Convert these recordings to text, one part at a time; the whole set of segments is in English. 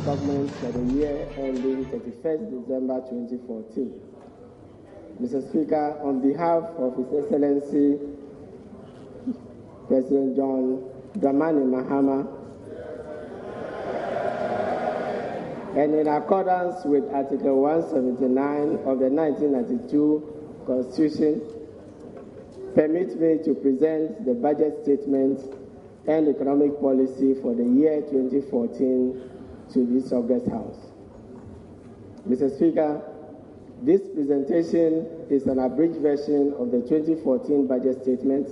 government for the year ending 31st December 2014. Mr. Speaker, on behalf of His Excellency President John Dramani Mahama, and in accordance with Article 179 of the 1992 Constitution, permit me to present the budget statement and economic policy for the year 2014 to this August House. Mr. Speaker, this presentation is an abridged version of the 2014 budget statement,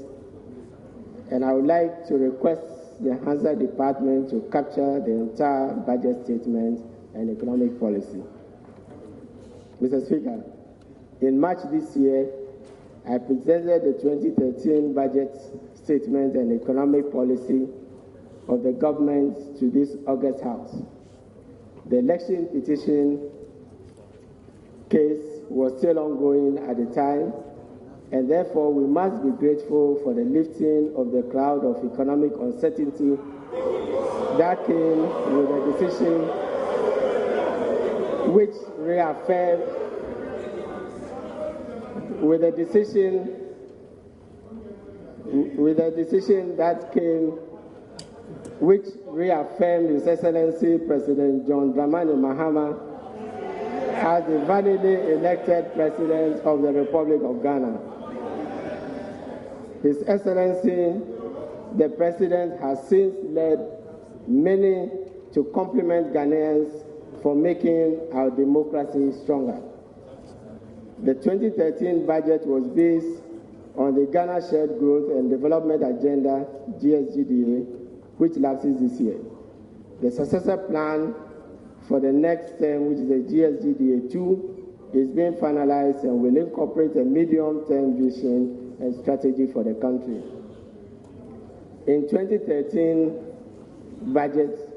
and I would like to request the Hansard Department to capture the entire budget statement and economic policy. Mr. Speaker, in March this year, I presented the 2013 budget statement and economic policy of the government to this August House. The election petition case was still ongoing at the time, and therefore we must be grateful for the lifting of the cloud of economic uncertainty that came with a decision which reaffirmed His Excellency President John Dramani Mahama as the validly elected President of the Republic of Ghana. His Excellency, the President, has since led many to compliment Ghanaians for making our democracy stronger. The 2013 budget was based on the Ghana Shared Growth and Development Agenda, GSGDA, which lapses this year. The successor plan for the next term, which is the GSGDA2, is being finalized and will incorporate a medium-term vision and strategy for the country. In 2013 budget,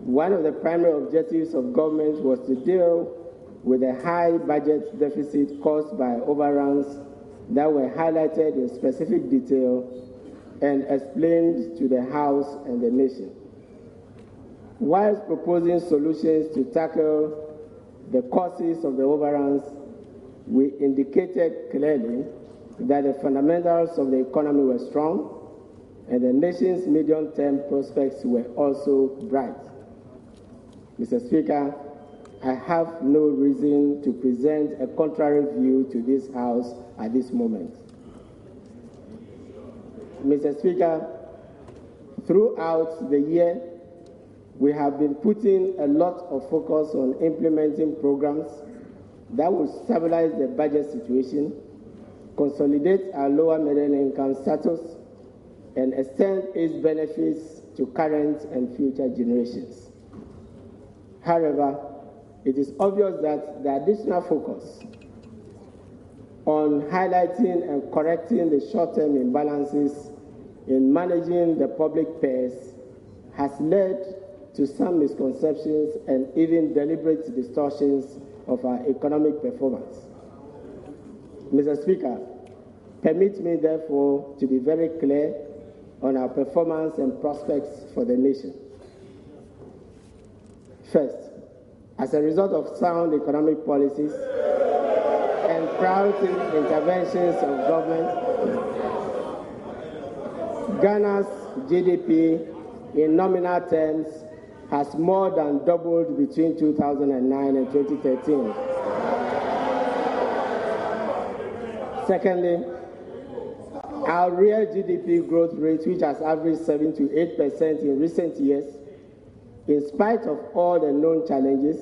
one of the primary objectives of government was to deal with a high budget deficit caused by overruns that were highlighted in specific detail and explained to the House and the nation. Whilst proposing solutions to tackle the causes of the overruns, we indicated clearly that the fundamentals of the economy were strong and the nation's medium-term prospects were also bright. Mr. Speaker, I have no reason to present a contrary view to this House at this moment. Mr. Speaker, throughout the year, we have been putting a lot of focus on implementing programs that will stabilize the budget situation, consolidate our lower middle income status, and extend its benefits to current and future generations. However, it is obvious that the additional focus on highlighting and correcting the short-term imbalances in managing the public purse has led to some misconceptions and even deliberate distortions of our economic performance. Mr. Speaker, permit me therefore to be very clear on our performance and prospects for the nation. First, as a result of sound economic policies and priority interventions of government, Ghana's GDP in nominal terms has more than doubled between 2009 and 2013. Secondly, our real GDP growth rate, which has averaged 7 to 8% in recent years, in spite of all the known challenges,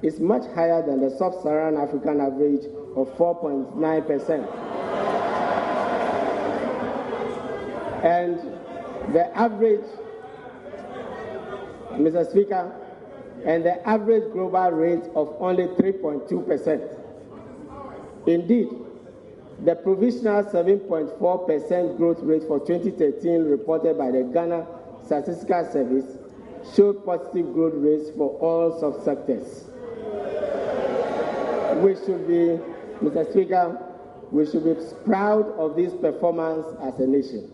is much higher than the sub-Saharan African average of 4.9%. And the average, Mr. Speaker, and the average global rate of only 3.2%. Indeed, the provisional 7.4% growth rate for 2013 reported by the Ghana Statistical Service showed positive growth rates for all subsectors. We should be, Mr. Speaker, we should be proud of this performance as a nation.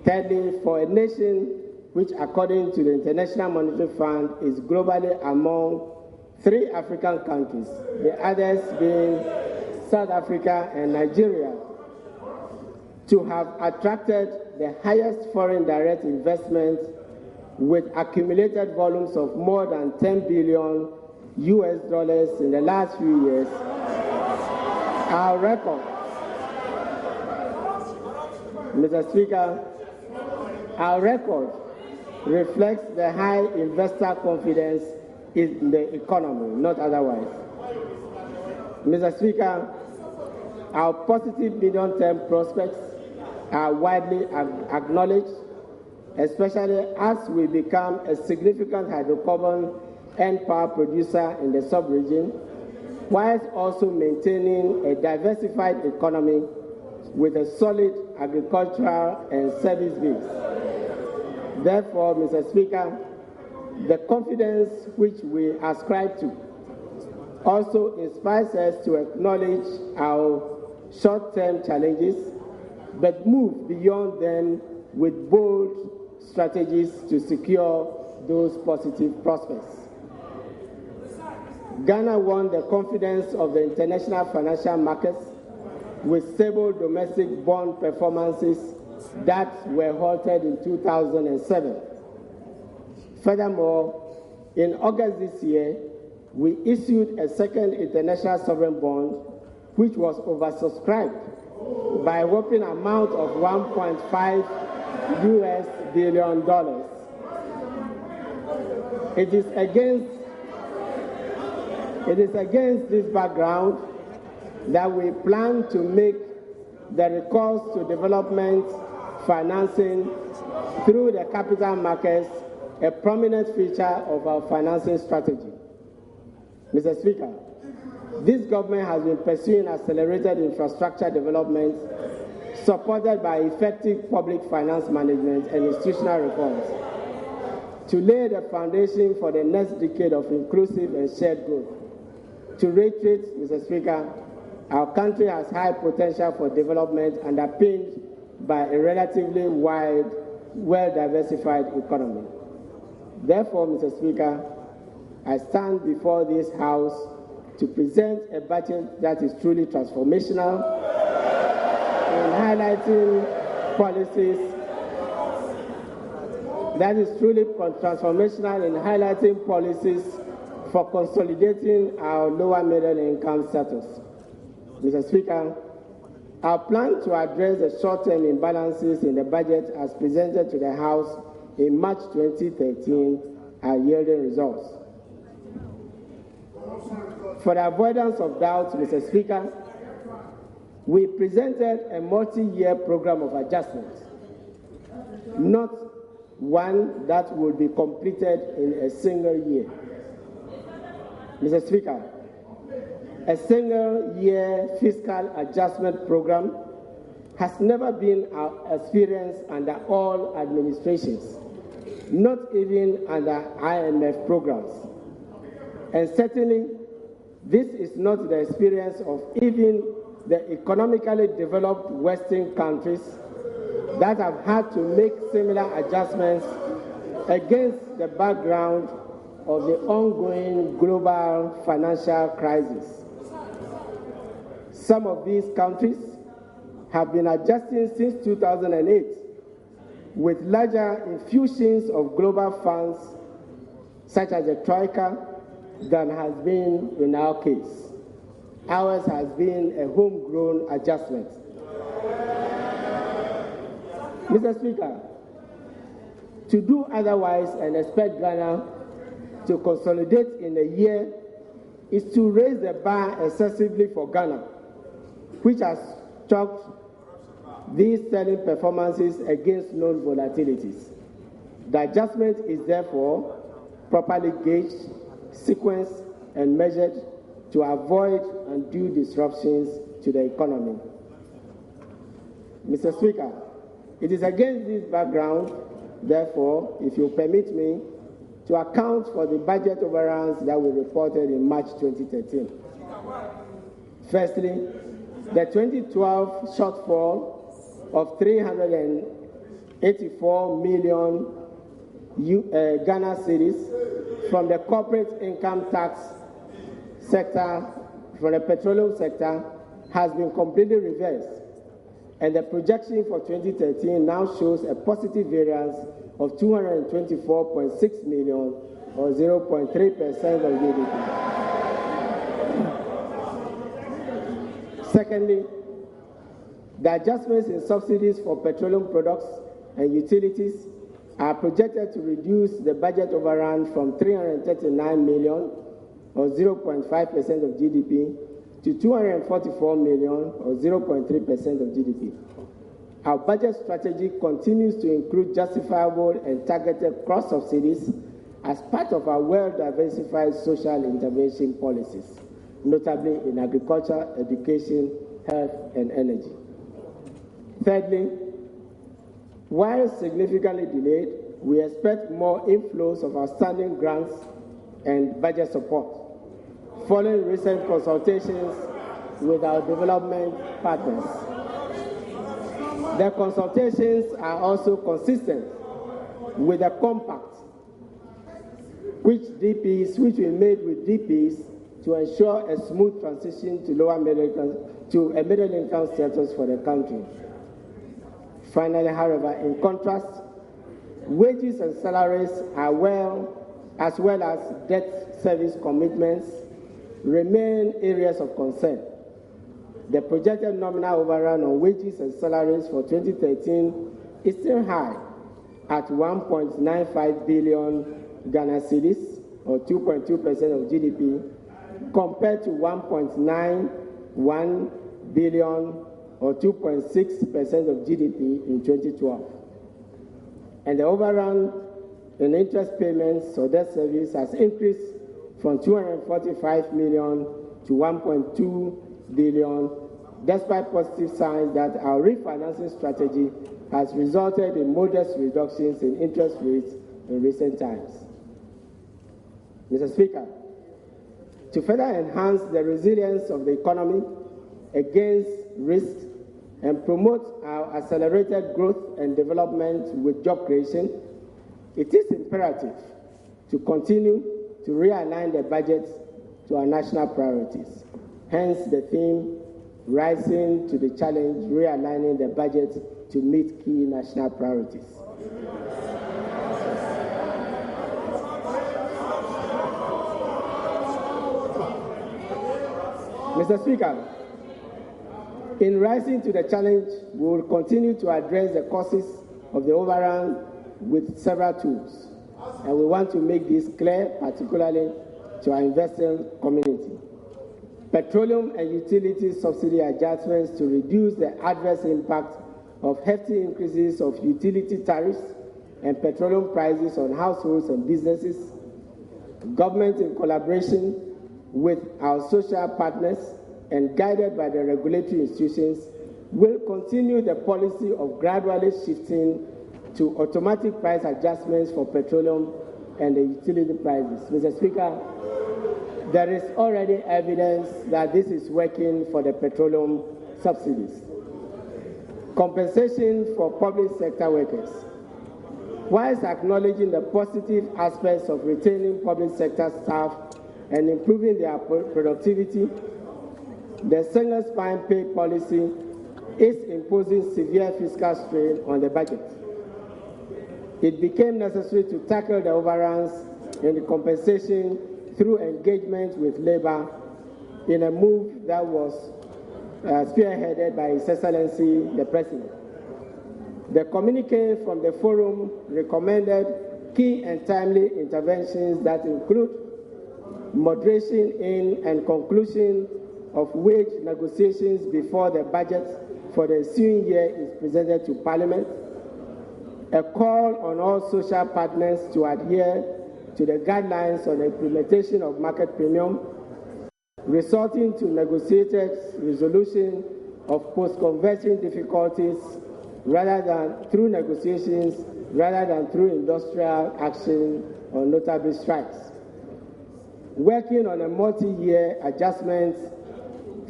Thirdly, for a nation which according to the International Monetary Fund is globally among 3 African countries, the others being South Africa and Nigeria, to have attracted the highest foreign direct investment with accumulated volumes of more than $10 billion in the last few years. Our record, Mr. Speaker, our record reflects the high investor confidence in the economy, not otherwise. Mr. Speaker, our positive medium-term prospects are widely acknowledged, especially as we become a significant hydrocarbon and power producer in the sub-region, whilst also maintaining a diversified economy with a solid agricultural and service base. Therefore, Mr. Speaker, the confidence which we ascribe to also inspires us to acknowledge our short-term challenges, but move beyond them with bold strategies to secure those positive prospects. Ghana won the confidence of the international financial markets with stable domestic bond performances that were halted in 2007. Furthermore, in August this year, we issued a second international sovereign bond, which was oversubscribed by a whopping amount of $1.5 billion. It is against this background that we plan to make the recourse to development financing through the capital markets a prominent feature of our financing strategy. Mr. Speaker, this government has been pursuing accelerated infrastructure development supported by effective public finance management and institutional reforms to lay the foundation for the next decade of inclusive and shared growth. To reiterate, Mr. Speaker, our country has high potential for development underpinned by a relatively wide, well-diversified economy. Therefore, Mr. Speaker, I stand before this House to present a budget that is truly transformational in highlighting policies for consolidating our lower middle income status. Mr. Speaker, our plan to address the short-term imbalances in the budget as presented to the House in March 2013 are yielding results. For the avoidance of doubt, Mr. Speaker, we presented a multi-year program of adjustment, not one that will be completed in a single year. Mr. Speaker, a single-year fiscal adjustment program has never been our experience under all administrations, not even under IMF programs. And certainly, this is not the experience of even the economically developed Western countries that have had to make similar adjustments against the background of the ongoing global financial crisis. Some of these countries have been adjusting since 2008 with larger infusions of global funds, such as the Troika, than has been in our case. Ours has been a homegrown adjustment. Mr. Speaker, to do otherwise and expect Ghana to consolidate in a year is to raise the bar excessively for Ghana, which has chalked these sterling performances against known volatilities. The adjustment is therefore properly gauged, sequenced, and measured to avoid undue disruptions to the economy. Mr. Speaker, it is against this background, therefore, if you permit me, to account for the budget overruns that we reported in March 2013. Firstly, the 2012 shortfall of $384 million Ghana cedis from the corporate income tax sector, from the petroleum sector, has been completely reversed, and the projection for 2013 now shows a positive variance of 224.6 million, or 0.3% of GDP. Secondly, the adjustments in subsidies for petroleum products and utilities are projected to reduce the budget overrun from 339 million, or 0.5% of GDP, to 244 million, or 0.3% of GDP. Our budget strategy continues to include justifiable and targeted cross-subsidies as part of our well-diversified social intervention policies, notably in agriculture, education, health, and energy. Thirdly, while significantly delayed, we expect more inflows of outstanding grants and budget support, following recent consultations with our development partners. The consultations are also consistent with the compact which we made with DPs to ensure a smooth transition to a middle income status for the country. Finally, however, in contrast, wages and salaries as well as debt service commitments remain areas of concern. The projected nominal overrun on wages and salaries for 2013 is still high at 1.95 billion Ghana cedis, or 2.2% of GDP, compared to 1.91 billion, or 2.6% of GDP in 2012. And the overrun in interest payments or debt service has increased from 245 million to 1.2 billion, despite positive signs that our refinancing strategy has resulted in modest reductions in interest rates in recent times. Mr. Speaker, to further enhance the resilience of the economy against risks and promote our accelerated growth and development with job creation, it is imperative to continue to realign the budget to our national priorities. Hence the theme, Rising to the Challenge, Realigning the Budget to Meet Key National Priorities. Mr. Speaker, in rising to the challenge, we will continue to address the causes of the overrun with several tools, and we want to make this clear, particularly to our investing community. Petroleum and utility subsidy adjustments to reduce the adverse impact of hefty increases of utility tariffs and petroleum prices on households and businesses. Government, in collaboration with our social partners and guided by the regulatory institutions, will continue the policy of gradually shifting to automatic price adjustments for petroleum and the utility prices. Mr. Speaker, there is already evidence that this is working for the petroleum subsidies. Compensation for public sector workers. Whilst acknowledging the positive aspects of retaining public sector staff and improving their productivity, the single spine pay policy is imposing severe fiscal strain on the budget. It became necessary to tackle the overruns in the compensation through engagement with labor in a move that was spearheaded by His Excellency the President. The communique from the forum recommended key and timely interventions that include moderation in and conclusion of wage negotiations before the budget for the ensuing year is presented to Parliament, a call on all social partners to adhere to the guidelines on the implementation of market premium, resulting to negotiated resolution of post-conversion difficulties rather than through negotiations, rather than through industrial action or notably strikes. Working on a multi-year adjustment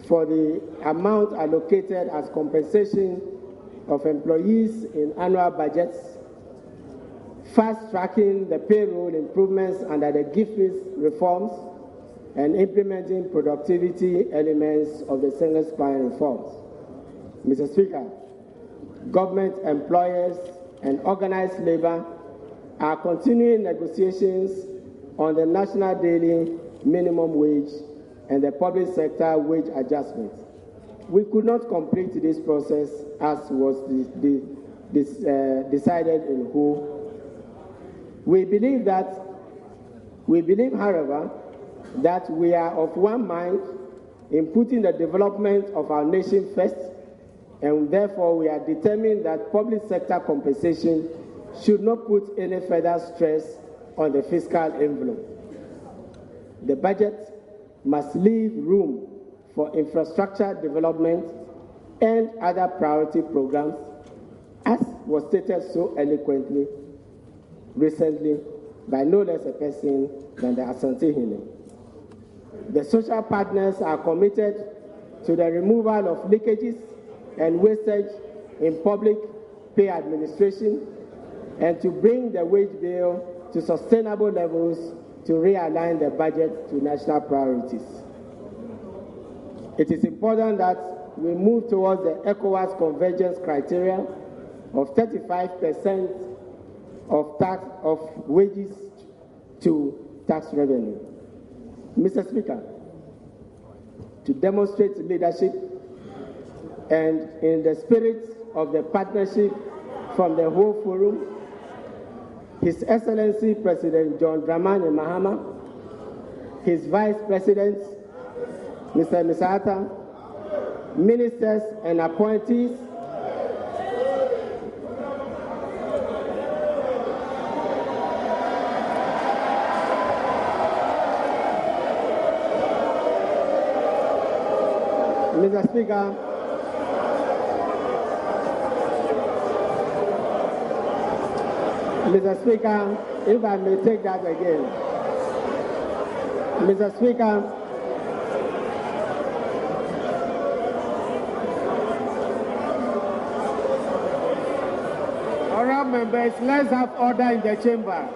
for the amount allocated as compensation of employees in annual budgets, fast-tracking the payroll improvements under the GIFIS reforms, and implementing productivity elements of the single spine reforms. Mr. Speaker, government employers and organized labor are continuing negotiations on the national daily minimum wage and the public sector wage adjustment. We could not complete this process as was decided in WHO. We believe, however, that we are of one mind in putting the development of our nation first, and therefore we are determined that public sector compensation should not put any further stress on the fiscal envelope. The budget must leave room for infrastructure development and other priority programs, as was stated so eloquently recently by no less a person than the Asante-Hene. The social partners are committed to the removal of leakages and wastage in public pay administration and to bring the wage bill to sustainable levels to realign the budget to national priorities. It is important that we move towards the ECOWAS convergence criteria of 35% of wages to tax revenue. Mr. Speaker, to demonstrate leadership and in the spirit of the partnership from the whole forum, His Excellency President John Dramani Mahama, his Vice President, Mr. Misata, ministers and appointees, Mr. Speaker, Mr. Speaker, if I may take that again. Mr. Speaker, honorable members, let's have order in the chamber.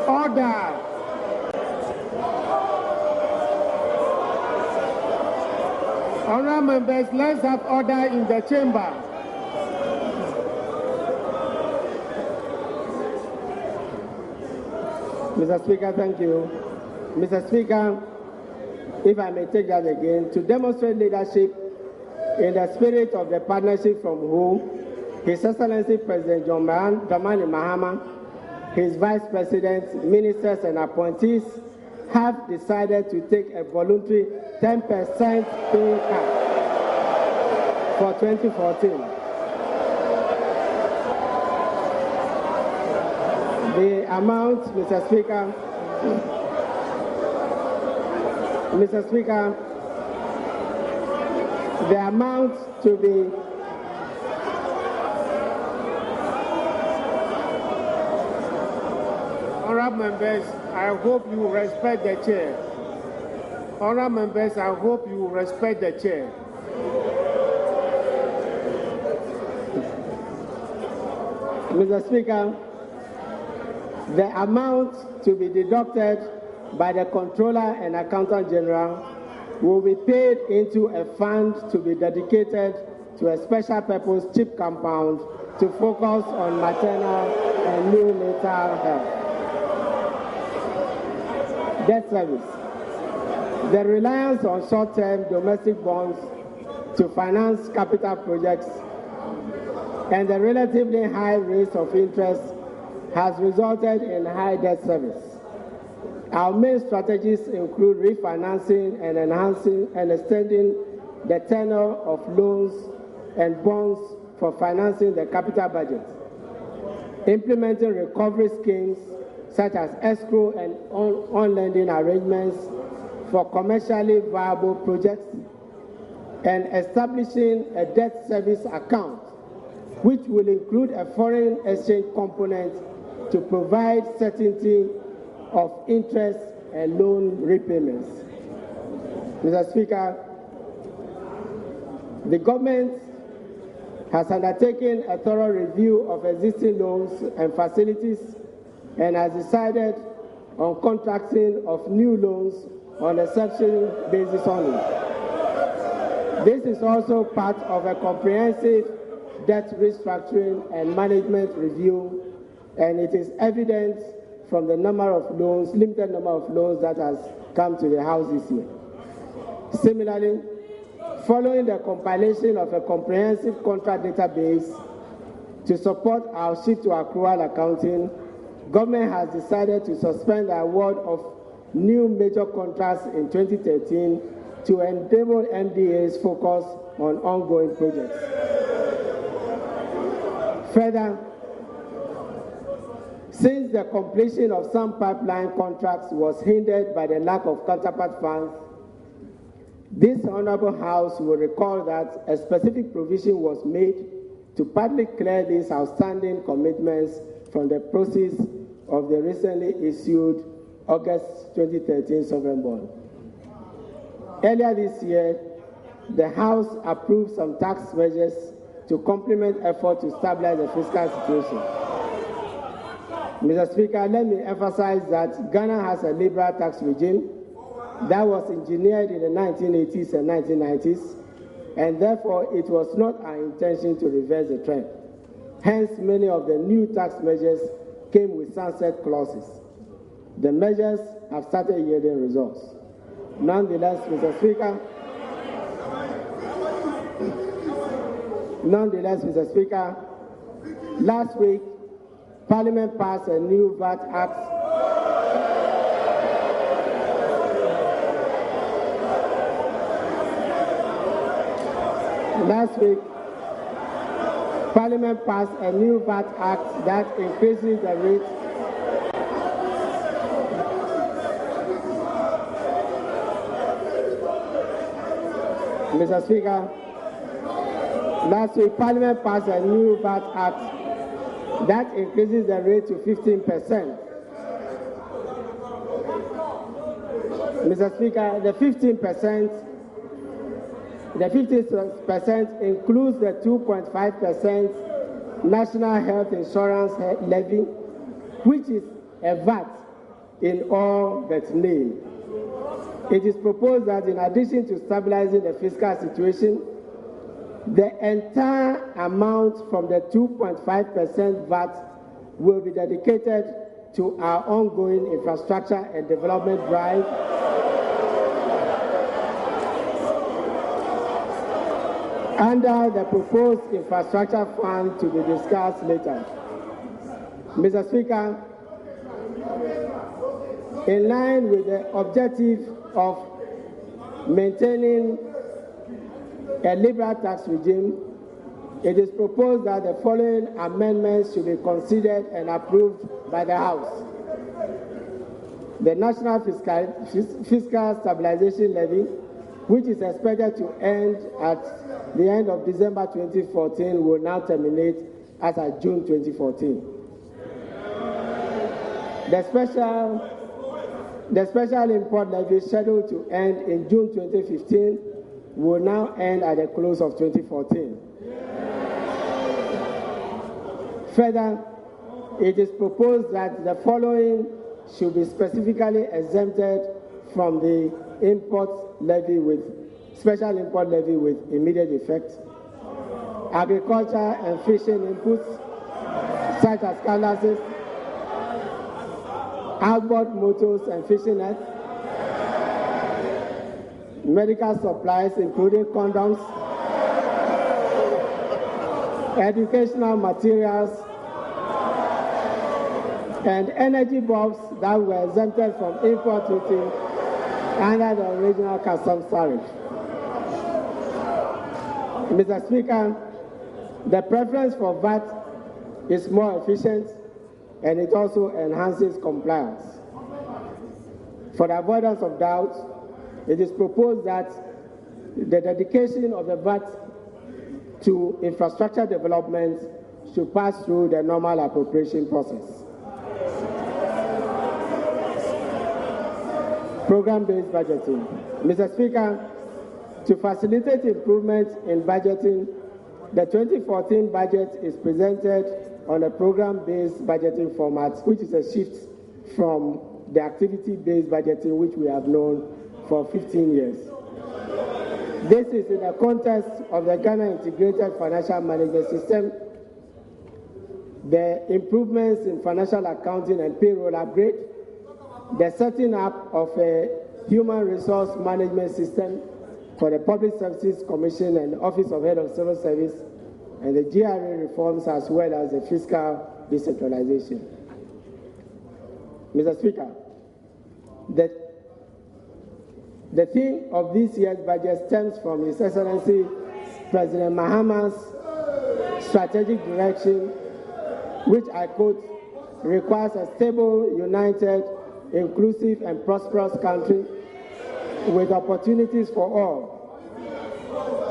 Order. Honorable members, let's have order in the chamber. Mr. Speaker, thank you. Mr. Speaker, if I may take that again, to demonstrate leadership in the spirit of the partnership from WHO, His Excellency President John Dramani Mahama, his Vice President, ministers and appointees have decided to take a voluntary 10% pay cut for 2014. The amount, Mr. Speaker, the amount to be honorable members, I hope you respect the chair. Honorable members, I hope you respect the chair. Mr. Speaker, the amount to be deducted by the Comptroller and Accountant General will be paid into a fund to be dedicated to a special purpose chip compound to focus on maternal and neonatal health. Debt service. The reliance on short-term domestic bonds to finance capital projects and the relatively high rates of interest has resulted in high debt service. Our main strategies include refinancing and enhancing and extending the tenure of loans and bonds for financing the capital budget, implementing recovery schemes such as escrow and on-lending arrangements for commercially viable projects, and establishing a debt service account, which will include a foreign exchange component to provide certainty of interest and loan repayments. Mr. Speaker, the government has undertaken a thorough review of existing loans and facilities and has decided on contracting of new loans on a subsidy basis only. This is also part of a comprehensive debt restructuring and management review, and it is evident from the limited number of loans that has come to the House this year. Similarly, following the compilation of a comprehensive contract database to support our shift to accrual accounting, government has decided to suspend the award of new major contracts in 2013 to enable MDA's focus on ongoing projects. Further, since the completion of some pipeline contracts was hindered by the lack of counterpart funds, this Honorable House will recall that a specific provision was made to partly clear these outstanding commitments from the proceeds of the recently issued August 2013 sovereign bond. Earlier this year, the House approved some tax measures to complement efforts to stabilize the fiscal situation. Mr. Speaker, let me emphasize that Ghana has a liberal tax regime that was engineered in the 1980s and 1990s, and therefore it was not our intention to reverse the trend. Hence, many of the new tax measures came with sunset clauses. The measures have started yielding results. Nonetheless, Mr. Speaker, last week, Parliament passed a new VAT Act that increases the rate Mr. Speaker, last week Parliament passed a new VAT Act that increases the rate to 15%. Mr. Speaker, the 15% includes the 2.5% National Health Insurance levy, which is a VAT in all but name. It is proposed that in addition to stabilizing the fiscal situation, the entire amount from the 2.5% VAT will be dedicated to our ongoing infrastructure and development drive under the proposed infrastructure fund to be discussed later. Mr. Speaker, in line with the objective of maintaining a liberal tax regime, it is proposed that the following amendments should be considered and approved by the House. The National Fiscal Stabilization Levy, which is expected to end at the end of December 2014, will now terminate as of June 2014. The special import levy scheduled to end in June 2015 will now end at the close of 2014. Further, it is proposed that the following should be specifically exempted from the special import levy with immediate effect: agriculture and fishing inputs such as cutlasses, outboard motors and fishing nets, medical supplies including condoms, educational materials, and energy bulbs that were exempted from import duty under the original customs tariff. Mr. Speaker, the preference for VAT is more efficient and it also enhances compliance. For the avoidance of doubt, it is proposed that the dedication of the VAT to infrastructure development should pass through the normal appropriation process. Program-based budgeting. Mr. Speaker, to facilitate improvement in budgeting, the 2014 budget is presented on a program-based budgeting format, which is a shift from the activity-based budgeting which we have known for 15 years. This is in the context of the Ghana Integrated Financial Management System, the improvements in financial accounting and payroll upgrade, the setting up of a human resource management system for the Public Services Commission and Office of Head of Civil Service, and the GRA reforms, as well as the fiscal decentralization. Mr. Speaker, the theme of this year's budget stems from His Excellency President Mahama's strategic direction, which I quote, requires a stable, united, inclusive, and prosperous country with opportunities for all,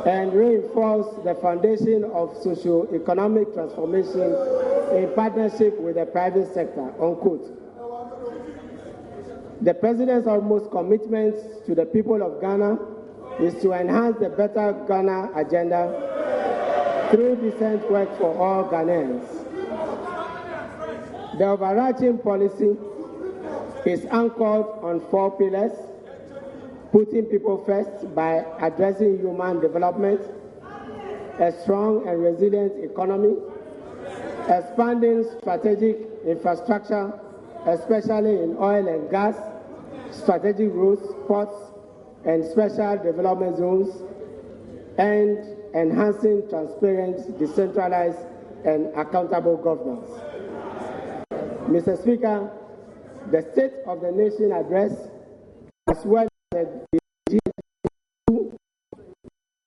and reinforce the foundation of socio-economic transformation in partnership with the private sector, unquote. The President's utmost commitment to the people of Ghana is to enhance the Better Ghana agenda through decent work for all Ghanaians. The overarching policy is anchored on 4 pillars: putting people first by addressing human development, a strong and resilient economy, expanding strategic infrastructure, especially in oil and gas, strategic roads, ports, and special development zones, and enhancing transparent, decentralized, and accountable governance. Mr. Speaker, the State of the Nation address, as well as the GSU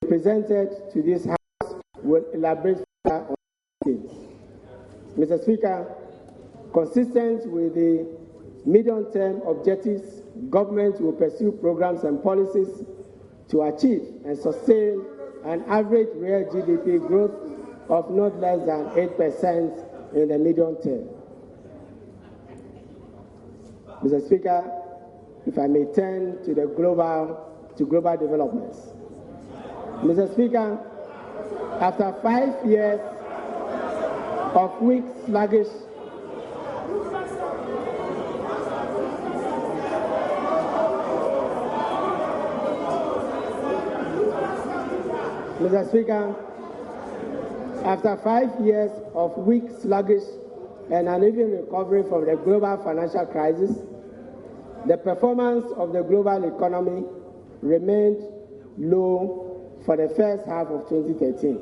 presented to this House, will elaborate further on things. Mr. Speaker, consistent with the medium-term objectives, government will pursue programs and policies to achieve and sustain an average real GDP growth of not less than 8% in the medium term. Mr. Speaker, if I may turn to global developments. Mr. Speaker, after 5 years of weak, sluggish Mr. Speaker, after 5 years of weak, sluggish, and uneven recovery from the global financial crisis, the performance of the global economy remained low for the first half of 2013.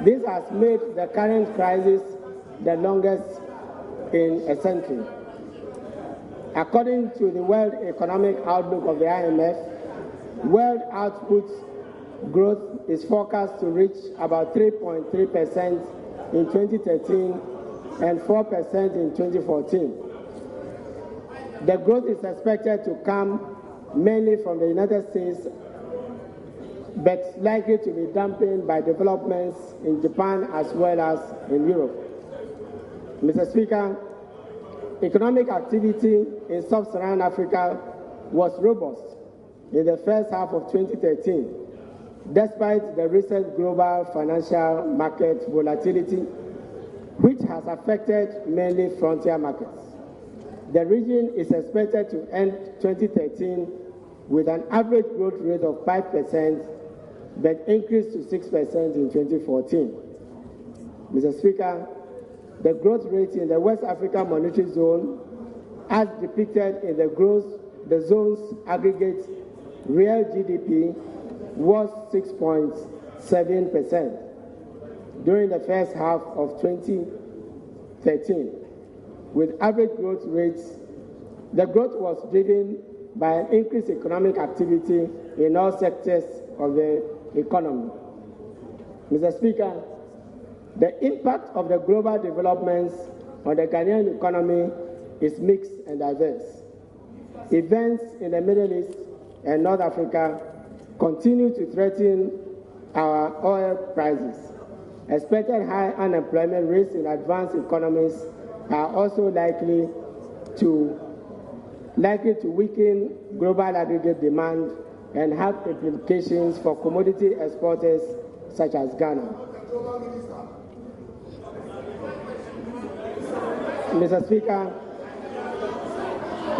This has made the current crisis the longest in a century. According to the World Economic Outlook of the IMF, world output growth is forecast to reach about 3.3% in 2013 and 4% in 2014. The growth is expected to come mainly from the United States, but likely to be dampened by developments in Japan as well as in Europe. Mr. Speaker, economic activity in sub-Saharan Africa was robust in the first half of 2013, despite the recent global financial market volatility, which has affected mainly frontier markets. The region is expected to end 2013 with an average growth rate of 5%, but increase to 6% in 2014. Mr. Speaker, the growth rate in the West African Monetary Zone, as depicted in the zone's aggregate real GDP, was 6.7% during the first half of 2013. With average growth rates, the growth was driven by an increased economic activity in all sectors of the economy. Mr. Speaker, the impact of the global developments on the Ghanaian economy is mixed and diverse. Events in the Middle East and North Africa continue to threaten our oil prices. Expected high unemployment rates in advanced economies are also likely to weaken global aggregate demand and have implications for commodity exporters such as Ghana. Mr. Speaker,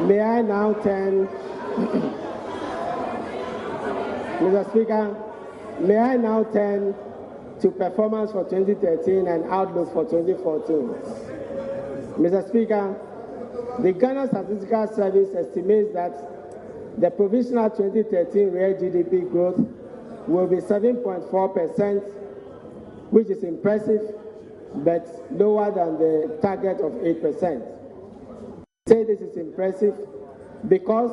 may I now turn Mr. Speaker, may I now turn to performance for 2013 and outlook for 2014. Mr. Speaker, the Ghana Statistical Service estimates that the provisional 2013 real GDP growth will be 7.4%, which is impressive, but lower than the target of 8%. I say this is impressive because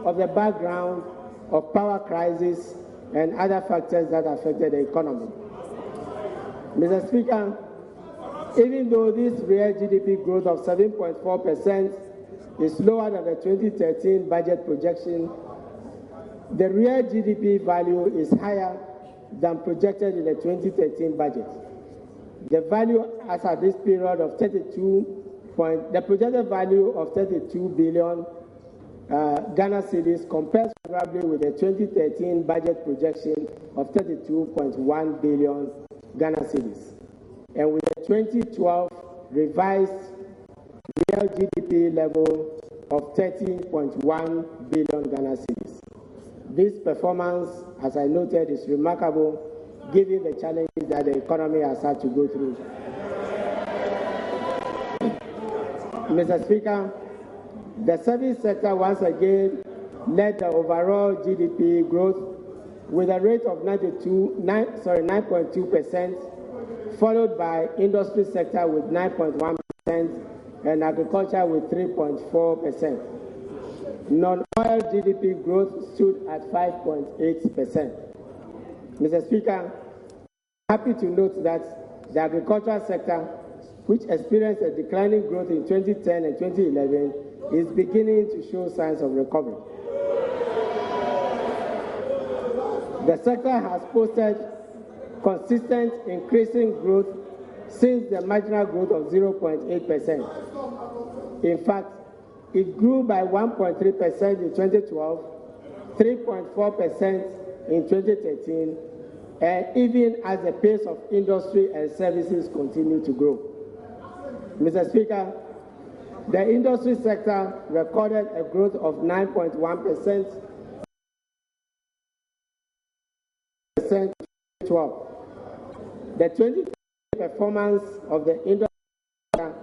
of the background of power crisis and other factors that affected the economy. Mr. Speaker, even though this real GDP growth of 7.4% is lower than the 2013 budget projection, the real GDP value is higher than projected in the 2013 budget. The value as at this period of the projected value of 32 billion Ghana cedis compares favorably with the 2013 budget projection of 32.1 billion Ghana cedis, and with the 2012 revised real GDP level of 13.1 billion Ghana cedis. This performance, as I noted, is remarkable given the challenges that the economy has had to go through. Mr. Speaker, the service sector once again led the overall GDP growth with a rate of 9.2%, followed by industry sector with 9.1% and agriculture with 3.4%. Non-oil GDP growth stood at 5.8%. Mr. Speaker, I'm happy to note that the agricultural sector, which experienced a declining growth in 2010 and 2011, is beginning to show signs of recovery. The sector has posted consistent increasing growth since the marginal growth of 0.8%. In fact, it grew by 1.3% in 2012, 3.4% in 2013, and even as the pace of industry and services continue to grow. Mr. Speaker, the industry sector recorded a growth of 9.1% in 2012. The 2020 performance of the industry sector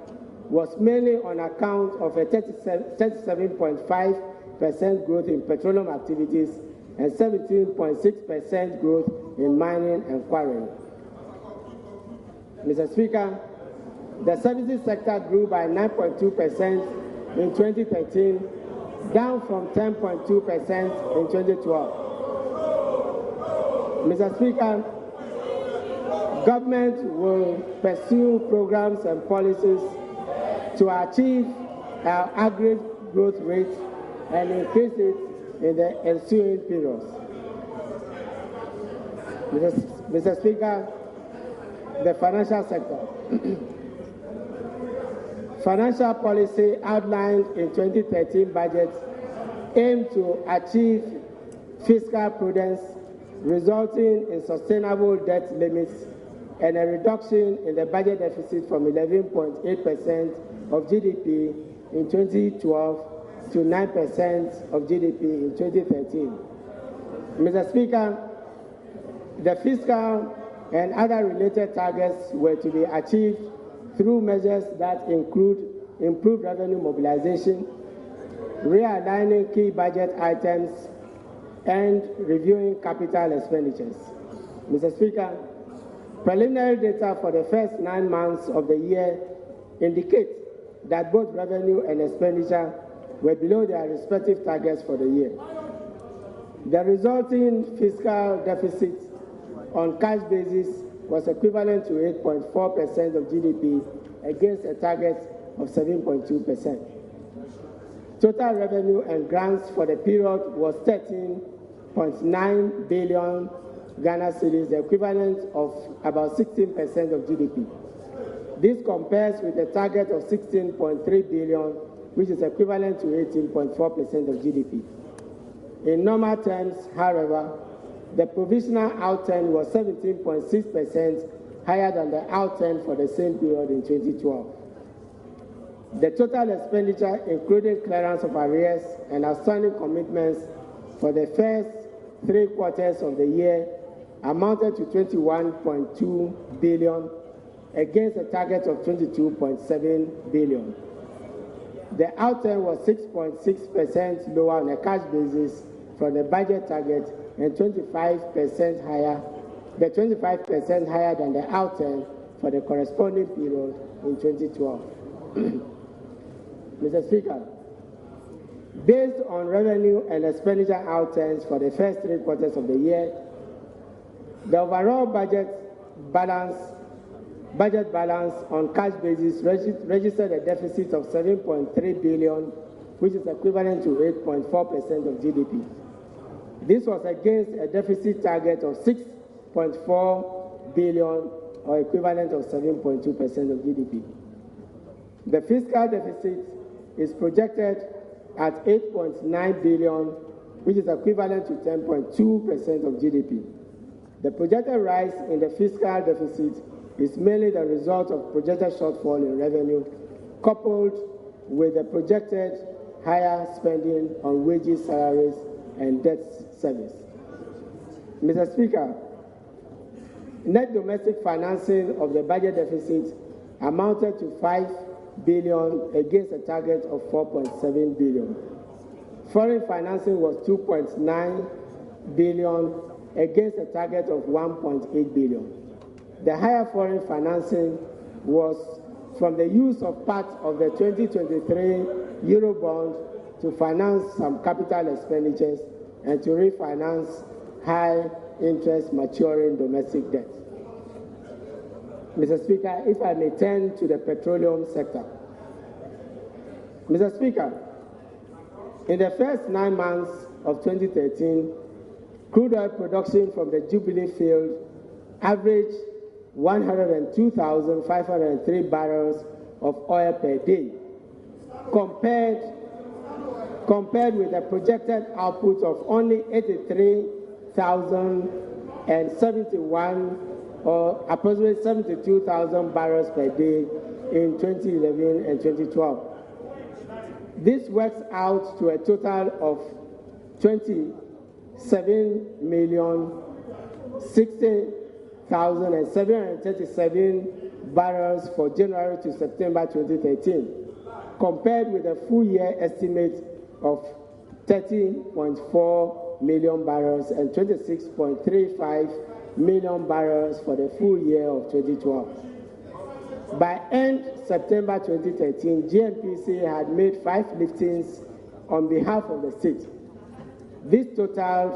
was mainly on account of a 37.5% growth in petroleum activities and 17.6% growth in mining and quarrying. Mr. Speaker, the services sector grew by 9.2% in 2013, down from 10.2% in 2012. Mr. Speaker, government will pursue programs and policies to achieve our aggregate growth rate and increase it in the ensuing periods. Mr. Speaker, the financial sector. Financial policy outlined in 2013 budget aimed to achieve fiscal prudence, resulting in sustainable debt limits and a reduction in the budget deficit from 11.8% of GDP in 2012 to 9% of GDP in 2013. Mr. Speaker, the fiscal and other related targets were to be achieved through measures that include improved revenue mobilization, realigning key budget items, and reviewing capital expenditures. Mr. Speaker, preliminary data for the first 9 months of the year indicate that both revenue and expenditure were below their respective targets for the year. The resulting fiscal deficit on cash basis was equivalent to 8.4% of GDP against a target of 7.2%. Total revenue and grants for the period was 13.9 billion Ghana cedis, the equivalent of about 16% of GDP. This compares with a target of 16.3 billion, which is equivalent to 18.4% of GDP. In normal terms, however, the provisional outturn was 17.6% higher than the outturn for the same period in 2012. The total expenditure, including clearance of arrears and outstanding commitments for the first 3 quarters of the year, amounted to 21.2 billion against a target of 22.7 billion. The outturn was 6.6% lower on a cash basis from the budget target and 25% higher than the outturn for the corresponding period in 2012. Mr. Speaker, based on revenue and expenditure outturns for the first 3 quarters of the year, the overall budget balance on cash basis registered a deficit of 7.3 billion, which is equivalent to 8.4% of GDP. This was against a deficit target of 6.4 billion, or equivalent of 7.2% of GDP. The fiscal deficit is projected at 8.9 billion, which is equivalent to 10.2% of GDP. The projected rise in the fiscal deficit is mainly the result of projected shortfall in revenue, coupled with the projected higher spending on wages, salaries, and debt service. Mr. Speaker, net domestic financing of the budget deficit amounted to 5 billion against a target of 4.7 billion. Foreign financing was 2.9 billion against a target of 1.8 billion. The higher foreign financing was from the use of part of the 2023 Eurobond to finance some capital expenditures and to refinance high interest maturing domestic debt. Mr. Speaker, if I may turn to the petroleum sector. Mr. Speaker, in the first 9 months of 2013, crude oil production from the Jubilee field averaged 102,503 barrels of oil per day, compared with a projected output of only 83,071, or approximately 72,000 barrels per day in 2011 and 2012. This works out to a total of 27,060,737 barrels for January to September 2013, compared with a full year estimate of 30.4 million barrels and 26.35 million barrels for the full year of 2012. By end September 2013, GNPC had made 5 liftings on behalf of the state. This totaled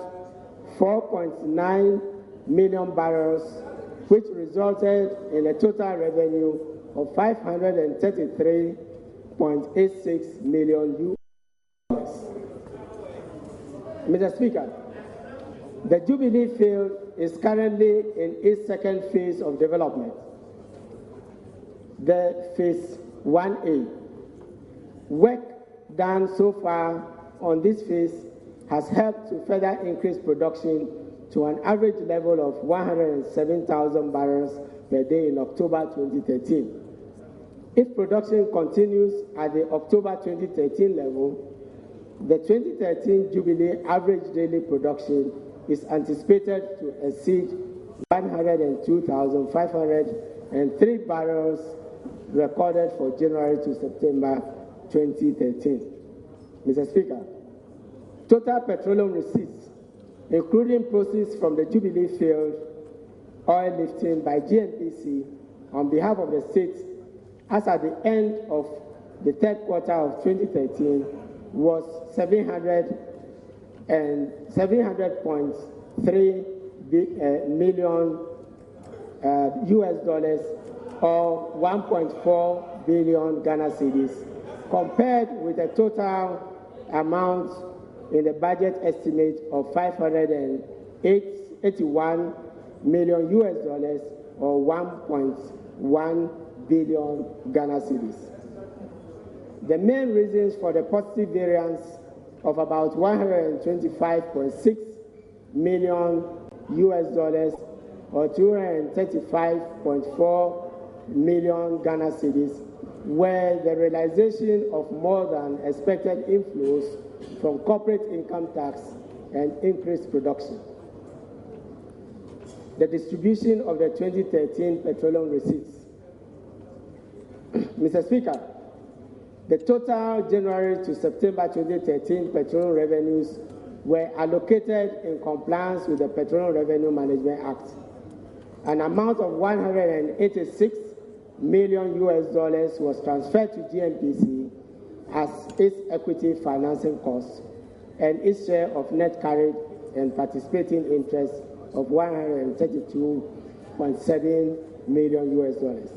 4.9 million barrels, which resulted in a total revenue of $533.86 million. Mr. Speaker, the Jubilee field is currently in its second phase of development, the phase 1A. Work done so far on this phase has helped to further increase production to an average level of 107,000 barrels per day in October 2013. If production continues at the October 2013 level, the 2013 Jubilee average daily production is anticipated to exceed 102,503 barrels recorded for January to September 2013. Mr. Speaker, total petroleum receipts, including proceeds from the Jubilee field oil lifting by GNPC on behalf of the state, as at the end of the 3rd quarter of 2013, was 700.3 million US dollars, or 1.4 billion Ghana cedis, compared with a total amount in the budget estimate of 581 million US dollars, or 1.1 billion Ghana cedis. The main reasons for the positive variance of about 125.6 million US dollars, or 235.4 million Ghana cedis, were the realization of more than expected inflows from corporate income tax and increased production. The distribution of the 2013 petroleum receipts. Mr. Speaker, the total January to September 2013 petroleum revenues were allocated in compliance with the Petroleum Revenue Management Act. An amount of $186 million was transferred to GNPC as its equity financing cost and its share of net carried and participating interest of $132.7 million.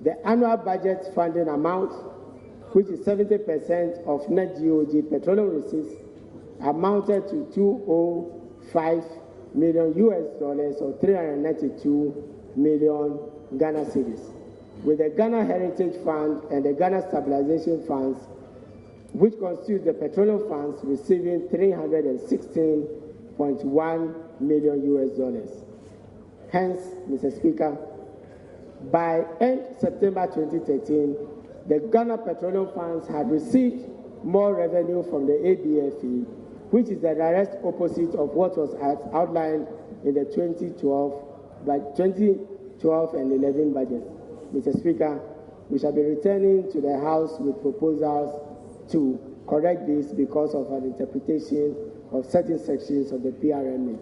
The annual budget funding amount, which is 70% of net GOG petroleum receipts, amounted to $205 million or 392 million Ghana cedis, with the Ghana Heritage Fund and the Ghana Stabilization Funds, which constitute the petroleum funds, receiving $316.1 million. Hence, Mr. Speaker, by end September 2013, the Ghana Petroleum Funds had received more revenue from the ABFE, which is the direct opposite of what was outlined in the 2012 and 11 budget. Mr. Speaker, we shall be returning to the House with proposals to correct this because of an interpretation of certain sections of the PRMA.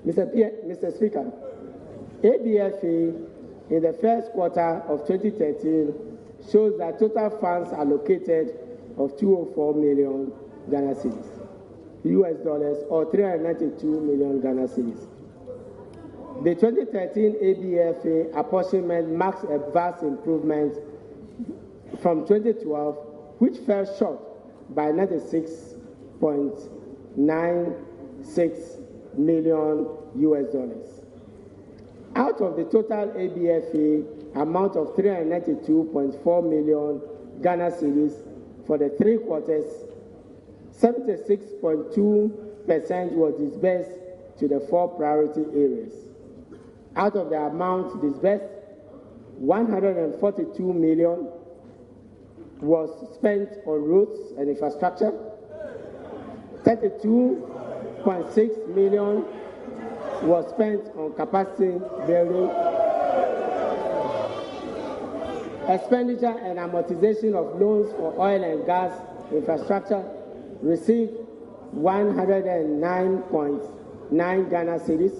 Mr. Speaker, ABFE in the first quarter of 2013 shows that total funds allocated of 204 million Ghana cedis, US dollars, or 392 million Ghana cedis. The 2013 ABFE apportionment marks a vast improvement from 2012, which fell short by 96.96 million US dollars. Out of the total ABFE amount of 392.4 million Ghana cedis for the 3 quarters, 76.2% was disbursed to the 4 priority areas. Out of the amount disbursed, 142 million was spent on roads and infrastructure, 32.6 million was spent on capacity building, expenditure and amortization of loans for oil and gas infrastructure received 109.9 Ghana cedis,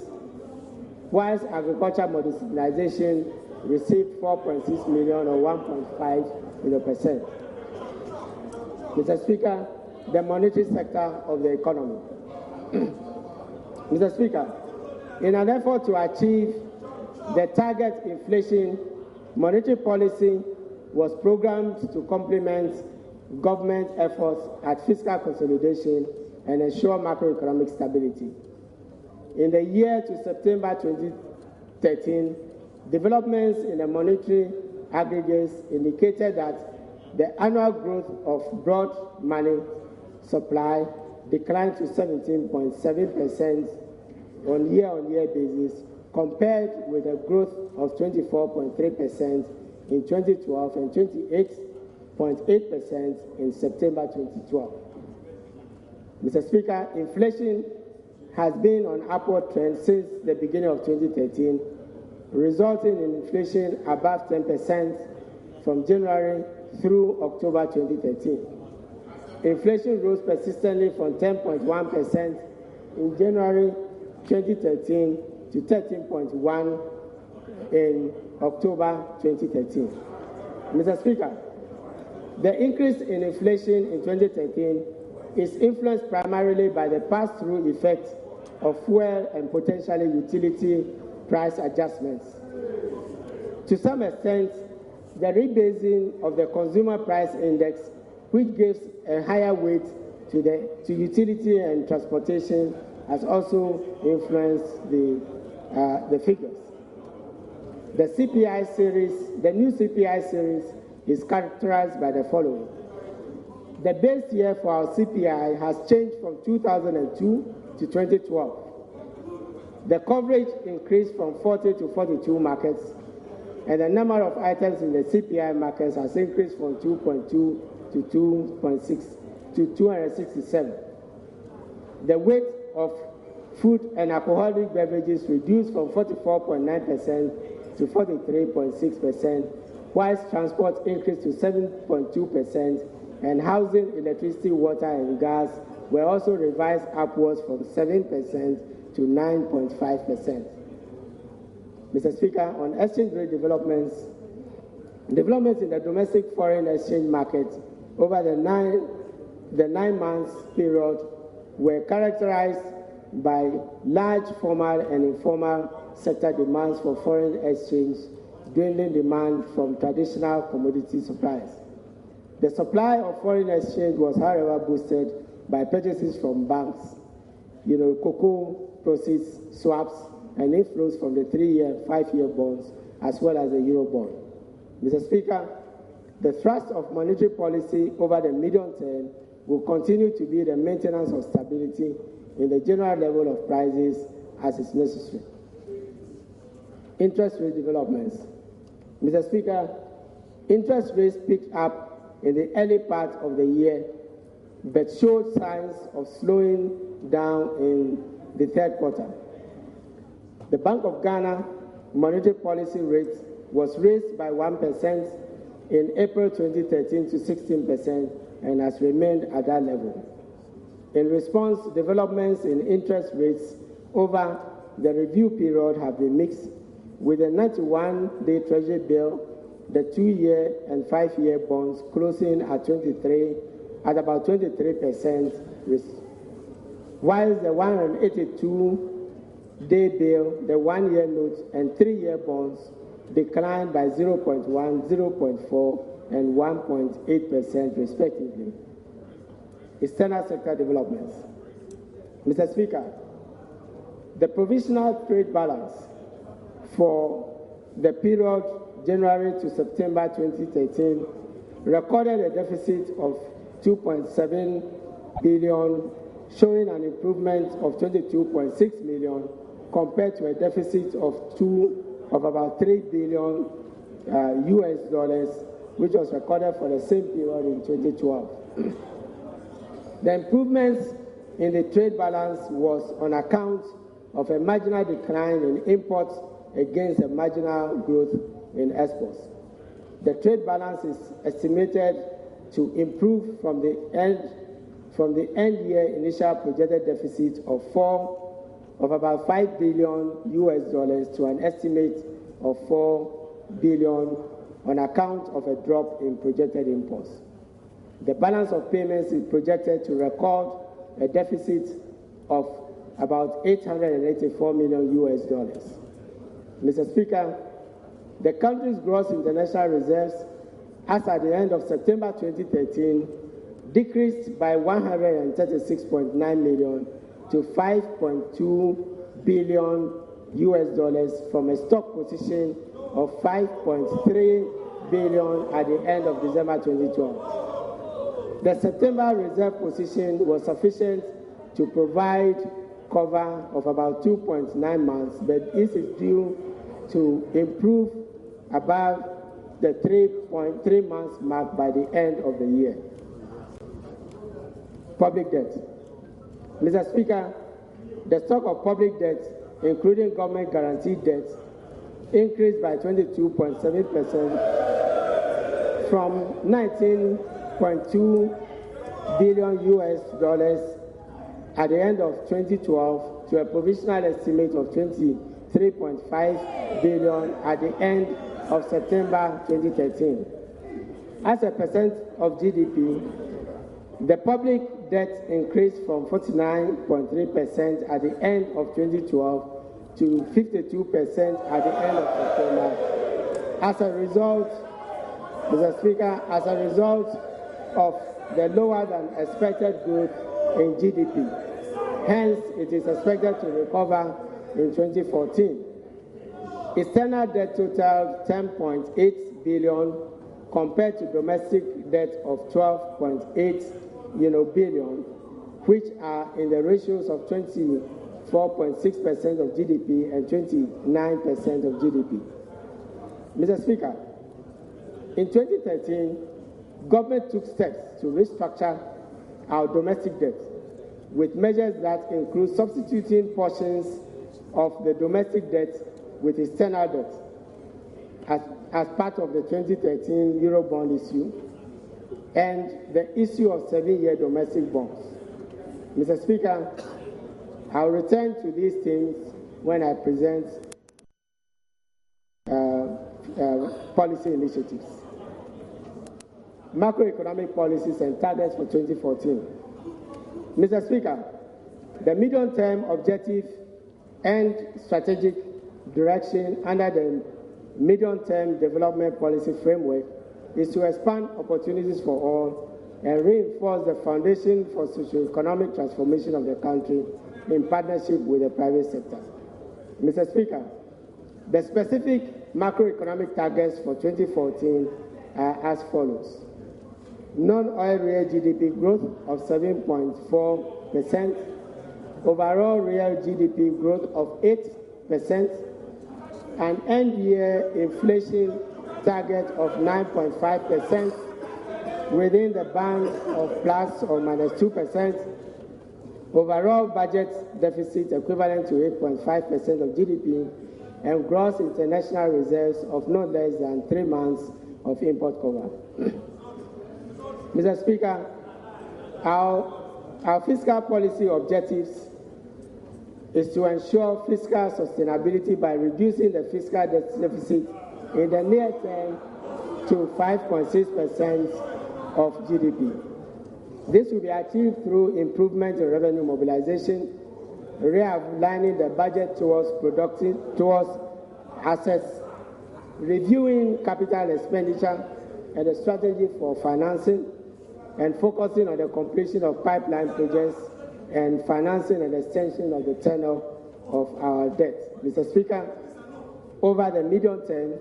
whilst agriculture modernization received 4.6 million or 1.5%. Mr. Speaker, the monetary sector of the economy. Mr. Speaker, in an effort to achieve the target inflation, monetary policy was programmed to complement government efforts at fiscal consolidation and ensure macroeconomic stability. In the year to September 2013, developments in the monetary aggregates indicated that the annual growth of broad money supply declined to 17.7% on year-on-year basis, compared with a growth of 24.3% in 2012 and 28.8% in September 2012. Mr. Speaker, inflation has been on upward trend since the beginning of 2013, resulting in inflation above 10% from January through October 2013. Inflation rose persistently from 10.1% in January 2013 to 13.1% in October 2013. Mr. Speaker, the increase in inflation in 2013 is influenced primarily by the pass-through effect of fuel and potentially utility price adjustments. To some extent, the rebasing of the consumer price index, which gives a higher weight to utility and transportation, has also influenced the figures. The new CPI series is characterized by the following. The base year for our CPI has changed from 2002 to 2012. The coverage increased from 40 to 42 markets. and the number of items in the CPI markets has increased from 2.2 to 2.6 to 267. The weight of food and alcoholic beverages reduced from 44.9% to 43.6%, whilst transport increased to 7.2%, and housing, electricity, water, and gas were also revised upwards from 7% to 9.5%. Mr. Speaker, on exchange rate developments in the domestic foreign exchange market over the nine months period were characterized by large formal and informal sector demands for foreign exchange, dwindling demand from traditional commodity suppliers. The supply of foreign exchange was, however, boosted by purchases from banks, cocoa proceeds, swaps, and inflows from the 3-year, 5-year bonds, as well as the Euro bond. Mr. Speaker, the thrust of monetary policy over the medium term will continue to be the maintenance of stability in the general level of prices as is necessary. Interest rate developments. Mr. Speaker, interest rates picked up in the early part of the year, but showed signs of slowing down in the third quarter. The Bank of Ghana monetary policy rate was raised by 1% in April 2013 to 16% and has remained at that level. In response, developments in interest rates over the review period have been mixed, with the 91-day Treasury bill, the 2-year and 5-year bonds closing at about 23%, while the 182-day bill, the 1-year notes, and 3-year bonds declined by 0.1, 0.4, and 1.8% respectively. External sector developments. Mr. Speaker, the provisional trade balance for the period January to September 2013 recorded a deficit of 2.7 billion, showing an improvement of 22.6 million compared to a deficit of about $3 billion US dollars, which was recorded for the same period in 2012. The improvements in the trade balance was on account of a marginal decline in imports against a marginal growth in exports. The trade balance is estimated to improve from the end year initial projected deficit of about $5 billion US dollars to an estimate of $4 billion on account of a drop in projected imports. The balance of payments is projected to record a deficit of about $884 million US dollars. Mr. Speaker, the country's gross international reserves as at the end of September 2013 decreased by 136.9 million to 5.2 billion US dollars from a stock position of 5.3 billion at the end of December 2012. The September reserve position was sufficient to provide cover of about 2.9 months, but this is due to improve above the 3.3 months mark by the end of the year. Public debt. Mr. Speaker, the stock of public debt, including government guaranteed debt, increased by 22.7% from 19.2 billion US dollars at the end of 2012 to a provisional estimate of 23.5 billion at the end of September 2013. As a percent of GDP, the public debt increased from 49.3% at the end of 2012 to 52% at the end of September. As a result, Mr. Speaker, as a result of the lower than expected growth in GDP. Hence, it is expected to recover in 2014. External debt totaled 10.8 billion compared to domestic debt of 12.8 billion, which are in the ratios of 24.6% of GDP and 29% of GDP. Mr. Speaker, in 2013, government took steps to restructure our domestic debt with measures that include substituting portions of the domestic debt with external debt as part of the 2013 Eurobond issue and the issue of 7-year domestic bonds. Mr. Speaker, I'll return to these themes when I present policy initiatives. Macroeconomic policies and targets for 2014. Mr. Speaker, the medium-term objective and strategic direction under the medium-term development policy framework is to expand opportunities for all and reinforce the foundation for socio-economic transformation of the country in partnership with the private sector. Mr. Speaker, the specific macroeconomic targets for 2014 are as follows. Non-oil real GDP growth of 7.4%, overall real GDP growth of 8%, an end-year inflation target of 9.5% within the band of plus or minus 2%, overall budget deficit equivalent to 8.5% of GDP, and gross international reserves of no less than 3 months of import cover. Mr. Speaker, our fiscal policy objectives is to ensure fiscal sustainability by reducing the fiscal deficit in the near term to 5.6% of GDP. This will be achieved through improvement in revenue mobilization, realigning the budget towards assets, reviewing capital expenditure and a strategy for financing, and focusing on the completion of pipeline projects and financing and extension of the tenure of our debt. Mr. Speaker, over the medium term,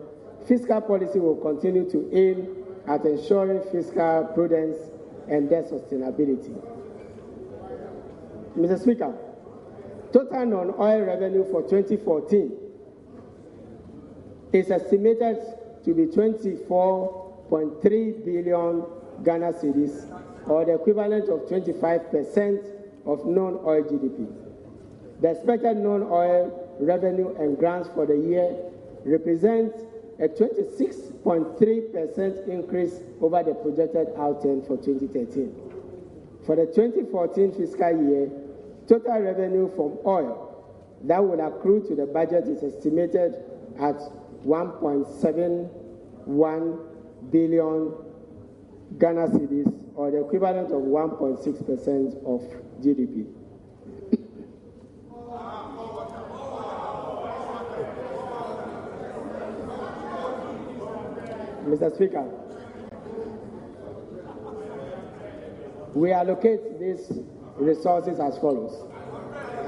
fiscal policy will continue to aim at ensuring fiscal prudence and debt sustainability. Mr. Speaker, total non-oil revenue for 2014 is estimated to be 24.3 billion Ghana cedis, or the equivalent of 25% of non-oil GDP. The expected non-oil revenue and grants for the year represent a 26.3% increase over the projected outturn for 2013. For the 2014 fiscal year, total revenue from oil that will accrue to the budget is estimated at 1.71 billion Ghana cedis, or the equivalent of 1.6% of GDP. Mr. Speaker, we allocate these resources as follows.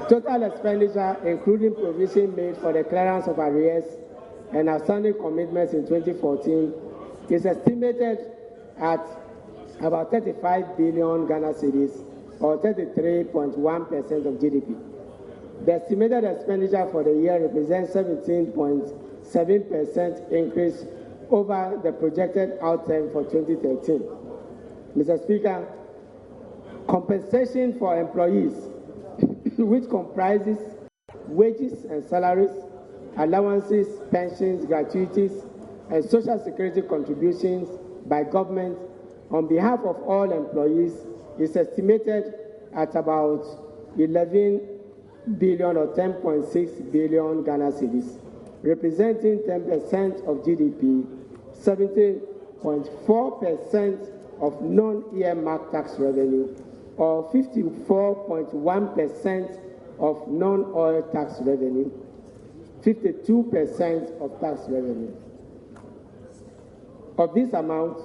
Total expenditure, including provision made for the clearance of arrears and outstanding commitments in 2014, is estimated at about 35 billion Ghana cedis, or 33.1% of GDP. The estimated expenditure for the year represents 17.7% increase over the projected outturn for 2013. Mr. Speaker, compensation for employees, which comprises wages and salaries, allowances, pensions, gratuities, and social security contributions by government on behalf of all employees, is estimated at about 11 billion or 10.6 billion Ghana cedis, representing 10% of GDP, 70.4% of non-earmarked tax revenue, or 54.1% of non-oil tax revenue, 52% of tax revenue. Of this amount,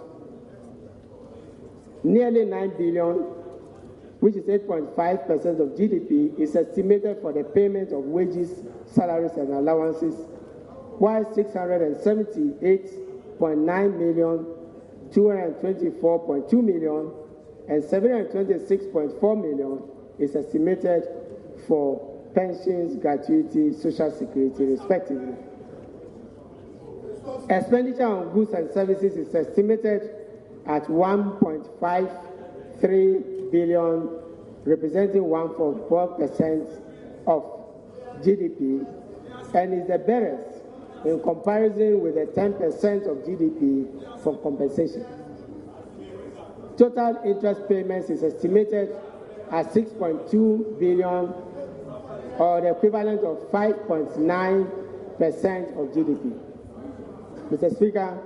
nearly 9 billion, which is 8.5% of GDP, is estimated for the payment of wages, salaries, and allowances, while 678.9 million, 224.2 million, and 726.4 million is estimated for pensions, gratuity, social security, respectively. Expenditure on goods and services is estimated at 1.53 billion, representing 1.4% of GDP, and is the barest in comparison with the 10% of GDP for compensation. Total interest payments is estimated at 6.2 billion, or the equivalent of 5.9% of GDP. Mr. Speaker,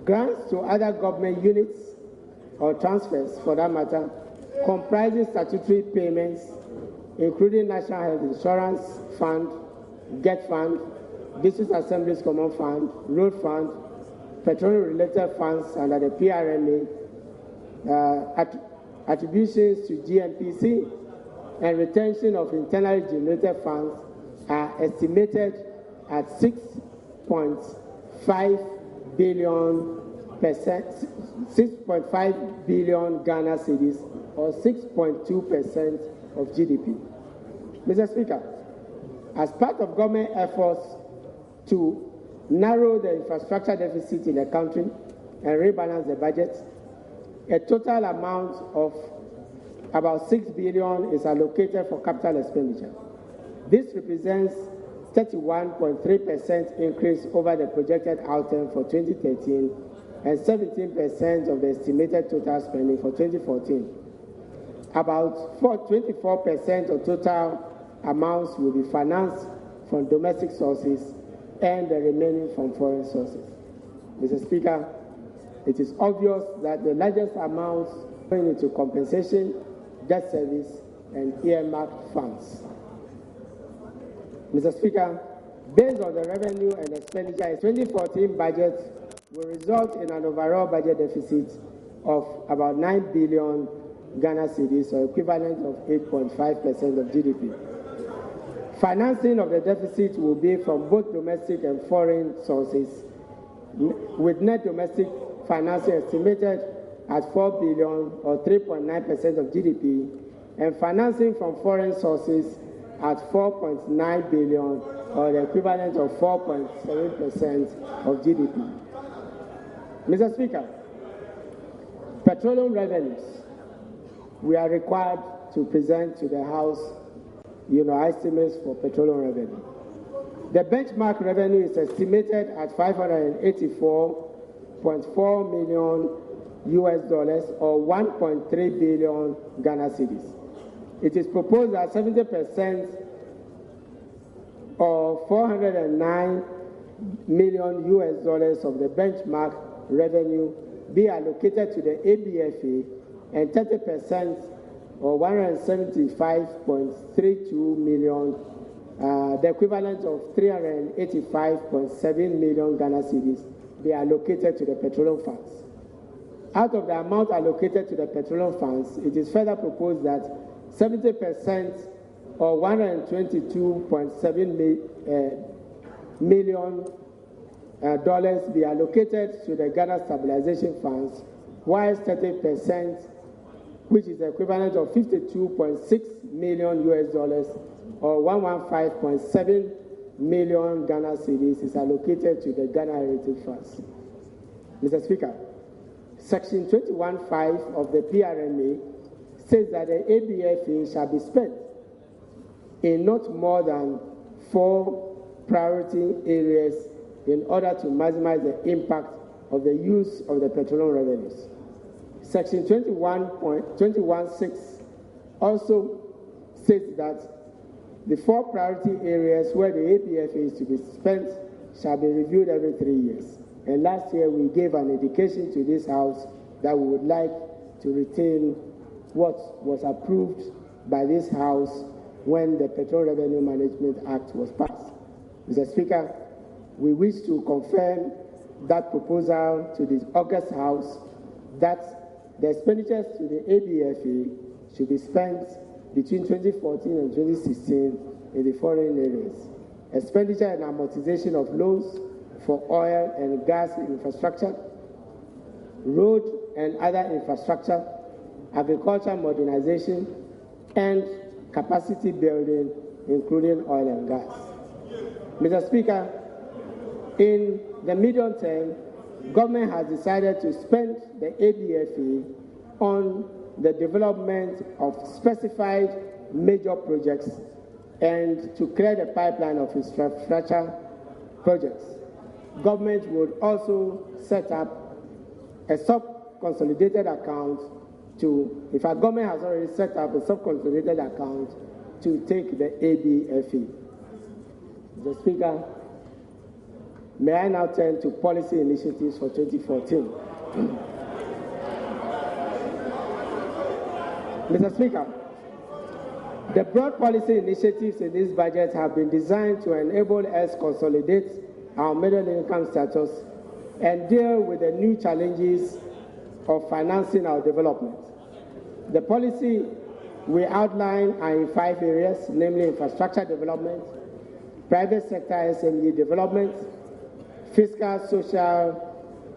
grants to other government units or transfers, for that matter, comprising statutory payments, including National Health Insurance Fund, GET Fund, District Assemblies Common Fund, Road Fund, petroleum-related funds under the PRMA, attributions to GNPC, and retention of internally generated funds are estimated at 6.5 billion Ghana cedis, or 6.2% of GDP. Mr. Speaker, as part of government efforts to narrow the infrastructure deficit in the country and rebalance the budget, a total amount of about 6 billion is allocated for capital expenditure. This represents 31.3% increase over the projected outcome for 2013 and 17% of the estimated total spending for 2014. About 24% of total amounts will be financed from domestic sources and the remaining from foreign sources. Mr. Speaker, it is obvious that the largest amounts going into compensation, debt service, and earmarked funds. Mr. Speaker, based on the revenue and expenditure, 2014 budget will result in an overall budget deficit of about 9 billion Ghana cedis, or equivalent of 8.5% of GDP. Financing of the deficit will be from both domestic and foreign sources, with net domestic financing estimated at 4 billion, or 3.9% of GDP, and financing from foreign sources at 4.9 billion, or the equivalent of 4.7% of GDP. Mr. Speaker, petroleum revenues, we are required to present to the House, estimates for petroleum revenue. The benchmark revenue is estimated at $584.4 million, or 1.3 billion Ghana cedis. It is proposed that 70% or $409 million of the benchmark revenue be allocated to the ABFA, and 30% or 175.32 million, the equivalent of 385.7 million Ghana cedis, be allocated to the petroleum funds. Out of the amount allocated to the petroleum funds, it is further proposed that 70% or $122.7 million be allocated to the Ghana Stabilization Funds, whilst 30%, which is the equivalent of $52.6 million or 115.7 million Ghana cedis, is allocated to the Ghana Heritage Funds. Mr. Speaker, Section 21.5 of the PRMA says that the ABFA shall be spent in not more than 4 priority areas in order to maximize the impact of the use of the petroleum revenues. Section 21.6 also states that the 4 priority areas where the ABFA is to be spent shall be reviewed every 3 years. And last year we gave an indication to this House that we would like to retain what was approved by this House when the Petroleum Revenue Management Act was passed. Mr. Speaker, we wish to confirm that proposal to this August House that the expenditures to the ABFA should be spent between 2014 and 2016 in the following areas: expenditure and amortization of loans for oil and gas infrastructure, road and other infrastructure, agriculture modernization, and capacity building, including oil and gas. Mr. Speaker, In the medium term, government has decided to spend the ABFA on the development of specified major projects and to create a pipeline of infrastructure projects. Government would also set up a sub-consolidated account to, in fact, government has already set up a sub-consolidated account to take the ABFA. Mr. Speaker, may I now turn to policy initiatives for 2014. Mr. Speaker, the broad policy initiatives in this budget have been designed to enable us consolidate our middle-income status and deal with the new challenges of financing our development. The policy we outline are in 5 areas, namely infrastructure development, private sector SME development, fiscal social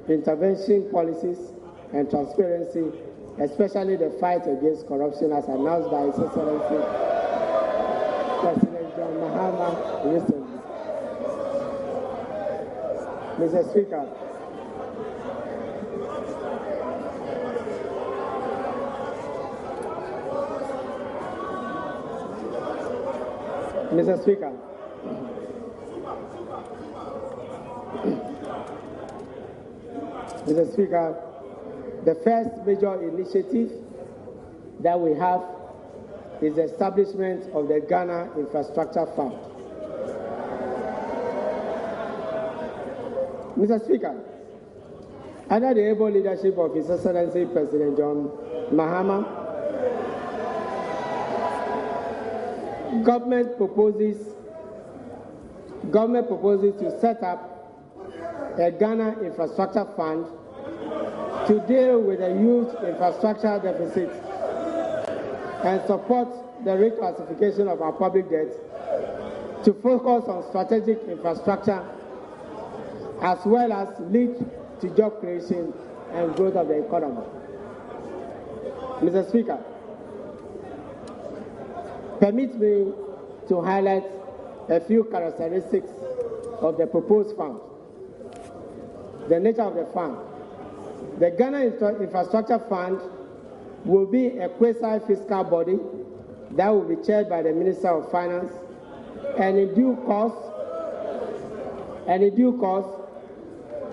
intervention policies, and transparency, especially the fight against corruption as announced by His Excellency President John Mahama recently. Mr. Speaker, Mr. Speaker, Mr. Speaker, the first major initiative that we have is the establishment of the Ghana Infrastructure Fund. Mr. Speaker, under the able leadership of His Excellency President John Mahama, government proposes to set up a Ghana Infrastructure Fund to deal with the huge infrastructure deficit and support the reclassification of our public debt to focus on strategic infrastructure as well as lead to job creation and growth of the economy. Mr. Speaker, permit me to highlight a few characteristics of the proposed fund. The nature of the fund. The Ghana Infrastructure Fund will be a quasi-fiscal body that will be chaired by the Minister of Finance and in due course,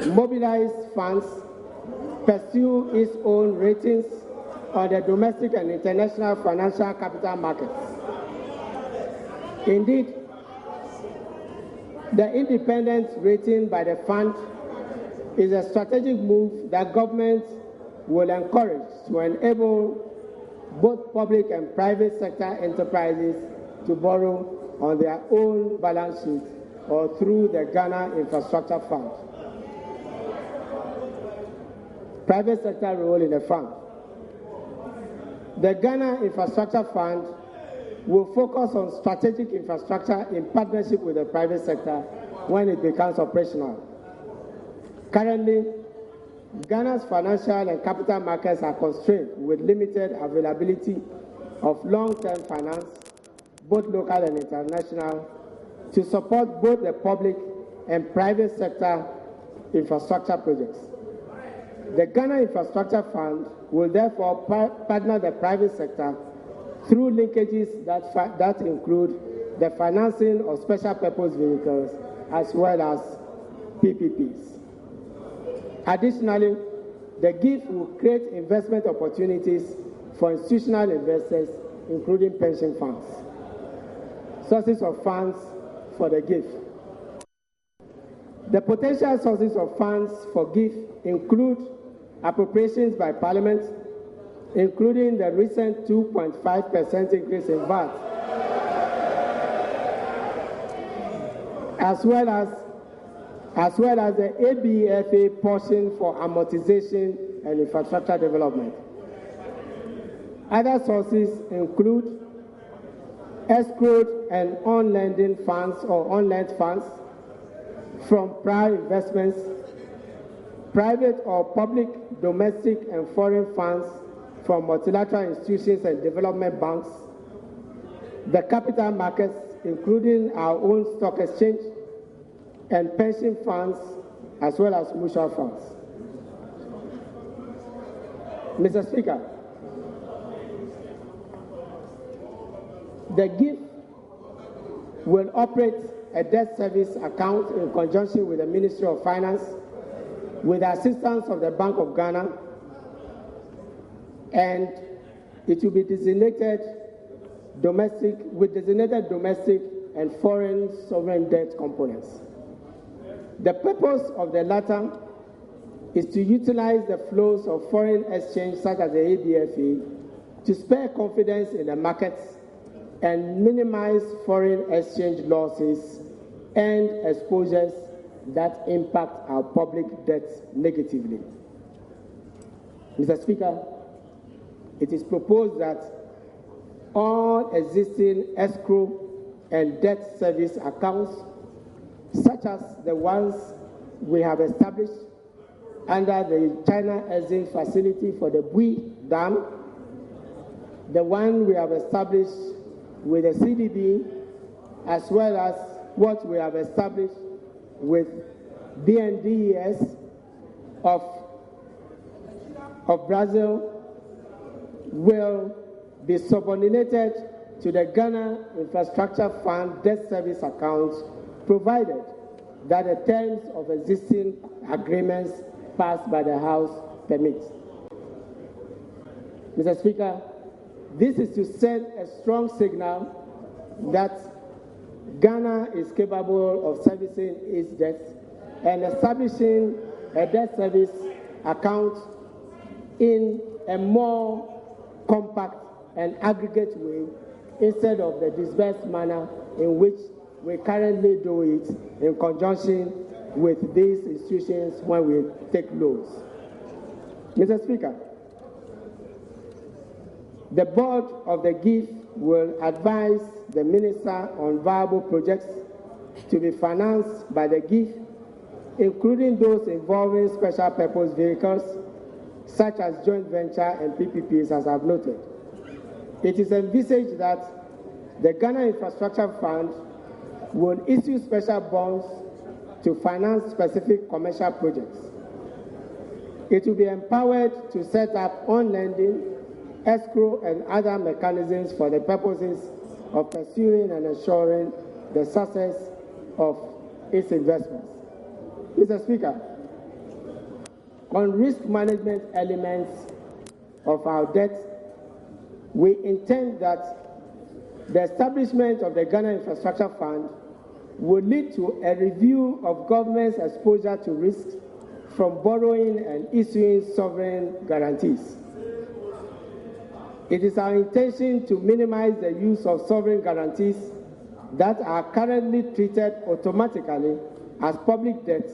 mobilize funds, pursue its own ratings on the domestic and international financial capital markets. Indeed, the independent rating by the fund is a strategic move that government will encourage to enable both public and private sector enterprises to borrow on their own balance sheet or through the Ghana Infrastructure Fund. Private sector role in the fund. The Ghana Infrastructure Fund will focus on strategic infrastructure in partnership with the private sector when it becomes operational. Currently, Ghana's financial and capital markets are constrained with limited availability of long-term finance, both local and international, to support both the public and private sector infrastructure projects. The Ghana Infrastructure Fund will therefore partner the private sector through linkages that include the financing of special purpose vehicles as well as PPPs. Additionally, the GIF will create investment opportunities for institutional investors, including pension funds. Sources of funds for the GIF. The potential sources of funds for GIF include appropriations by Parliament, including the recent 2.5% increase in VAT, as well as the ABFA portion for amortization and infrastructure development. Other sources include escrowed and on-lending funds or on-lent funds from prior investments, private or public domestic and foreign funds from multilateral institutions and development banks, the capital markets, including our own stock exchange, and pension funds, as well as mutual funds. Mr. Speaker, the GIF will operate a debt service account in conjunction with the Ministry of Finance, with the assistance of the Bank of Ghana, and it will be designated domestic and foreign sovereign debt components. The purpose of the latter is to utilize the flows of foreign exchange, such as the ABFA, to spur confidence in the markets and minimize foreign exchange losses and exposures that impact our public debts negatively. Mr. Speaker, it is proposed that all existing escrow and debt service accounts, such as the ones we have established under the China Exim facility for the Bui Dam, the one we have established with the CDB, as well as what we have established with BNDES of Brazil, will be subordinated to the Ghana Infrastructure Fund debt service accounts, provided that the terms of existing agreements passed by the House permit. Mr. Speaker, this is to send a strong signal that Ghana is capable of servicing its debts and establishing a debt service account in a more compact and aggregate way, instead of the dispersed manner in which we currently do it in conjunction with these institutions when we take loans. Mr. Speaker, the board of the GIF will advise the Minister on viable projects to be financed by the GIF, including those involving special purpose vehicles, such as joint venture and PPPs, as I've noted. It is envisaged that the Ghana Infrastructure Fund will issue special bonds to finance specific commercial projects. It will be empowered to set up on-lending, escrow, and other mechanisms for the purposes of pursuing and ensuring the success of its investments. Mr. Speaker, on risk management elements of our debt, we intend that the establishment of the Ghana Infrastructure Fund will lead to a review of government's exposure to risks from borrowing and issuing sovereign guarantees. It is our intention to minimize the use of sovereign guarantees that are currently treated automatically as public debt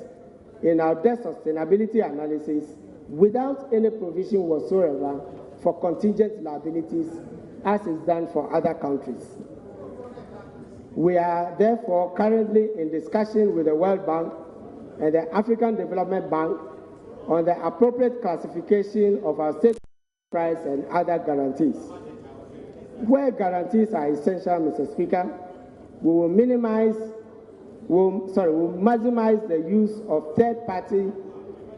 in our debt sustainability analysis without any provision whatsoever for contingent liabilities, as is done for other countries. We are therefore currently in discussion with the World Bank and the African Development Bank on the appropriate classification of our state price and other guarantees. Where guarantees are essential, Mr. Speaker, we will maximize the use of third-party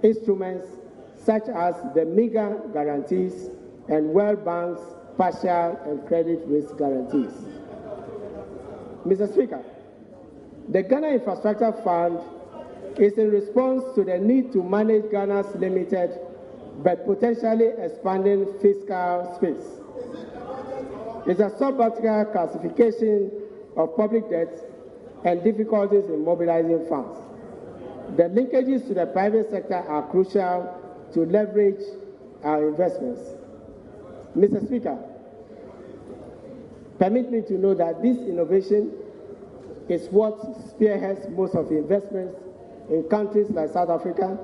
instruments such as the MIGA guarantees and World Bank's partial and credit risk guarantees. Mr. Speaker, the Ghana Infrastructure Fund is in response to the need to manage Ghana's limited but potentially expanding fiscal space. It's a sub-vertical classification of public debts and difficulties in mobilizing funds. The linkages to the private sector are crucial to leverage our investments. Mr. Speaker, permit me to know that this innovation is what spearheads most of the investments in countries like South Africa,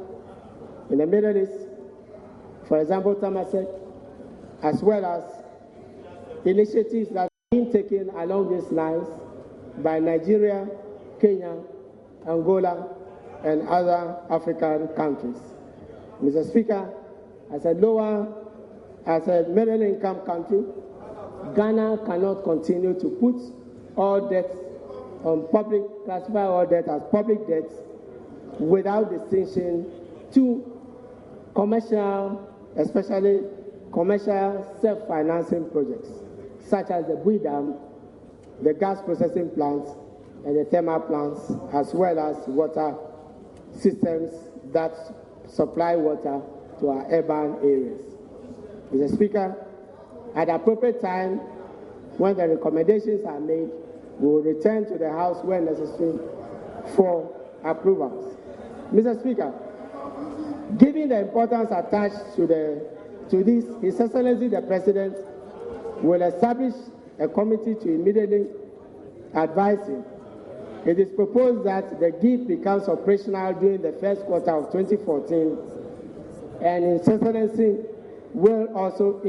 in the Middle East, for example, Temasek, as well as initiatives that are being taken along these lines by Nigeria, Kenya, Angola, and other African countries. Mr. Speaker, as a middle income country, Ghana cannot continue to put all debts on classify all debt as public debts without distinction to commercial, especially commercial self-financing projects, such as the Bui Dam, the gas processing plants, and the thermal plants, as well as water systems that supply water to our urban areas. Mr. Speaker, at the appropriate time, when the recommendations are made, we will return to the House where necessary for approvals. Mr. Speaker, given the importance attached to this, His Excellency the President will establish a committee to immediately advise him. It is proposed that the GIF becomes operational during the first quarter of 2014, and His Excellency will also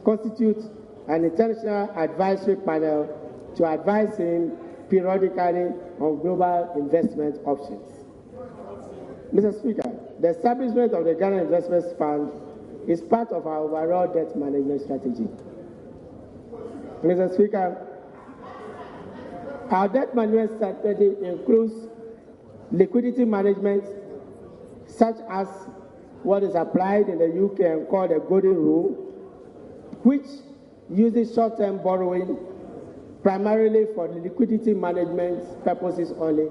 constitute an international advisory panel to advise him periodically on global investment options. Mr. Speaker, the establishment of the Ghana Investments Fund is part of our overall debt management strategy. Mr. Speaker, our debt management strategy includes liquidity management, such as what is applied in the UK and called the Golden Rule, which uses short-term borrowing primarily for liquidity management purposes only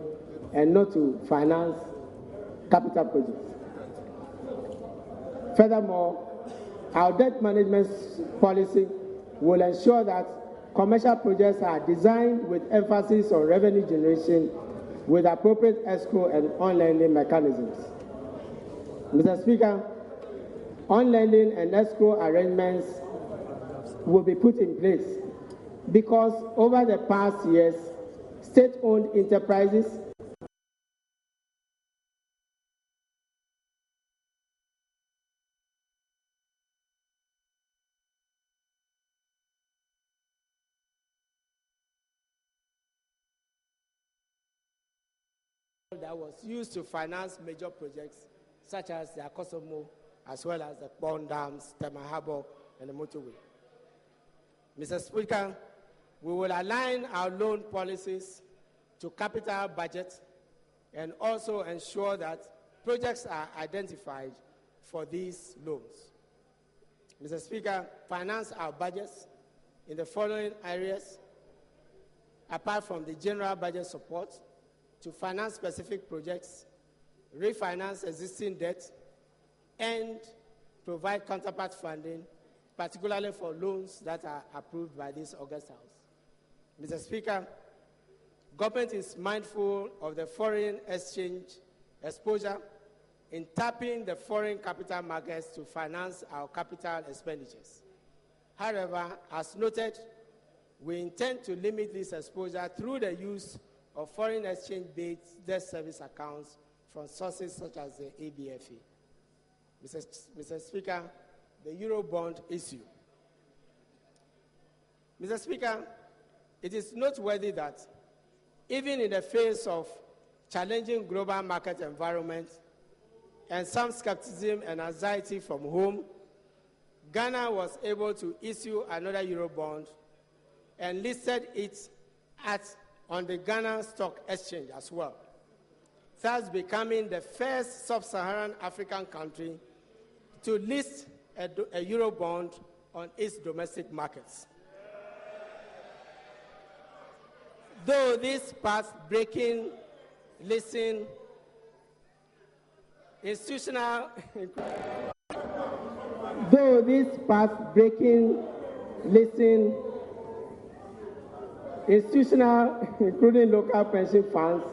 and not to finance capital projects. Furthermore, our debt management policy will ensure that commercial projects are designed with emphasis on revenue generation with appropriate escrow and on-lending mechanisms. Mr. Speaker, on-lending and escrow arrangements will be put in place because over the past years, state-owned enterprises that was used to finance major projects such as the Akosombo, as well as the Pond Dams, Tema Harbour, and the motorway. Mr. Speaker, we will align our loan policies to capital budget and also ensure that projects are identified for these loans. Mr. Speaker, finance our budgets in the following areas, apart from the general budget support, to finance specific projects, refinance existing debt, and provide counterpart funding, particularly for loans that are approved by this August House. Mr. Speaker, government is mindful of the foreign exchange exposure in tapping the foreign capital markets to finance our capital expenditures. However, as noted, we intend to limit this exposure through the use of foreign exchange-based debt service accounts from sources such as the ABFA. Mr. Speaker, the Eurobond issue. Mr. Speaker, it is noteworthy that even in the face of challenging global market environment and some skepticism and anxiety from home, Ghana was able to issue another Eurobond and listed it on the Ghana Stock Exchange as well, thus becoming the first sub-Saharan African country to list a Eurobond on its domestic markets. Though this path-breaking listing institutional including local pension funds,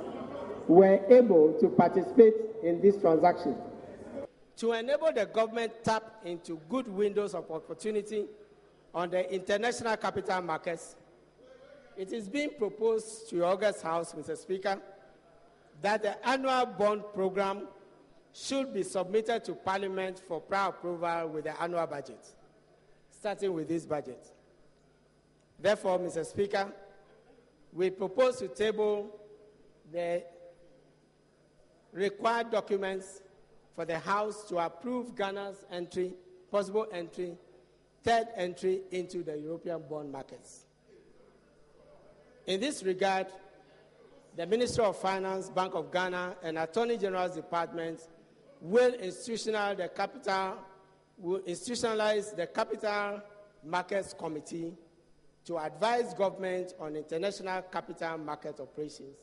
were able to participate in this transaction. To enable the government tap into good windows of opportunity on the international capital markets, it is being proposed to your August House, Mr. Speaker, that the annual bond program should be submitted to Parliament for prior approval with the annual budget, starting with this budget. Therefore, Mr. Speaker, we propose to table the required documents for the House to approve Ghana's possible third entry into the European bond markets. In this regard, the Ministry of Finance, Bank of Ghana, and Attorney General's Department will institutionalize the Capital Markets Committee to advise government on international capital market operations.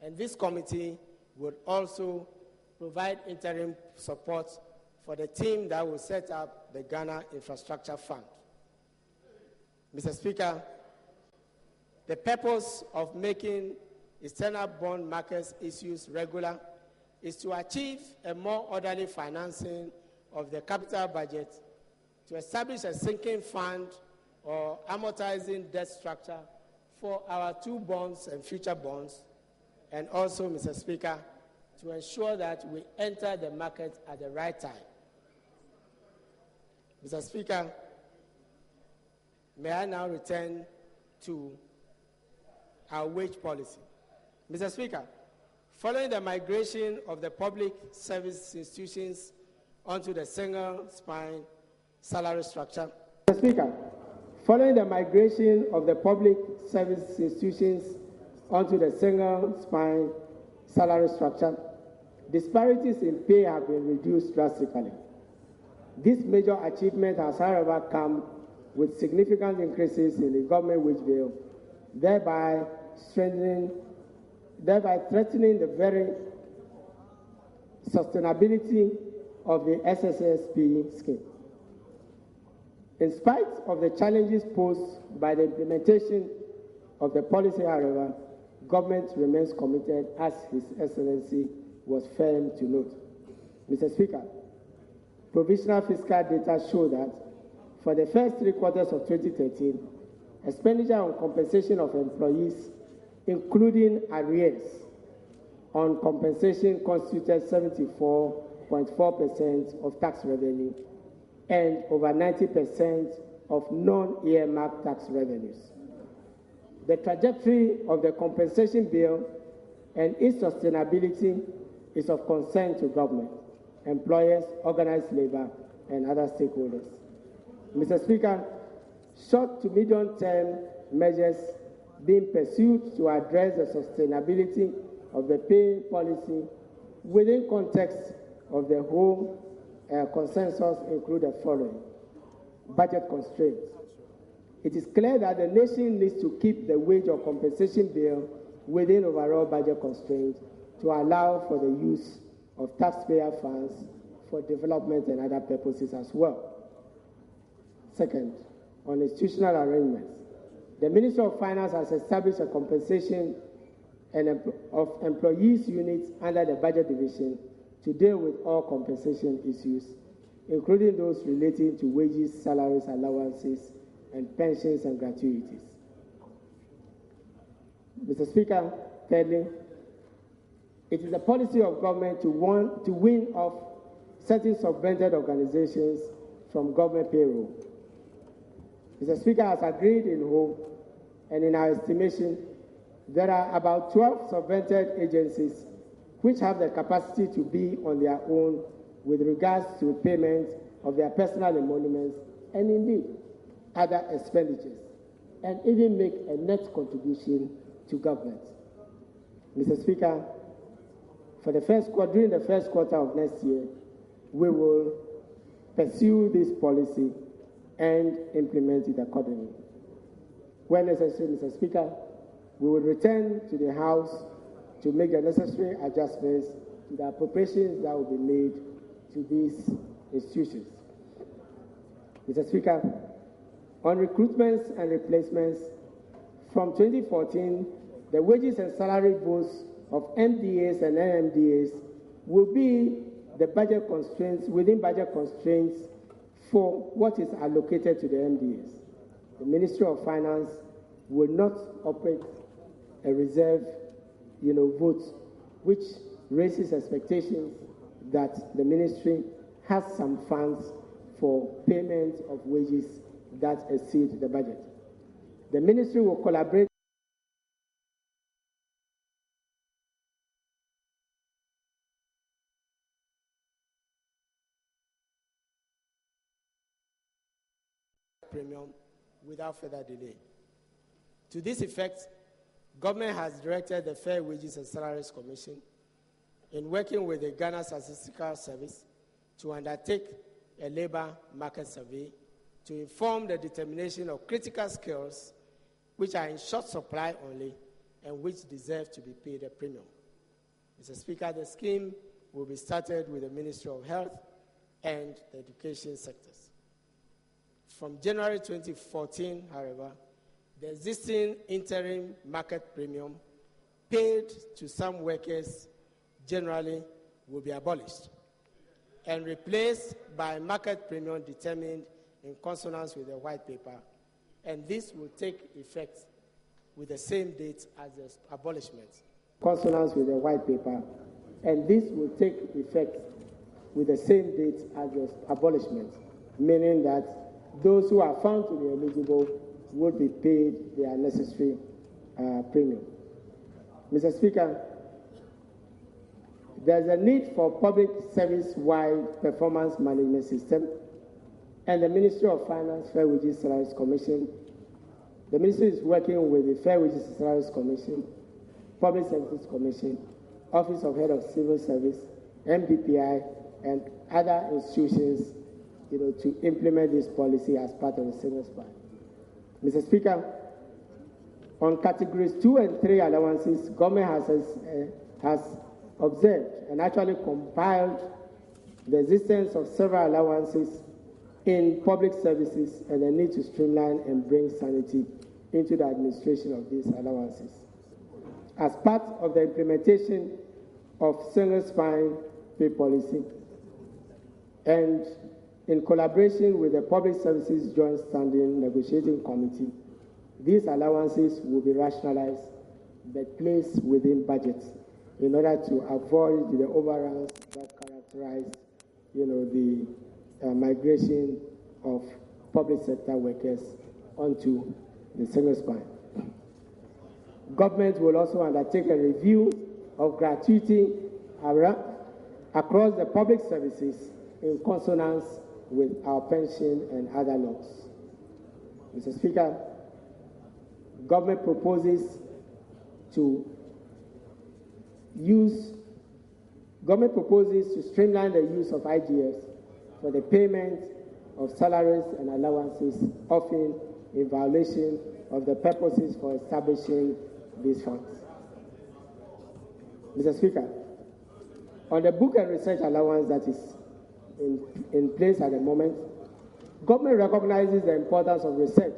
And this committee would also provide interim support for the team that will set up the Ghana Infrastructure Fund. Mr. Speaker, the purpose of making external bond markets issues regular is to achieve a more orderly financing of the capital budget, to establish a sinking fund or amortizing debt structure for our 2 bonds and future bonds, and also, Mr. Speaker, to ensure that we enter the market at the right time. Mr. Speaker, may I now return to our wage policy. Mr. Speaker, following the migration of the public service institutions onto the single spine salary structure. Mr. Speaker, following the migration of the public service institutions onto the single spine salary structure, disparities in pay have been reduced drastically. This major achievement has, however, come with significant increases in the government wage bill, thereby threatening the very sustainability of the SSSP scheme. In spite of the challenges posed by the implementation of the policy, however, government remains committed, as His Excellency was firm to note. Mr. Speaker, provisional fiscal data show that for the first 3 quarters of 2013, expenditure on compensation of employees, including arrears on compensation, constituted 74.4% of tax revenue and over 90% of non-earmarked tax revenues. The trajectory of the compensation bill and its sustainability is of concern to government, employers, organized labor, and other stakeholders. Mr. Speaker, short to medium-term measures being pursued to address the sustainability of the pay policy within context of the whole consensus include the following: budget constraints. It is clear that the nation needs to keep the wage or compensation bill within overall budget constraints to allow for the use of taxpayer funds for development and other purposes as well. Second, on institutional arrangements, the Ministry of Finance has established a compensation of employees units under the budget division to deal with all compensation issues, including those relating to wages, salaries, allowances, and pensions and gratuities. Mr. Speaker, thirdly, it is the policy of government to wean off certain subvented organizations from government payroll. Mr. Speaker, has agreed in whole, and in our estimation, there are about 12 subvented agencies which have the capacity to be on their own with regards to payment of their personal emoluments and indeed other expenditures, and even make a net contribution to government. Mr. Speaker, during the first quarter of next year, we will pursue this policy and implement it accordingly. When necessary, Mr. Speaker, we will return to the House to make the necessary adjustments to the appropriations that will be made to these institutions. Mr. Speaker, on recruitments and replacements, from 2014, the wages and salary votes of MDAs and NMDAs will be the budget constraints, within budget constraints for what is allocated to the MDAs. The Ministry of Finance will not operate a reserve, vote, which raises expectations that the ministry has some funds for payment of wages that exceed the budget. The ministry will collaborate premium without further delay. To this effect, Government has directed the Fair Wages and Salaries Commission, in working with the Ghana Statistical Service, to undertake a labor market survey to inform the determination of critical skills which are in short supply only and which deserve to be paid a premium. Mr. Speaker, the scheme will be started with the Ministry of Health and the education sectors. From January 2014, however, the existing interim market premium paid to some workers generally will be abolished and replaced by market premium determined in consonance with the white paper, and this will take effect with the same date as the abolishment. Consonance with the white paper, and this will take effect with the same date as the abolishment, meaning that those who are found to be eligible will be paid their necessary premium. Mr. Speaker, there's a need for public service-wide performance management system, and the Ministry of Finance, Fair Wages Salaries Commission, the Ministry is working with the Fair Wages Salaries Commission, Public Services Commission, Office of Head of Civil Service, MPPI, and other institutions, to implement this policy as part of the Singles Plan. Mr. Speaker, on categories 2 and 3 allowances, government has observed and actually compiled the existence of several allowances in public services and the need to streamline and bring sanity into the administration of these allowances. As part of the implementation of single spine pay policy and in collaboration with the Public Services Joint Standing Negotiating Committee, these allowances will be rationalized but placed within budgets in order to avoid the overruns that characterize, the migration of public sector workers onto the single spine. Government will also undertake a review of gratuity across the public services in consonance with our pension and other laws. Mr. Speaker, government proposes to streamline the use of IGS for the payment of salaries and allowances, often in violation of the purposes for establishing these funds. Mr. Speaker, on the book and research allowance that is in place at the moment, government recognizes the importance of research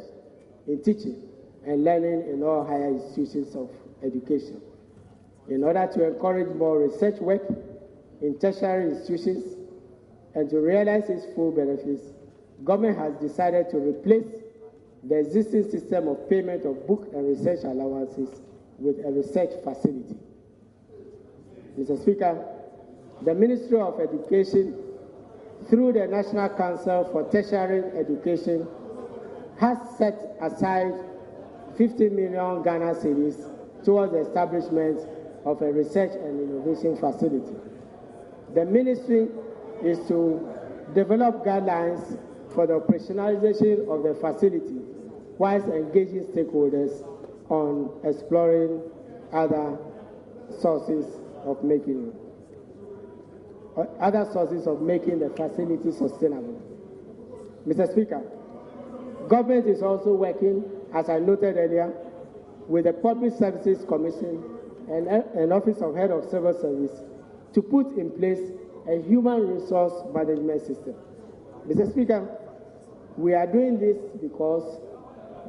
in teaching and learning in all higher institutions of education. In order to encourage more research work in tertiary institutions and to realize its full benefits, government has decided to replace the existing system of payment of book and research allowances with a research facility. Mr. Speaker, the Ministry of Education, through the National Council for Tertiary Education, has set aside 50 million Ghana cedis towards the establishment of a research and innovation facility. The ministry is to develop guidelines for the operationalization of the facility whilst engaging stakeholders on exploring other sources of making the facility sustainable. Mr. Speaker, government is also working, as I noted earlier, with the Public Services Commission and Office of Head of Civil Service to put in place a human resource management system. Mr. Speaker, we are doing this because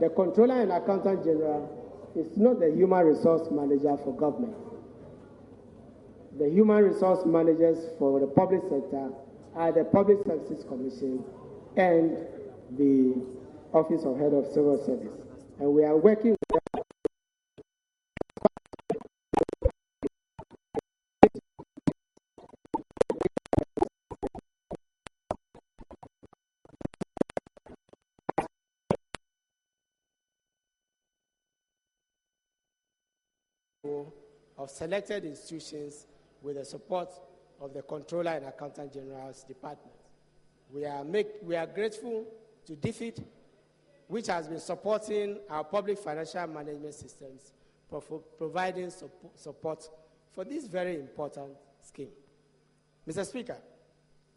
the Controller and Accountant General is not the human resource manager for government. The human resource managers for the public sector are the Public Services Commission and the Office of Head of Civil Service. And we are working with them. Of selected institutions with the support of the Controller and Accountant General's Department. We are grateful to DFID, which has been supporting our public financial management systems for providing support for this very important scheme. Mr. Speaker,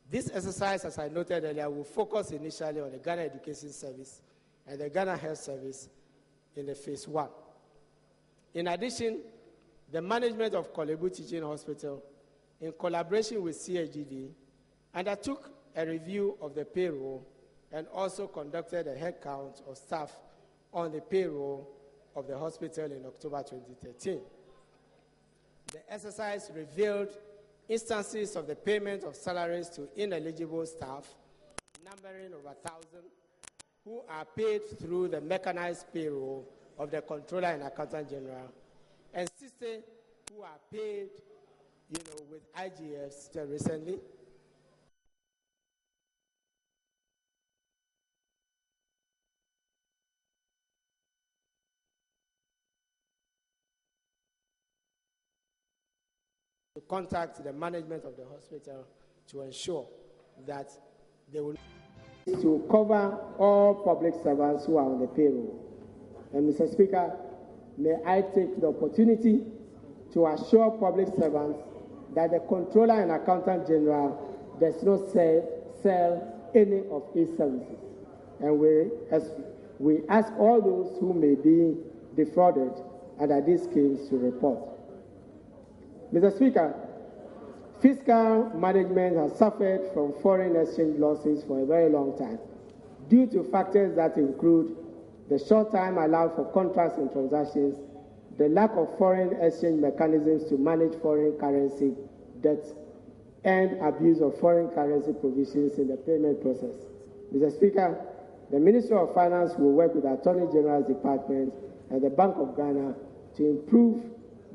this exercise, as I noted earlier, will focus initially on the Ghana Education Service and the Ghana Health Service in the phase 1. In addition, the management of Korle Bu Teaching Hospital, in collaboration with CHGD, undertook a review of the payroll and also conducted a head count of staff on the payroll of the hospital in October 2013. The exercise revealed instances of the payment of salaries to ineligible staff, numbering over 1,000, who are paid through the mechanized payroll of the Controller and Accountant General, and 60 who are paid, with IGFs recently. To contact the management of the hospital to ensure that they will to cover all public servants who are on the payroll. And Mr. Speaker, may I take the opportunity to assure public servants that the Controller and Accountant General does not sell any of its services. And we ask all those who may be defrauded under these schemes to report. Mr. Speaker, fiscal management has suffered from foreign exchange losses for a very long time due to factors that include the short time allowed for contracts and transactions, the lack of foreign exchange mechanisms to manage foreign currency debt, and abuse of foreign currency provisions in the payment process. Mr. Speaker, the Ministry of Finance will work with the Attorney General's Department and the Bank of Ghana to improve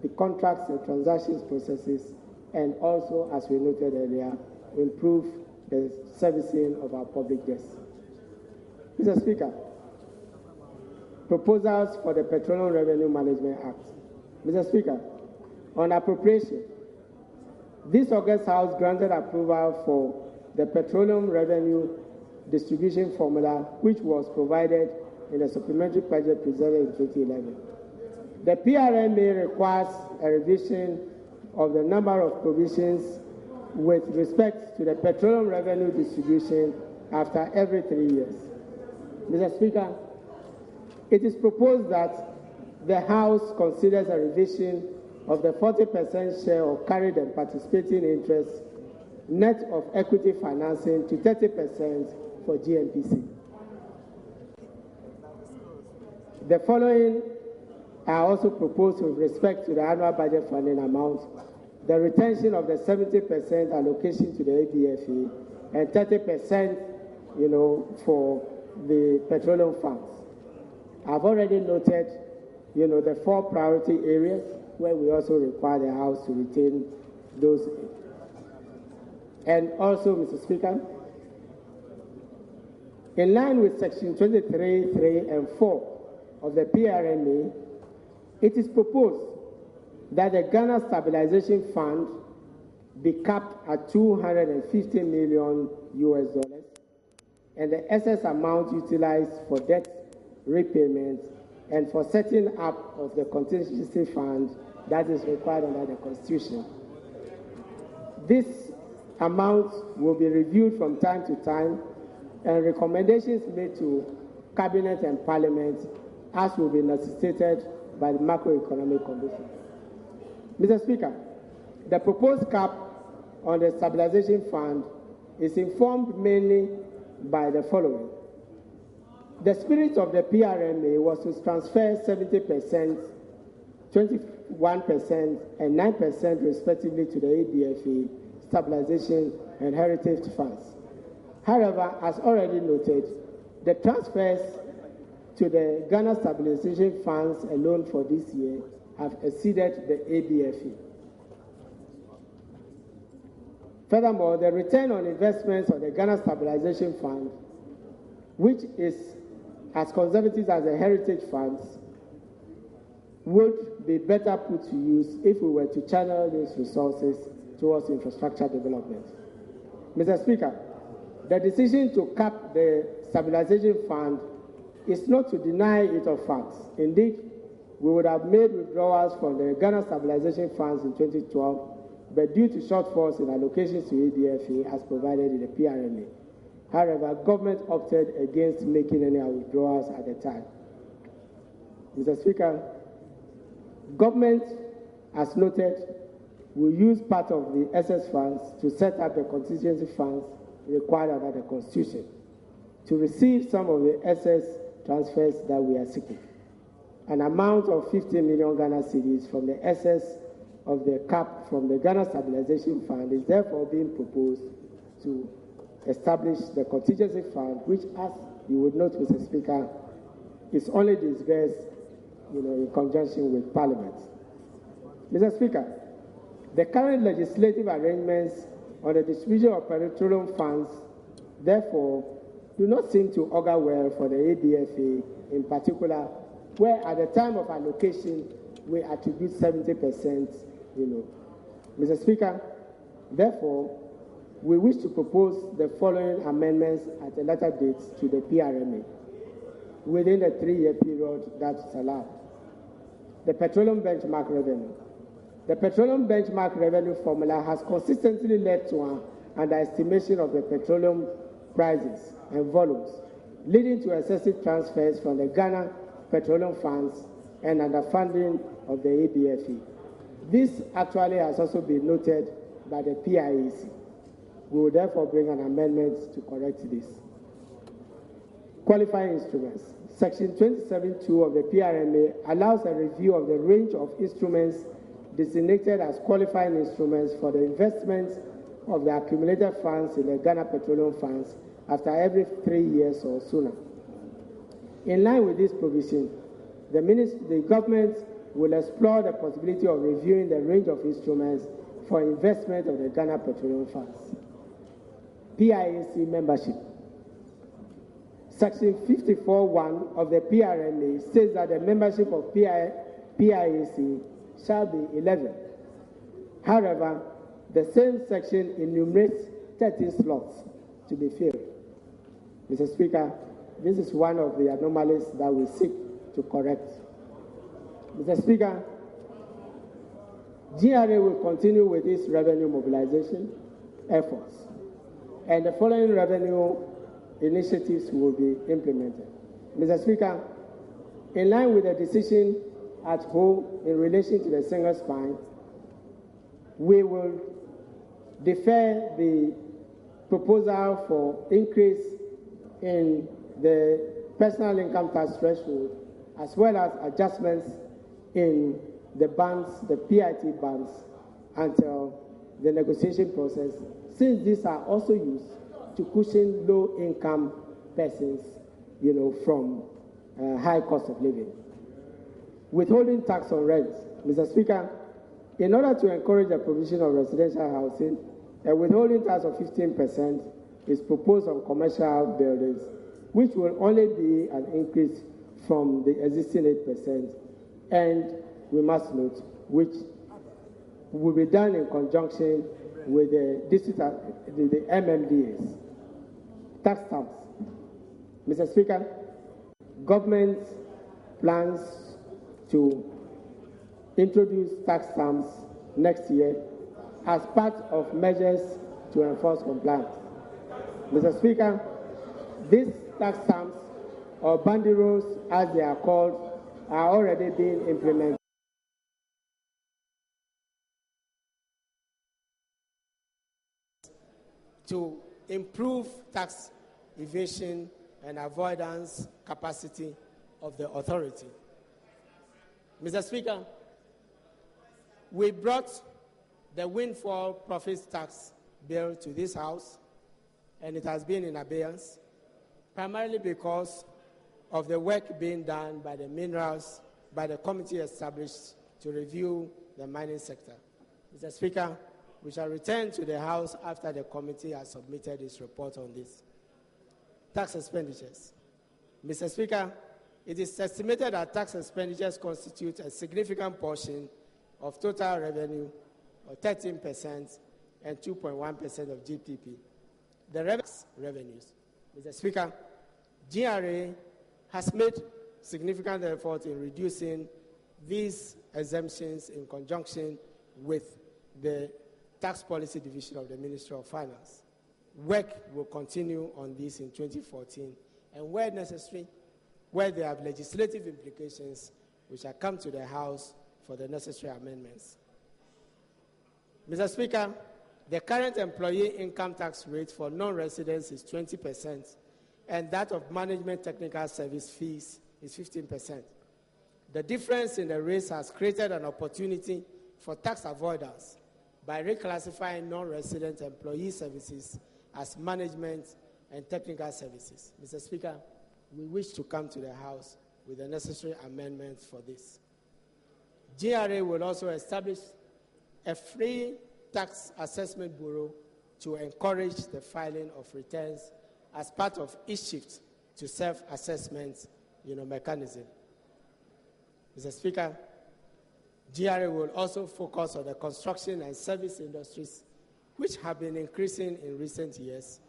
the contracts and transactions processes, and also, as we noted earlier, improve the servicing of our public debts. Mr. Speaker, proposals for the Petroleum Revenue Management Act. Mr. Speaker, on appropriation, this August House granted approval for the Petroleum Revenue Distribution Formula, which was provided in the supplementary budget presented in 2011. The PRMA requires a revision of the number of provisions with respect to the petroleum revenue distribution after every 3 years. Mr. Speaker, it is proposed that the House considers a revision of the 40% share of carried and participating interest net of equity financing to 30% for GNPC. The following are also proposed with respect to the annual budget funding amount: the retention of the 70% allocation to the ABFE and 30%, for the petroleum funds. I've already noted, the 4 priority areas where we also require the House to retain those. And also, Mr. Speaker, in line with Section 23, 3, and 4 of the PRMA, it is proposed that the Ghana Stabilization Fund be capped at $250 million and the excess amount utilized for debt repayment and for setting up of the contingency fund that is required under the Constitution. This amount will be reviewed from time to time, and recommendations made to Cabinet and Parliament as will be necessitated by the macroeconomic conditions. Mr. Speaker, the proposed cap on the Stabilization Fund is informed mainly by the following. The spirit of the PRMA was to transfer 70%, 21%, and 9% respectively to the ABFE, Stabilization and Heritage Funds. However, as already noted, the transfers to the Ghana Stabilization Funds alone for this year have exceeded the ABFE. Furthermore, the return on investments of the Ghana Stabilization Fund, which is as conservative as the Heritage Funds, would be better put to use if we were to channel these resources towards infrastructure development. Mr. Speaker, the decision to cap the Stabilization Fund is not to deny it of funds. Indeed, we would have made withdrawals from the Ghana Stabilization Funds in 2012, but due to shortfalls in allocations to ADFA as provided in the PRMA. However, government opted against making any withdrawals at the time. Mr. Speaker, government, as noted, will use part of the SS funds to set up the contingency funds required under the Constitution to receive some of the SS transfers that we are seeking. An amount of 50 million Ghana cedis from the SS of the cap from the Ghana Stabilization Fund is therefore being proposed to establish the contingency fund, which, as you would note, Mr. Speaker, is only disbursed, in conjunction with Parliament. Mr. Speaker, the current legislative arrangements on the distribution of petroleum funds, therefore, do not seem to augur well for the ADFA in particular, where at the time of allocation, we attribute 70%, Mr. Speaker, therefore, we wish to propose the following amendments at a later date to the PRMA within the 3-year period that is allowed. The petroleum benchmark revenue. The petroleum benchmark revenue formula has consistently led to an underestimation of the petroleum prices and volumes, leading to excessive transfers from the Ghana petroleum funds and underfunding of the ADFA. This actually has also been noted by the PIAC. We will therefore bring an amendment to correct this. Qualifying instruments. Section 27(2) of the PRMA allows a review of the range of instruments designated as qualifying instruments for the investments of the accumulated funds in the Ghana Petroleum Funds after every 3 years or sooner. In line with this provision, the government will explore the possibility of reviewing the range of instruments for investment of the Ghana Petroleum Funds. PIAC membership. Section 54(1) of the PRMA states that the membership of PIAC shall be 11. However, the same section enumerates 13 slots to be filled. Mr. Speaker, this is one of the anomalies that we seek to correct. Mr. Speaker, GRA will continue with its revenue mobilization efforts, and the following revenue initiatives will be implemented. Mr. Speaker, in line with the decision at home in relation to the single spine, we will defer the proposal for increase in the personal income tax threshold, as well as adjustments in the bands, the PIT bands, until the negotiation process, since these are also used to cushion low-income persons, from high cost of living. Withholding tax on rent. Mr. Speaker, in order to encourage the provision of residential housing, a withholding tax of 15% is proposed on commercial buildings, which will only be an increase from the existing 8%, and we must note, which will be done in conjunction with the MMDAs. Tax stamps. Mr. Speaker, government plans to introduce tax stamps next year as part of measures to enforce compliance. Mr. Speaker, these tax stamps, or banderoles as they are called, are already being implemented. To improve tax evasion and avoidance capacity of the authority. Mr. Speaker, we brought the windfall profits tax bill to this House, and it has been in abeyance, primarily because of the work being done by the committee established to review the mining sector. Mr. Speaker, we shall return to the House after the committee has submitted its report on this. Tax expenditures. Mr. Speaker, it is estimated that tax expenditures constitute a significant portion of total revenue, of 13% and 2.1% of GDP. The revenues. Mr. Speaker, GRA has made significant effort in reducing these exemptions in conjunction with the Tax Policy Division of the Ministry of Finance. Work will continue on this in 2014, and where necessary, where there are legislative implications, we shall come to the House for the necessary amendments. Mr. Speaker, the current employee income tax rate for non-residents is 20%, and that of management technical service fees is 15%. The difference in the rates has created an opportunity for tax avoidance by reclassifying non-resident employee services as management and technical services. Mr. Speaker, we wish to come to the House with the necessary amendments for this. GRA will also establish a free tax assessment bureau to encourage the filing of returns as part of each shift to self-assessment mechanism. Mr. Speaker, GRA will also focus on the construction and service industries, which have been increasing in recent years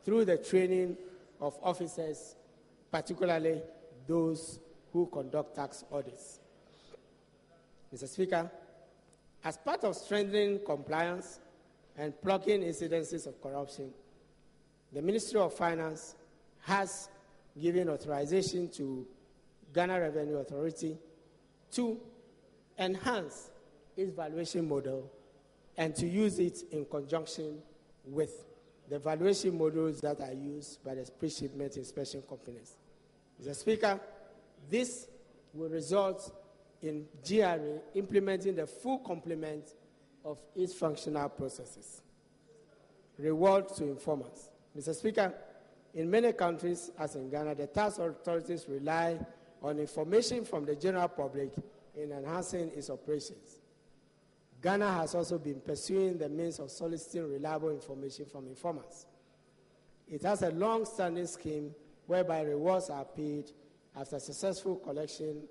through the training of officers, particularly those who conduct tax audits. Mr. Speaker, as part of strengthening compliance and blocking incidences of corruption, the Ministry of Finance has given authorization to Ghana Revenue Authority to enhance its valuation model and to use it in conjunction with the valuation models that are used by the pre-shipment inspection companies. Mr. Speaker, this will result in GRA implementing the full complement of its functional processes. Reward to informants. Mr. Speaker, in many countries, as in Ghana, the tax authorities rely on information from the general public in enhancing its operations. Ghana has also been pursuing the means of soliciting reliable information from informants. It has a long-standing scheme whereby rewards are paid after successful collection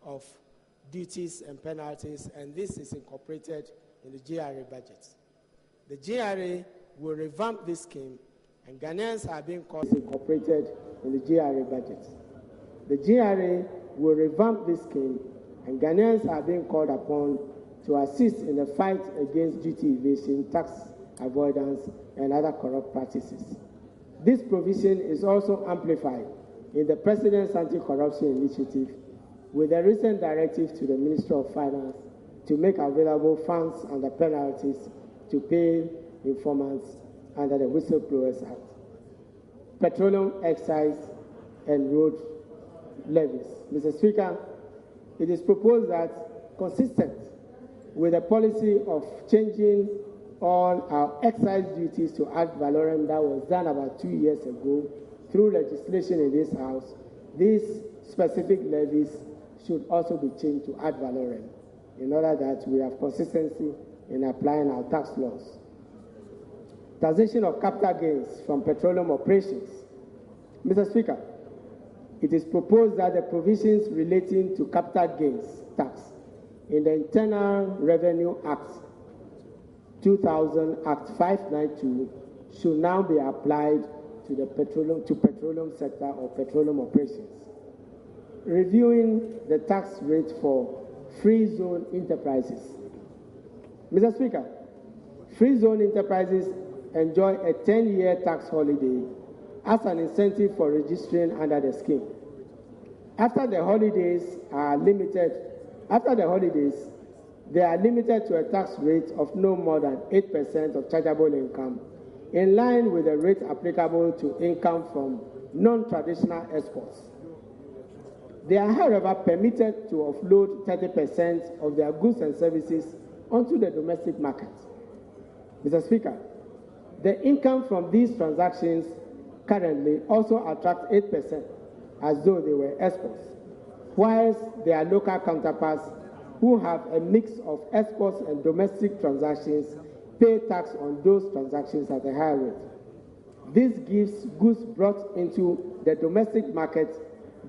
of duties and penalties, and this is incorporated in the GRA budget. The GRA will revamp this scheme, and Ghanaians are being called incorporated in the GRA budget. The GRA will revamp this scheme, and Ghanaians are being called upon to assist in the fight against duty evasion, tax avoidance, and other corrupt practices. This provision is also amplified in the President's Anti-Corruption Initiative with a recent directive to the Ministry of Finance to make available funds under penalties to pay informants under the Whistleblowers Act, petroleum excise, and road levies. Mr. Speaker, it is proposed that, consistent with the policy of changing all our excise duties to ad valorem that was done about 2 years ago through legislation in this House, these specific levies should also be changed to ad valorem in order that we have consistency in applying our tax laws. Taxation of capital gains from petroleum operations. Mr. Speaker, it is proposed that the provisions relating to capital gains tax in the Internal Revenue Act 2000 Act 592 should now be applied to the petroleum sector or petroleum operations. Reviewing the tax rate for free zone enterprises. Mr. Speaker, free zone enterprises enjoy a 10-year tax holiday as an incentive for registering under the scheme. After the holidays, they are limited to a tax rate of no more than 8% of chargeable income, in line with the rate applicable to income from non-traditional exports. They are, however, permitted to offload 30% of their goods and services onto the domestic market. Mr. Speaker, the income from these transactions currently also attracts 8% as though they were exports, whilst their local counterparts who have a mix of exports and domestic transactions pay tax on those transactions at a higher rate. This gives goods brought into the domestic market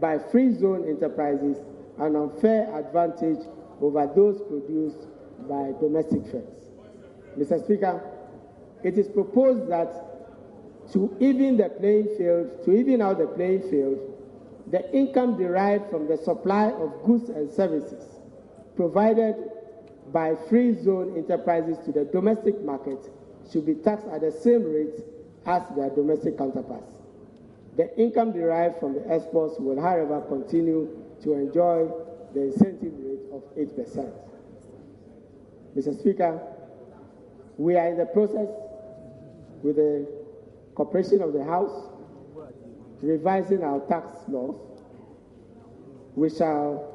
by free zone enterprises an unfair advantage over those produced by domestic firms. Mr. Speaker, it is proposed that to even out the playing field, the income derived from the supply of goods and services provided by free zone enterprises to the domestic market should be taxed at the same rate as their domestic counterparts. The income derived from the exports will, however, continue to enjoy the incentive rate of 8%. Mr. Speaker, we are in the process, with the cooperation of the House, revising our tax laws. We shall,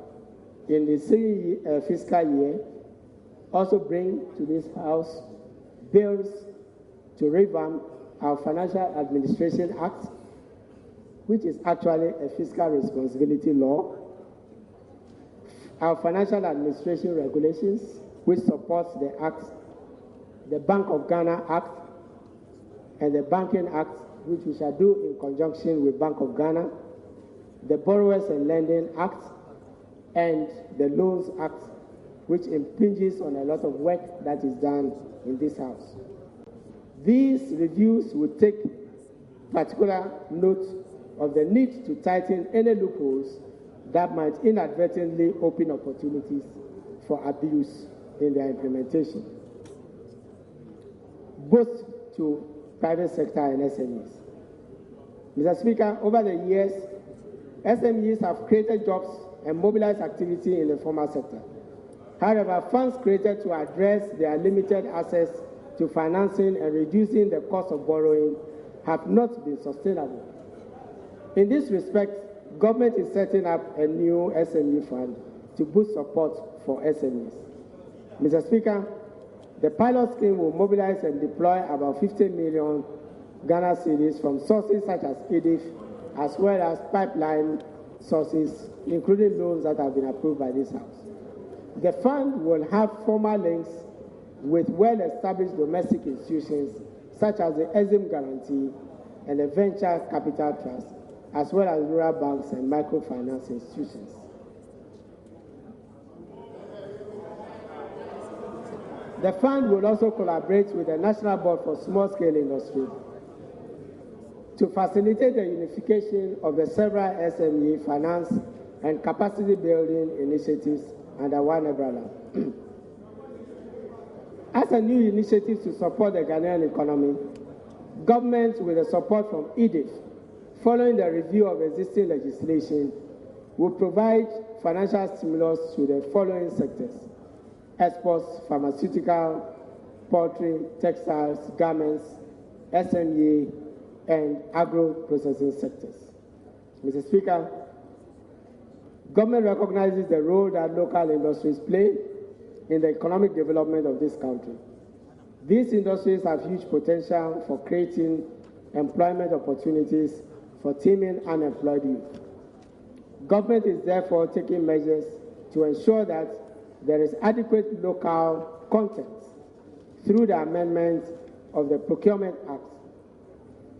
in the fiscal year, also bring to this House bills to revamp our Financial Administration Act, which is actually a fiscal responsibility law, our Financial Administration Regulations, which supports the Act, the Bank of Ghana Act, and the Banking Act, which we shall do in conjunction with Bank of Ghana, the Borrowers and Lending Act, and the Loans Act, which impinges on a lot of work that is done in this House. These reviews will take particular note of the need to tighten any loopholes that might inadvertently open opportunities for abuse in their implementation, both to private sector and SMEs. Mr. Speaker, over the years, SMEs have created jobs and mobilized activity in the formal sector. However, funds created to address their limited access to financing and reducing the cost of borrowing have not been sustainable. In this respect, government is setting up a new SME fund to boost support for SMEs. Mr. Speaker, the pilot scheme will mobilize and deploy about 50 million Ghana cedis from sources such as EDIF, as well as pipeline sources, including loans that have been approved by this House. The fund will have formal links with well-established domestic institutions such as the EXIM Guarantee and the Venture Capital Trust, as well as rural banks and microfinance institutions. The fund will also collaborate with the National Board for Small-Scale Industry to facilitate the unification of the several SME finance and capacity building initiatives under one umbrella. As a new initiative to support the Ghanaian economy, government, with the support from EDIF, following the review of existing legislation, will provide financial stimulus to the following sectors: exports, pharmaceutical, poultry, textiles, garments, SME, and agro-processing sectors. Mr. Speaker, government recognizes the role that local industries play in the economic development of this country. These industries have huge potential for creating employment opportunities for teeming unemployed youth. Government is therefore taking measures to ensure that there is adequate local content through the amendment of the Procurement Act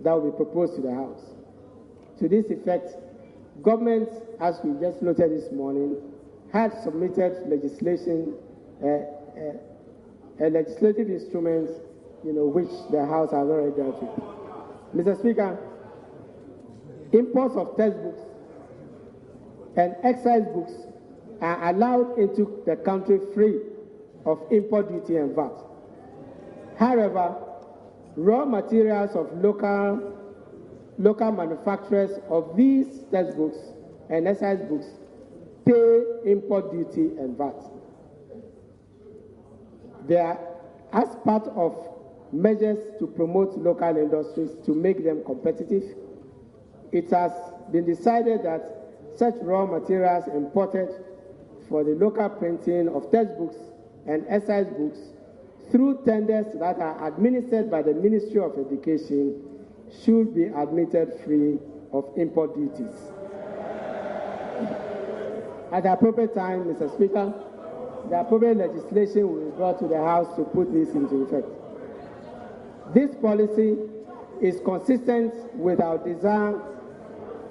that will be proposed to the House. To this effect, government, as we just noted this morning, had submitted legislation, a legislative instrument, which the House has already dealt with. Mr. Speaker, imports of textbooks and exercise books are allowed into the country free of import duty and VAT. However, raw materials of local manufacturers of these textbooks and exercise books pay import duty and VAT. They are, as part of measures to promote local industries to make them competitive, it has been decided that such raw materials imported for the local printing of textbooks and exercise books through tenders that are administered by the Ministry of Education should be admitted free of import duties. At the appropriate time, Mr. Speaker, the appropriate legislation will be brought to the House to put this into effect. This policy is consistent with our desire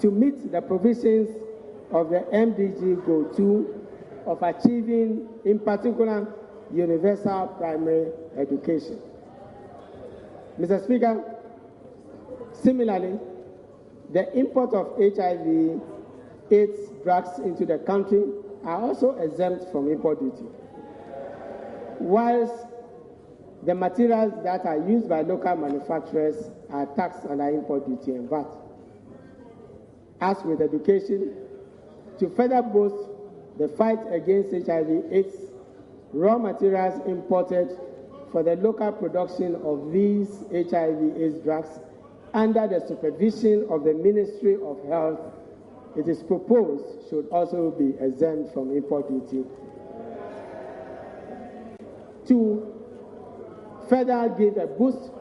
to meet the provisions of the MDG Goal 2 of achieving, in particular, universal primary education. Mr. Speaker, similarly, the import of HIV/AIDS drugs into the country are also exempt from import duty, whilst the materials that are used by local manufacturers are taxed under import duty and VAT. As with education, to further boost the fight against HIV/AIDS, raw materials imported for the local production of these HIV/AIDS drugs under the supervision of the Ministry of Health, it is proposed should also be exempt from import duty. To further give a boost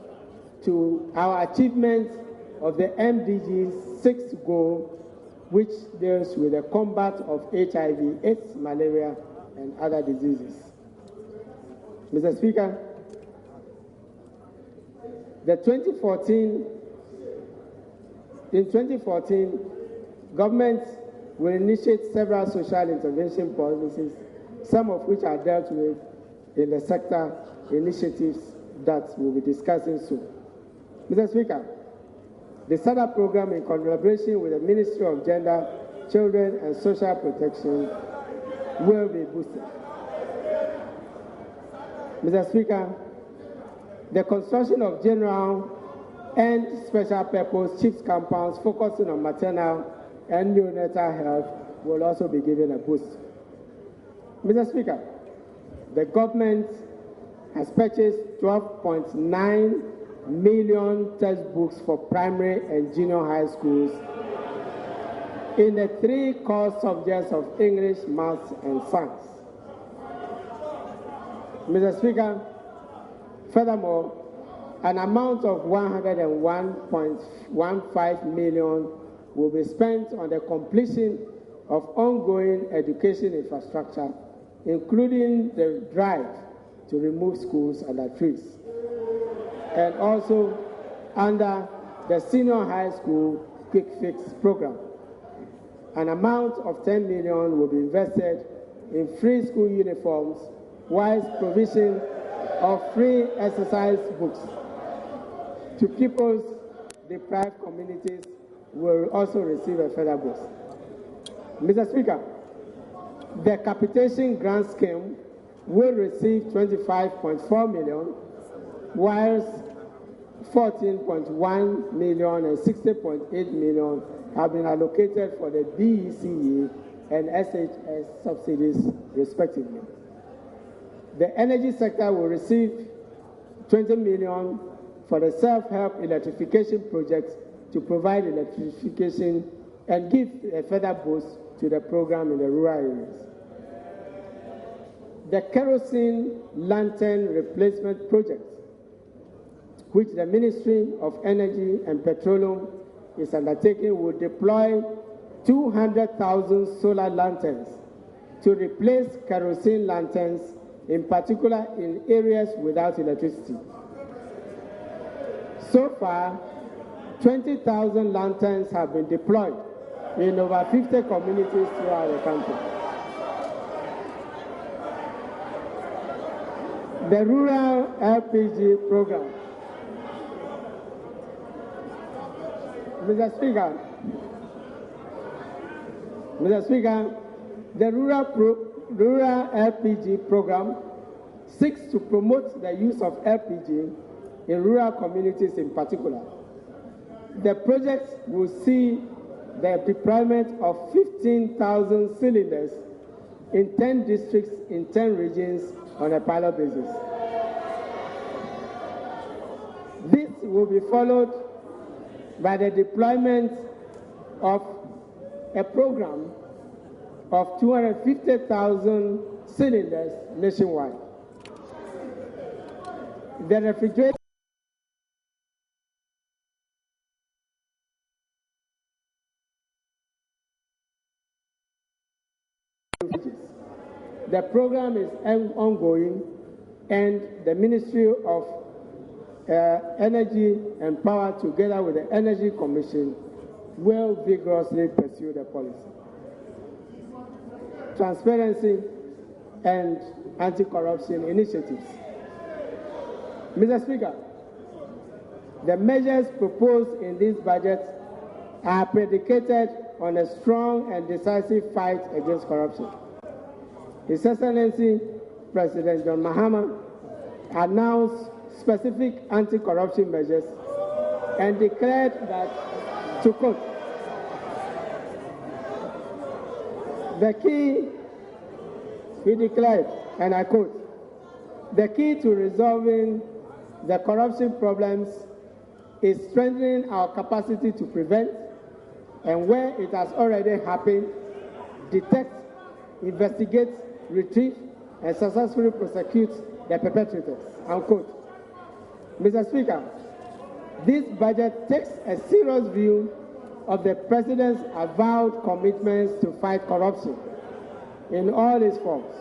to our achievement of the MDG's 6th goal, which deals with the combat of HIV/AIDS, malaria, and other diseases. Mr. Speaker, in 2014, government will initiate several social intervention policies, some of which are dealt with in the sector initiatives that we'll be discussing soon. Mr. Speaker, the SADA program, in collaboration with the Ministry of Gender, Children and Social Protection, will be boosted. Mr. Speaker, the construction of general and special purpose CHIPS compounds focusing on maternal and neonatal health will also be given a boost. Mr. Speaker, the government has purchased 12.9 million textbooks for primary and junior high schools in the 3 core subjects of English, Maths, and Science. Mr. Speaker, furthermore, an amount of 101.15 million will be spent on the completion of ongoing education infrastructure, including the drive to remove schools under trees, and also under the senior high school quick fix program. An amount of 10 million will be invested in free school uniforms, whilst provision of free exercise books to pupils deprived communities will also receive a further boost. Mr. Speaker, the capitation grant scheme will receive 25.4 million, whilst 14.1 million and 60.8 million have been allocated for the BECE and SHS subsidies, respectively. The energy sector will receive 20 million for the self-help electrification project to provide electrification and give a further boost to the program in the rural areas. The kerosene lantern replacement project, which the Ministry of Energy and Petroleum is undertaking, will deploy 200,000 solar lanterns to replace kerosene lanterns, in particular in areas without electricity. So far, 20,000 lanterns have been deployed in over 50 communities throughout the country. The rural LPG program. Mr. Speaker, the rural LPG program seeks to promote the use of LPG in rural communities in particular. The project will see the deployment of 15,000 cylinders in 10 districts in 10 regions on a pilot basis. This will be followed by the deployment of a program of 250,000 cylinders nationwide. The refrigerator The program is ongoing, and the Ministry of Energy and Power, together with the Energy Commission, will vigorously pursue the policy. Transparency and anti-corruption initiatives. Mr. Speaker, the measures proposed in this budget are predicated on a strong and decisive fight against corruption. His Excellency President John Mahama announced specific anti-corruption measures and declared that, to quote, the key, he declared, and I quote, the key to resolving the corruption problems is strengthening our capacity to prevent, and where it has already happened, detect, investigate, retrieve, and successfully prosecute the perpetrators, unquote. Mr. Speaker, this budget takes a serious view of the President's avowed commitments to fight corruption in all its forms.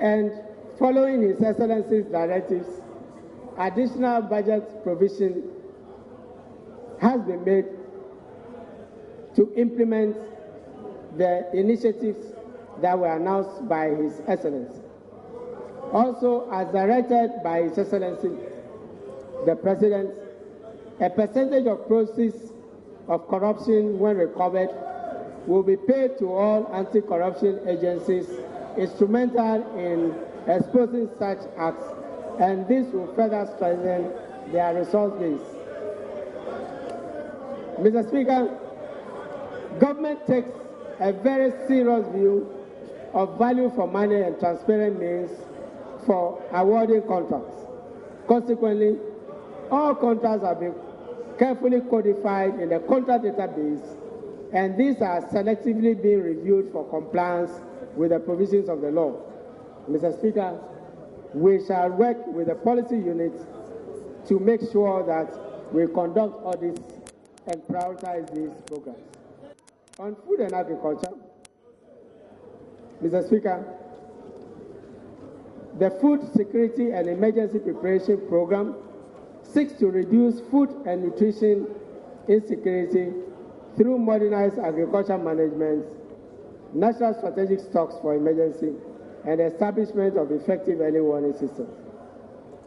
And following His Excellency's directives, additional budget provision has been made to implement the initiatives that were announced by His Excellency. Also, as directed by His Excellency, the President, a percentage of proceeds of corruption when recovered will be paid to all anti-corruption agencies instrumental in exposing such acts, and this will further strengthen their resource base. Mr. Speaker, government takes a very serious view of value for money and transparent means for awarding contracts. Consequently, all contracts have been carefully codified in the contract database, and these are selectively being reviewed for compliance with the provisions of the law. Mr. Speaker, we shall work with the policy unit to make sure that we conduct audits and prioritize these programs. On food and agriculture, Mr. Speaker, the Food Security and Emergency Preparation Program seeks to reduce food and nutrition insecurity through modernized agriculture management, national strategic stocks for emergency, and establishment of effective early warning systems.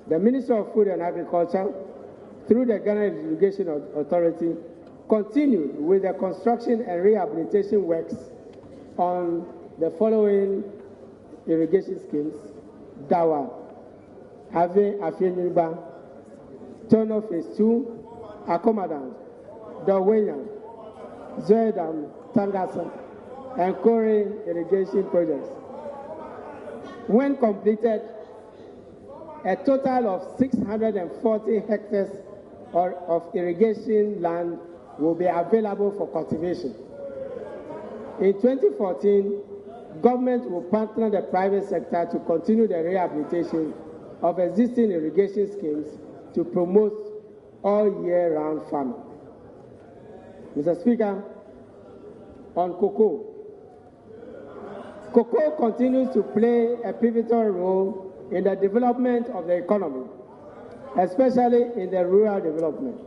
The Ministry of Food and Agriculture, through the Ghana Irrigation Authority, continued with the construction and rehabilitation works on the following irrigation schemes: Dawa, Ave Afeniba, Tono Phase 2, Akomadan, Dawenya, Zoedam, Tangasa, and Kore irrigation projects. When completed, a total of 640 hectares of irrigation land will be available for cultivation. In 2014, government will partner the private sector to continue the rehabilitation of existing irrigation schemes to promote all year-round farming. Mr. Speaker, on cocoa. Cocoa continues to play a pivotal role in the development of the economy, especially in the rural development.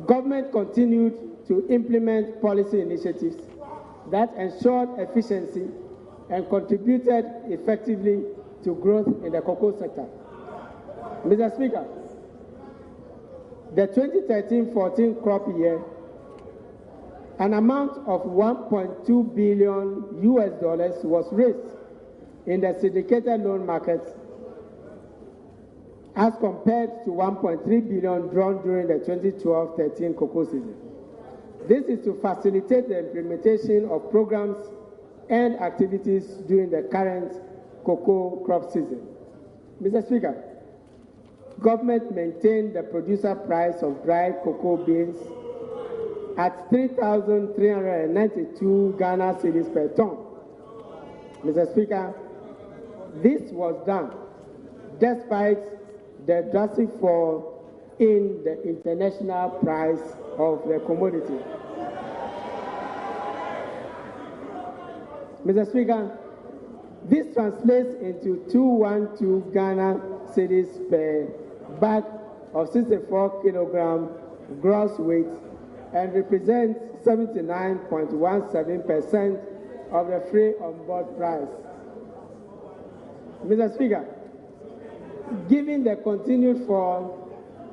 Government continued to implement policy initiatives that ensured efficiency and contributed effectively to growth in the cocoa sector. Mr. Speaker, the 2013-14 crop year, an amount of $1.2 billion was raised in the syndicated loan market as compared to $1.3 billion drawn during the 2012-13 cocoa season. This is to facilitate the implementation of programs and activities during the current cocoa crop season. Mr. Speaker, government maintained the producer price of dried cocoa beans at 3,392 Ghana cedis per ton. Mr. Speaker, this was done despite the drastic fall in the international price of the commodity. Mr. Speaker, this translates into 212 Ghana cedis per bag of 64 kilogram gross weight and represents 79.17% of the free on-board price. Mr. Speaker, given the continued fall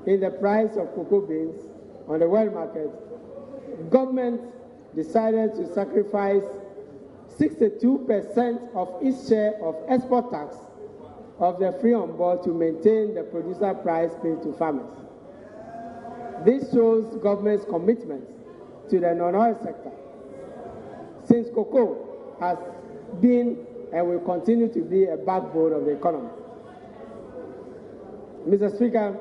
in the price of cocoa beans on the world market, government decided to sacrifice 62% of its share of export tax of the free on board to maintain the producer price paid to farmers. This shows government's commitment to the non-oil sector, since cocoa has been and will continue to be a backbone of the economy. Mr. Speaker,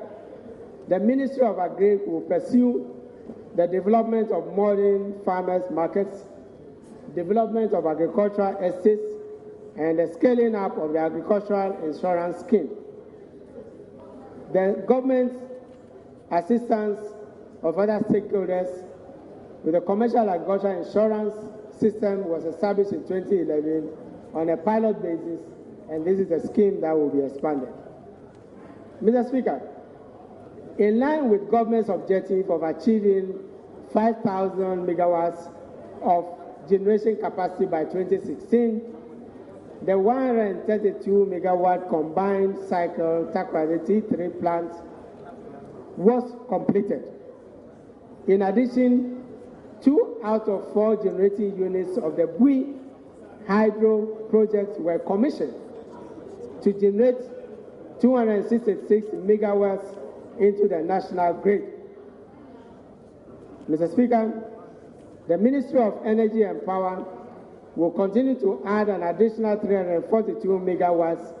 the Ministry of Agri will pursue the development of modern farmers' markets, development of agricultural estates, and the scaling up of the agricultural insurance scheme. The government's assistance of other stakeholders with the commercial agricultural insurance system was established in 2011 on a pilot basis, and this is a scheme that will be expanded. Mr. Speaker, in line with government's objective of achieving 5,000 megawatts of generation capacity by 2016, the 132 megawatt combined cycle Takoradi T3 plant was completed. In addition, 2 out of 4 generating units of the Bui Hydro project were commissioned to generate 266 megawatts into the national grid. Mr. Speaker, the Ministry of Energy and Power will continue to add an additional 342 megawatts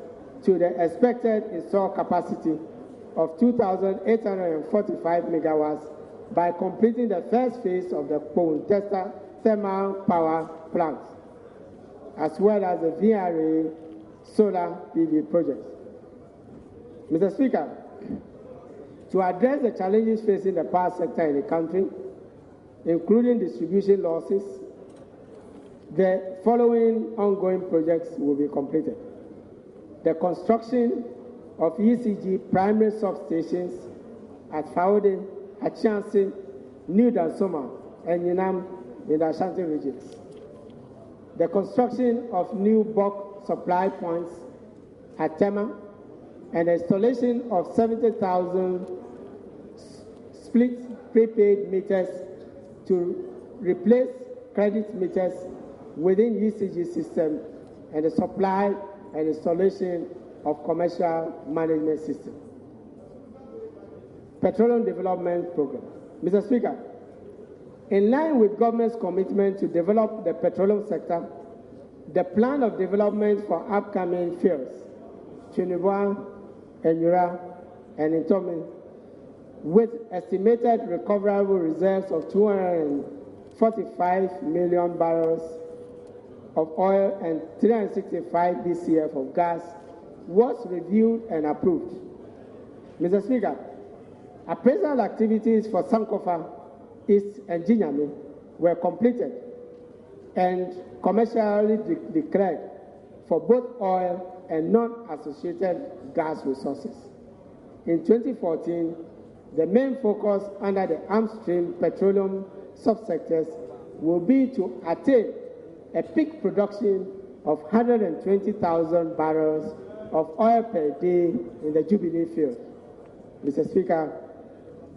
to the expected installed capacity of 2,845 megawatts by completing the first phase of the Pontesta thermal power plant, as well as the VRA solar PV projects. Mr. Speaker, to address the challenges facing the power sector in the country, including distribution losses, the following ongoing projects will be completed. The construction of ECG primary substations at Faude, Achansi, New Dansoma, and Yinam in the Ashanti regions. The construction of new bulk supply points at Tema, and the installation of 70,000 split prepaid meters to replace credit meters within ECG system, and the supply and installation of commercial management system. Petroleum Development Program. Mr. Speaker, in line with government's commitment to develop the petroleum sector, the plan of development for upcoming fields, Chinibwa, Enyura, and Ntomme, with estimated recoverable reserves of 245 million barrels of oil and 365 BCF of gas, was reviewed and approved. Mr. Speaker, appraisal activities for Sankofa East and Jinyame were completed and commercially declared for both oil and non-associated gas resources. In 2014, the main focus under the upstream petroleum subsectors will be to attain a peak production of 120,000 barrels of oil per day in the Jubilee field. Mr. Speaker,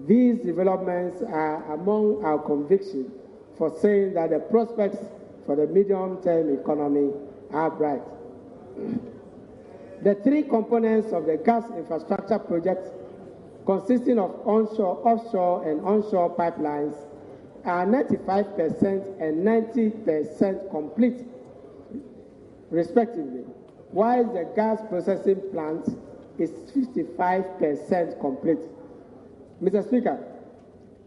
these developments are among our convictions for saying that the prospects for the medium-term economy are bright. The 3 components of the gas infrastructure project, consisting of onshore, offshore, and onshore pipelines, are 95% and 90% complete, respectively, while the gas processing plant is 55% complete. Mr. Speaker,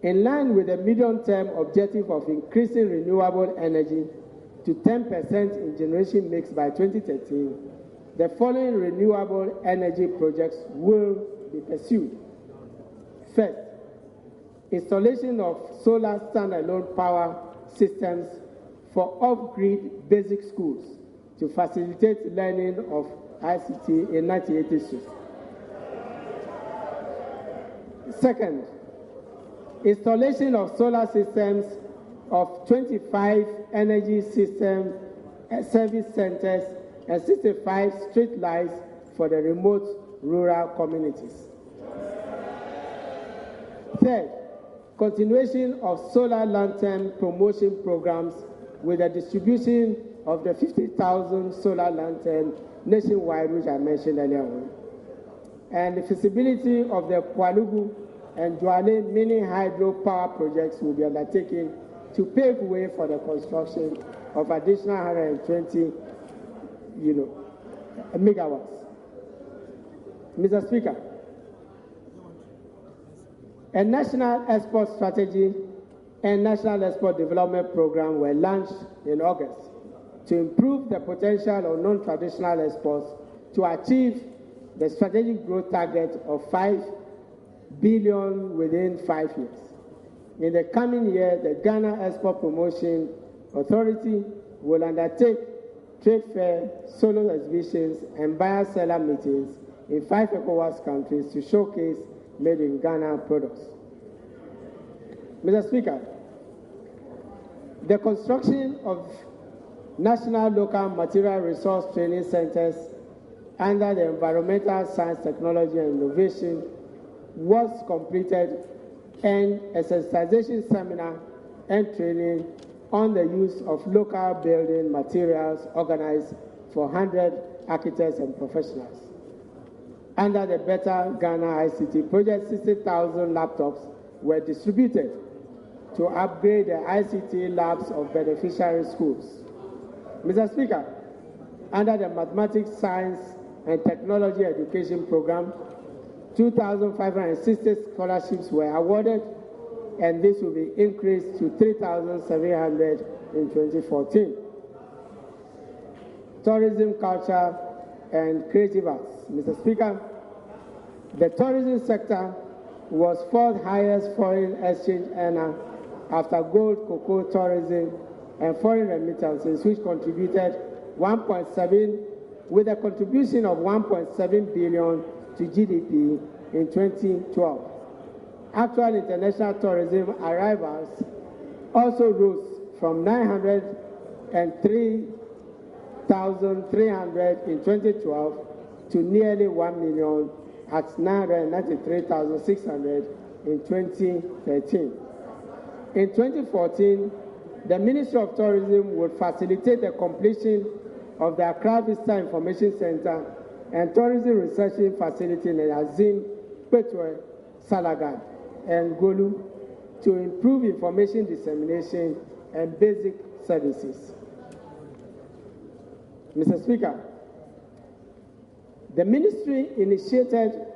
in line with the medium-term objective of increasing renewable energy to 10% in generation mix by 2013, the following renewable energy projects will be pursued. First, installation of solar standalone power systems for off-grid basic schools to facilitate learning of ICT in 98 districts. Second, installation of solar systems of 25 energy system service centers and 65 street lights for the remote rural communities. Third, continuation of solar lantern promotion programs with the distribution of the 50,000 solar lantern nationwide, which I mentioned earlier on. And the feasibility of the Pualugu and Duale mini hydro power projects will be undertaken to pave way for the construction of additional 120 megawatts. Mr. Speaker, a national export strategy and national export development program were launched in August to improve the potential of non-traditional exports to achieve the strategic growth target of 5 billion within 5 years. In the coming year, the Ghana Export Promotion Authority will undertake trade fair, solo exhibitions, and buyer-seller meetings in 5 ECOWAS countries to showcase made in Ghana products. Mr. Speaker, the construction of national local material resource training centers under the Environmental Science, Technology and Innovation was completed, and a sensitization seminar and training on the use of local building materials organized for 100 architects and professionals. Under the Better Ghana ICT project, 60,000 laptops were distributed to upgrade the ICT labs of beneficiary schools. Mr. Speaker, under the Mathematics, Science and Technology Education Program, 2,560 scholarships were awarded, and this will be increased to 3,700 in 2014. Tourism, culture, and creative arts. Mr. Speaker, the tourism sector was 4th highest foreign exchange earner after gold, cocoa, tourism, and foreign remittances, which contributed 1.7, with a contribution of 1.7 billion to GDP in 2012. Actual international tourism arrivals also rose from 903,300 in 2012 to nearly 1 million at 993,600 in 2013. In 2014, the Ministry of Tourism would facilitate the completion of the Accra Vista Information Center and Tourism Research Facility in Azin, Petue, Salaga, and Golu to improve information dissemination and basic services. Mr. Speaker, the ministry initiated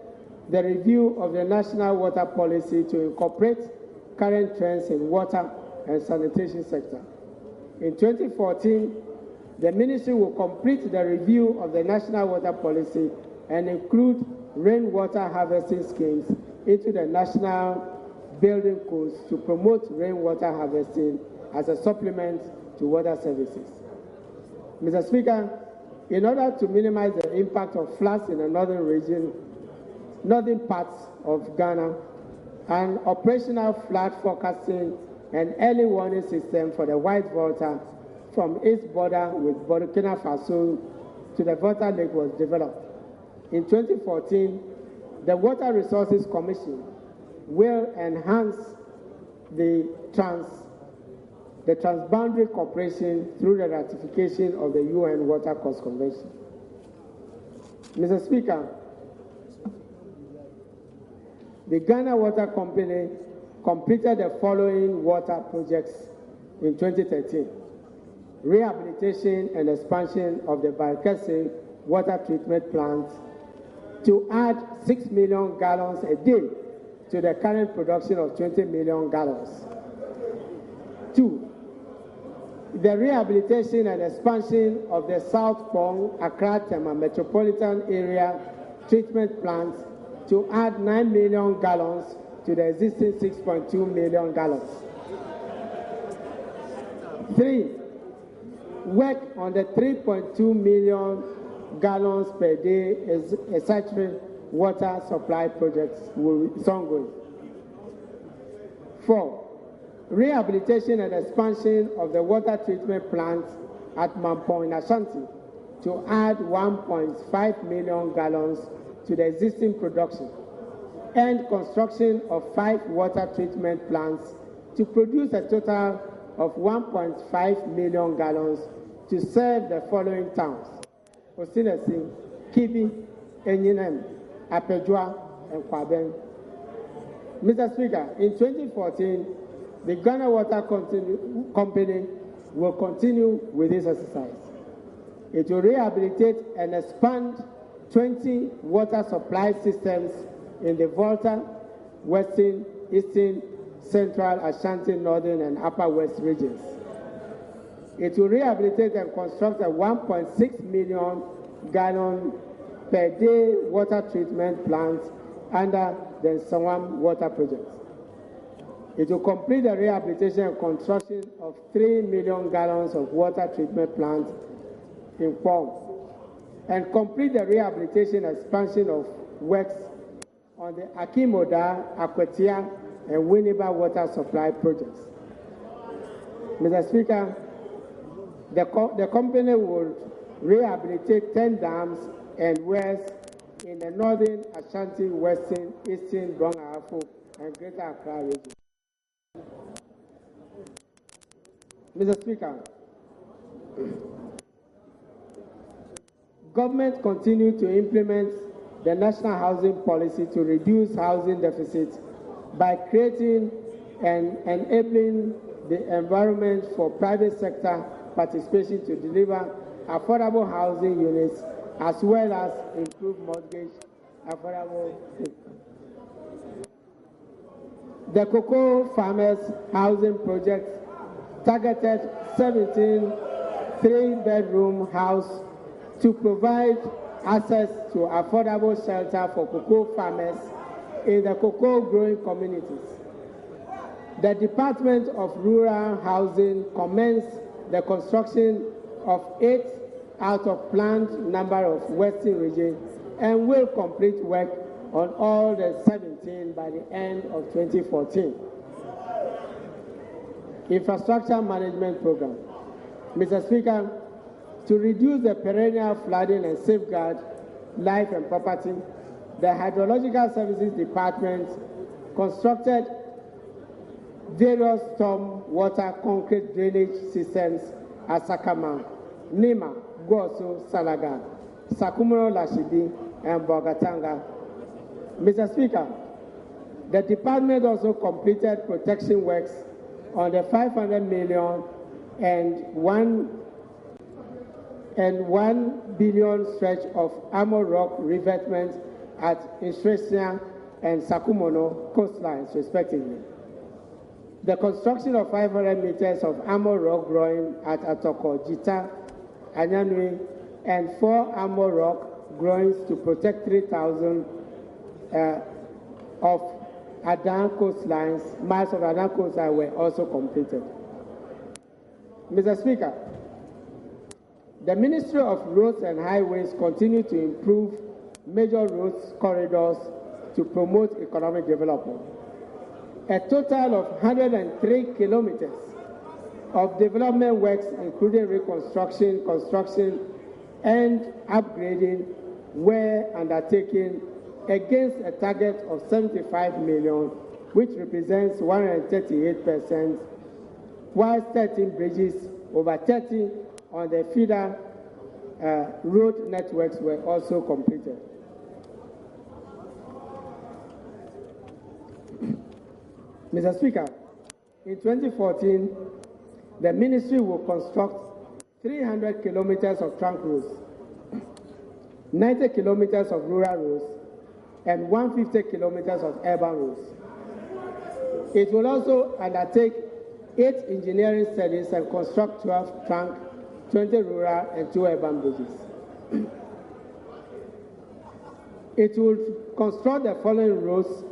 the review of the national water policy to incorporate current trends in water and sanitation sector. In 2014, the ministry will complete the review of the national water policy and include rainwater harvesting schemes into the national building codes to promote rainwater harvesting as a supplement to water services. Mr. Speaker, in order to minimize the impact of floods in the northern parts of Ghana, an operational flood forecasting and early warning system for the White Volta from its border with Burkina Faso to the Volta Lake was developed. In 2014, the Water Resources Commission will enhance the transboundary cooperation through the ratification of the UN Water Course Convention. Mr. Speaker, the Ghana Water Company completed the following water projects in 2013. Rehabilitation and expansion of the Barkese water treatment plant to add 6 million gallons a day to the current production of 20 million gallons. 2. The rehabilitation and expansion of the South Pong Accra Tema Metropolitan Area treatment plant to add 9 million gallons to the existing 6.2 million gallons. 3. Work on the 3.2 million gallons per day saturated water supply projects is ongoing. 4. Rehabilitation and expansion of the water treatment plant at Mampong in Ashanti to add 1.5 million gallons to the existing production, and construction of 5 water treatment plants to produce a total of 1.5 million gallons to serve the following towns: Osinesi, Kibi, Enyinem, Apejwa, and Kwaben. Mr. Speaker, in 2014, the Ghana Water Company will continue with this exercise. It will rehabilitate and expand 20 water supply systems in the Volta, Western, Eastern, Central, Ashanti, Northern, and Upper West regions. It will rehabilitate and construct a 1.6 million gallon per day water treatment plant under the Nsawam Water Project. It will complete the rehabilitation and construction of 3 million gallons of water treatment plants in Kwong, and complete the rehabilitation and expansion of works on the Akimoda, Akwetia, and Winneba water supply projects. Mr. Speaker, the company will rehabilitate 10 dams and wells in the northern Ashanti, Western, Eastern, Brong-Ahafo, and Greater Accra region. Mr. Speaker, government continue to implement the national housing policy to reduce housing deficit by creating and enabling the environment for private sector participation to deliver affordable housing units as well as improve mortgage affordable income. The Cocoa Farmers Housing Project targeted 17 three-bedroom house to provide access to affordable shelter for cocoa farmers in the cocoa growing communities. The Department of Rural Housing commenced the construction of 8 out of planned number of Western region and will complete work on all the 17 by the end of 2014. Infrastructure Management Program. Mr. Speaker, to reduce the perennial flooding and safeguard life and property, the Hydrological Services Department constructed various storm water concrete drainage systems at Sakama, Nima, Goso, Salaga, Sakumuro Lashibi, and Bogatanga. Mr. Speaker, the department also completed protection works on the 500 million and 1 billion stretch of Amo Rock revetment at Inshresia and Sakumono coastlines, respectively. The construction of 500 meters of Amo Rock groin at Atoko, Jita, Anyanui, and 4 Amo Rock groins to protect 3,000 of Adan coastlines, miles of Adan coastline were also completed. Mr. Speaker, the Ministry of Roads and Highways continue to improve major roads corridors to promote economic development. A total of 103 kilometers of development works, including reconstruction, construction, and upgrading, were undertaken against a target of 75 million, which represents 138%, while 13 bridges, over 30 on the feeder road networks were also completed. Mr. Speaker, in 2014, the ministry will construct 300 kilometers of trunk roads, 90 kilometers of rural roads, and 150 kilometers of urban roads. It will also undertake 8 engineering studies and construct 12 trunk, 20 rural, and 2 urban bridges. It will construct the following roads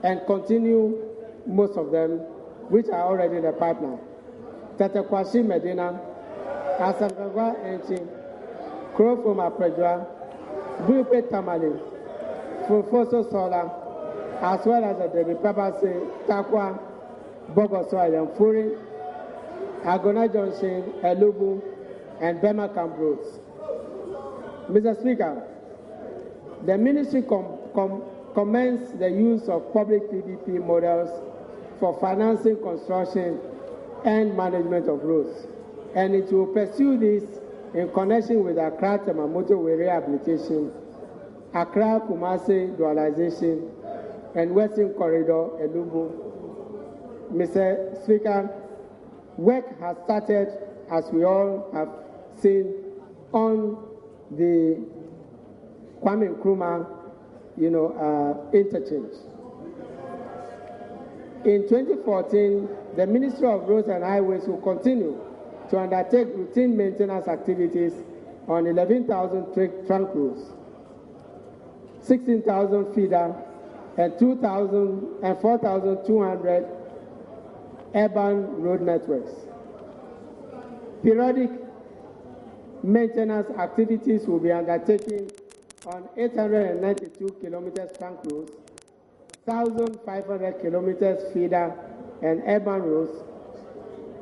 and continue most of them, which are already in the pipeline: Tatakwashi Medina, Asankagwa Enchi, Krofom Apredwa, Bupe Tamale, Fulfoso Sola, as well as the Repapase, Takwa, Bogoso Ayamfuri, Agona Junction, Elubu, and Bema Camp roads. Mr. Speaker, the ministry commenced the use of public PPP models for financing construction and management of roads. and it will pursue this in connection with Accra Tema Motorway rehabilitation, Accra Kumasi dualization, and Western Corridor Elubu. Mr. Speaker, work has started, as we all have seen, on the Kwame Nkrumah, interchange. In 2014, the Ministry of Roads and Highways will continue to undertake routine maintenance activities on 11,000 trunk roads, 16,000 feeder, and 4,200 urban road networks. Periodic maintenance activities will be undertaken on 892 kilometers trunk roads, 1,500 kilometers feeder and urban roads.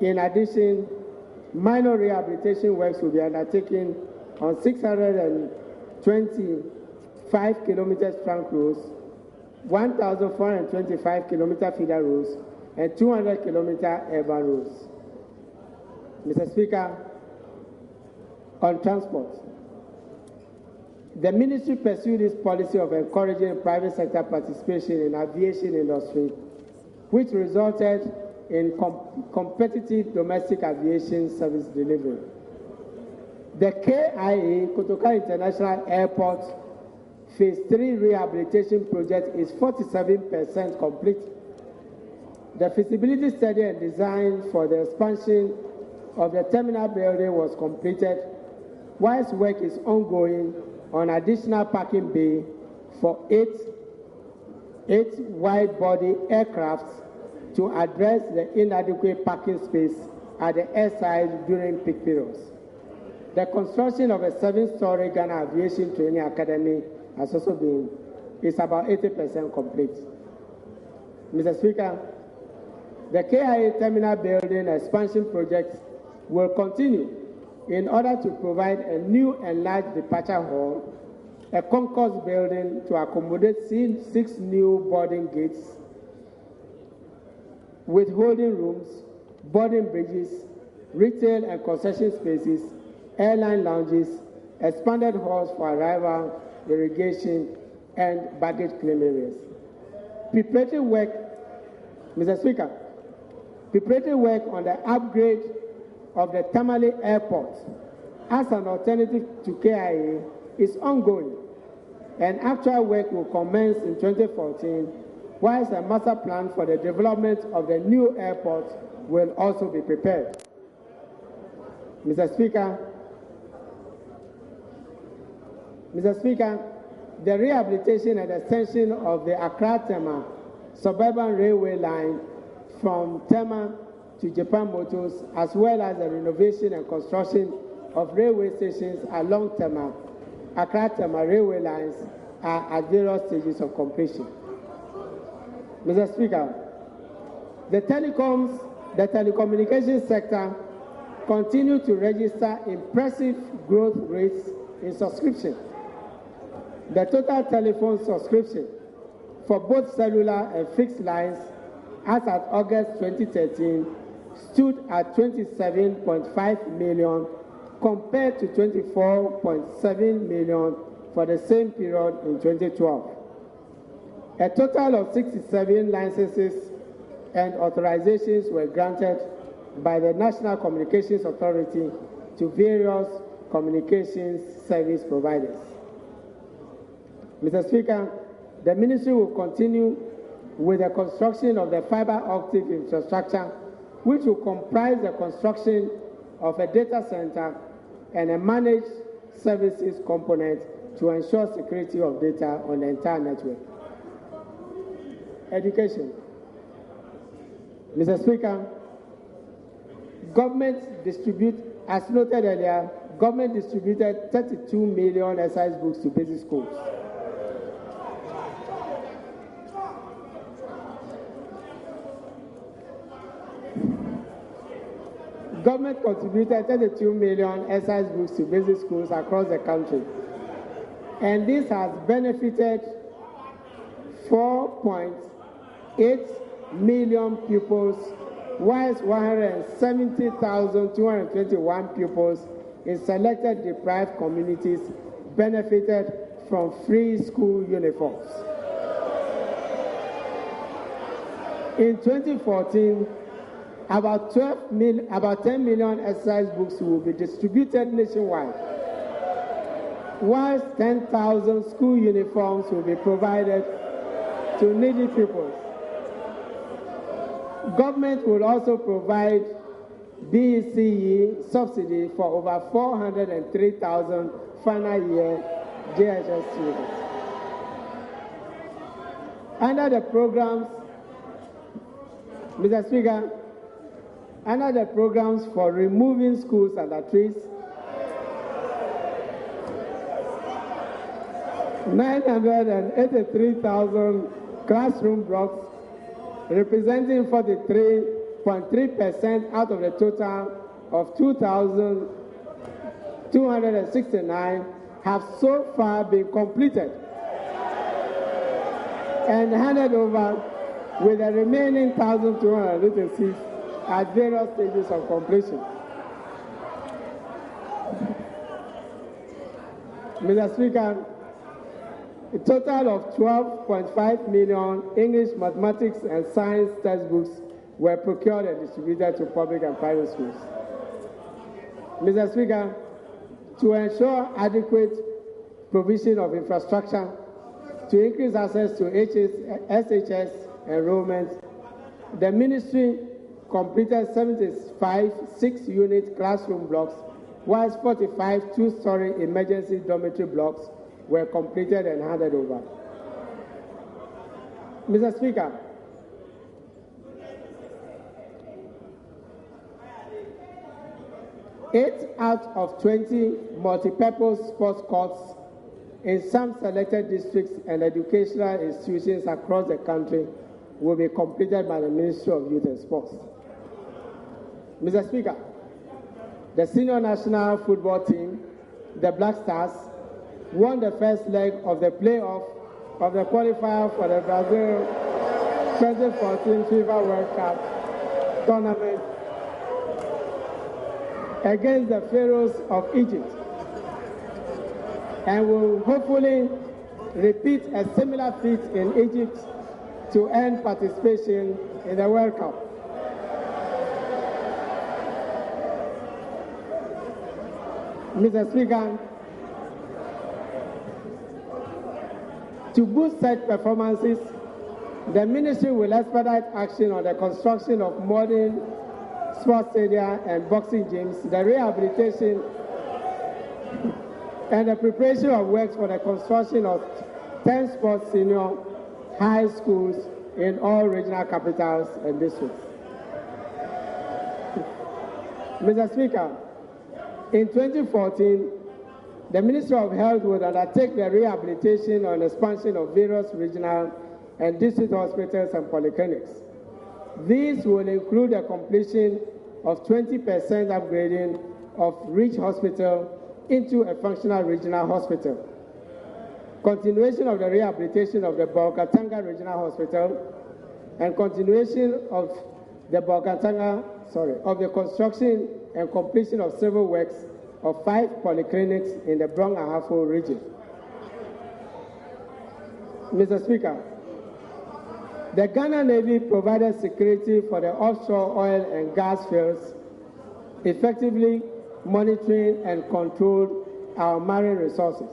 In addition, minor rehabilitation works will be undertaken on 625 kilometers trunk roads, 1,425 kilometer feeder roads, and 200 kilometer urban roads. Mr. Speaker, on transport, the ministry pursued its policy of encouraging private sector participation in aviation industry, which resulted in competitive domestic aviation service delivery. The KIA, Kotoka International Airport, Phase 3 rehabilitation project is 47% complete. The feasibility study and design for the expansion of the terminal building was completed, whilst work is ongoing on additional parking bay for eight wide-body aircrafts to address the inadequate parking space at the airside during peak periods. The construction of a 7-story Ghana Aviation Training Academy has also is about 80% complete. Mr. Speaker, the KIA Terminal Building expansion project will continue in order to provide a new enlarged departure hall, a concourse building to accommodate 6 new boarding gates with holding rooms, boarding bridges, retail and concession spaces, airline lounges, expanded halls for arrival, irrigation, and baggage claim areas. Preparatory work, Mr. Speaker, preparatory work on the upgrade of the Tamale Airport as an alternative to KIA is ongoing, and actual work will commence in 2014, whilst a master plan for the development of the new airport will also be prepared. Mr. Speaker, the rehabilitation and extension of the Accra-Tema suburban railway line from Tema to Japan Motors, as well as the renovation and construction of railway stations along Accra-Tema railway lines are at various stages of completion. Mr. Speaker, the telecommunications sector continue to register impressive growth rates in subscription. The total telephone subscription for both cellular and fixed lines as at August 2013 stood at 27.5 million compared to 24.7 million for the same period in 2012. A total of 67 licenses and authorizations were granted by the National Communications Authority to various communications service providers. Mr. Speaker, the ministry will continue with the construction of the fiber optic infrastructure, which will comprise the construction of a data center and a managed services component to ensure security of data on the entire network. Education. Mr. Speaker, as noted earlier, government distributed 32 million exercise books to basic schools. Government contributed 32 million exercise books to basic schools across the country, and this has benefited 4.8 million pupils whilst 170,221 pupils in selected deprived communities benefited from free school uniforms. In 2014, about 10 million exercise books will be distributed nationwide, whilst 10,000 school uniforms will be provided to needy pupils. Government will also provide BECE subsidy for over 403,000 final year JHS students. Under the programs, Mr. Speaker, under the programs for removing schools under trees, 983,000 classroom blocks, representing 43.3% out of the total of 2,269, have so far been completed and handed over, with the remaining 1,286 at various stages of completion. Mr. Speaker, a total of 12.5 million English, mathematics, and science textbooks were procured and distributed to public and private schools. Mr. Speaker, to ensure adequate provision of infrastructure to increase access to SHS enrollment, the ministry completed 75 6-unit classroom blocks, whilst 45 2-story emergency dormitory blocks were completed and handed over. Mr. Speaker, eight out of 20 multi-purpose sports courts in some selected districts and educational institutions across the country will be completed by the Ministry of Youth and Sports. Mr. Speaker, the senior national football team, the Black Stars, won the first leg of the playoff of the qualifier for the Brazil 2014 FIFA World Cup tournament against the Pharaohs of Egypt, and will hopefully repeat a similar feat in Egypt to earn participation in the World Cup. Mr. Speaker, to boost such performances, the ministry will expedite action on the construction of modern sports stadia and boxing gyms, the rehabilitation and the preparation of works for the construction of 10 sports senior high schools in all regional capitals and districts. Mr. Speaker, in 2014, the Ministry of Health will undertake the rehabilitation and expansion of various regional and district hospitals and polyclinics. These will include the completion of 20% upgrading of Reach Hospital into a functional regional hospital, continuation of the rehabilitation of the Bolgatanga Regional Hospital, and continuation of the construction and completion of civil works of 5 polyclinics in the Brong Ahafo region. Mr. Speaker, the Ghana Navy provided security for the offshore oil and gas fields, effectively monitoring and control our marine resources.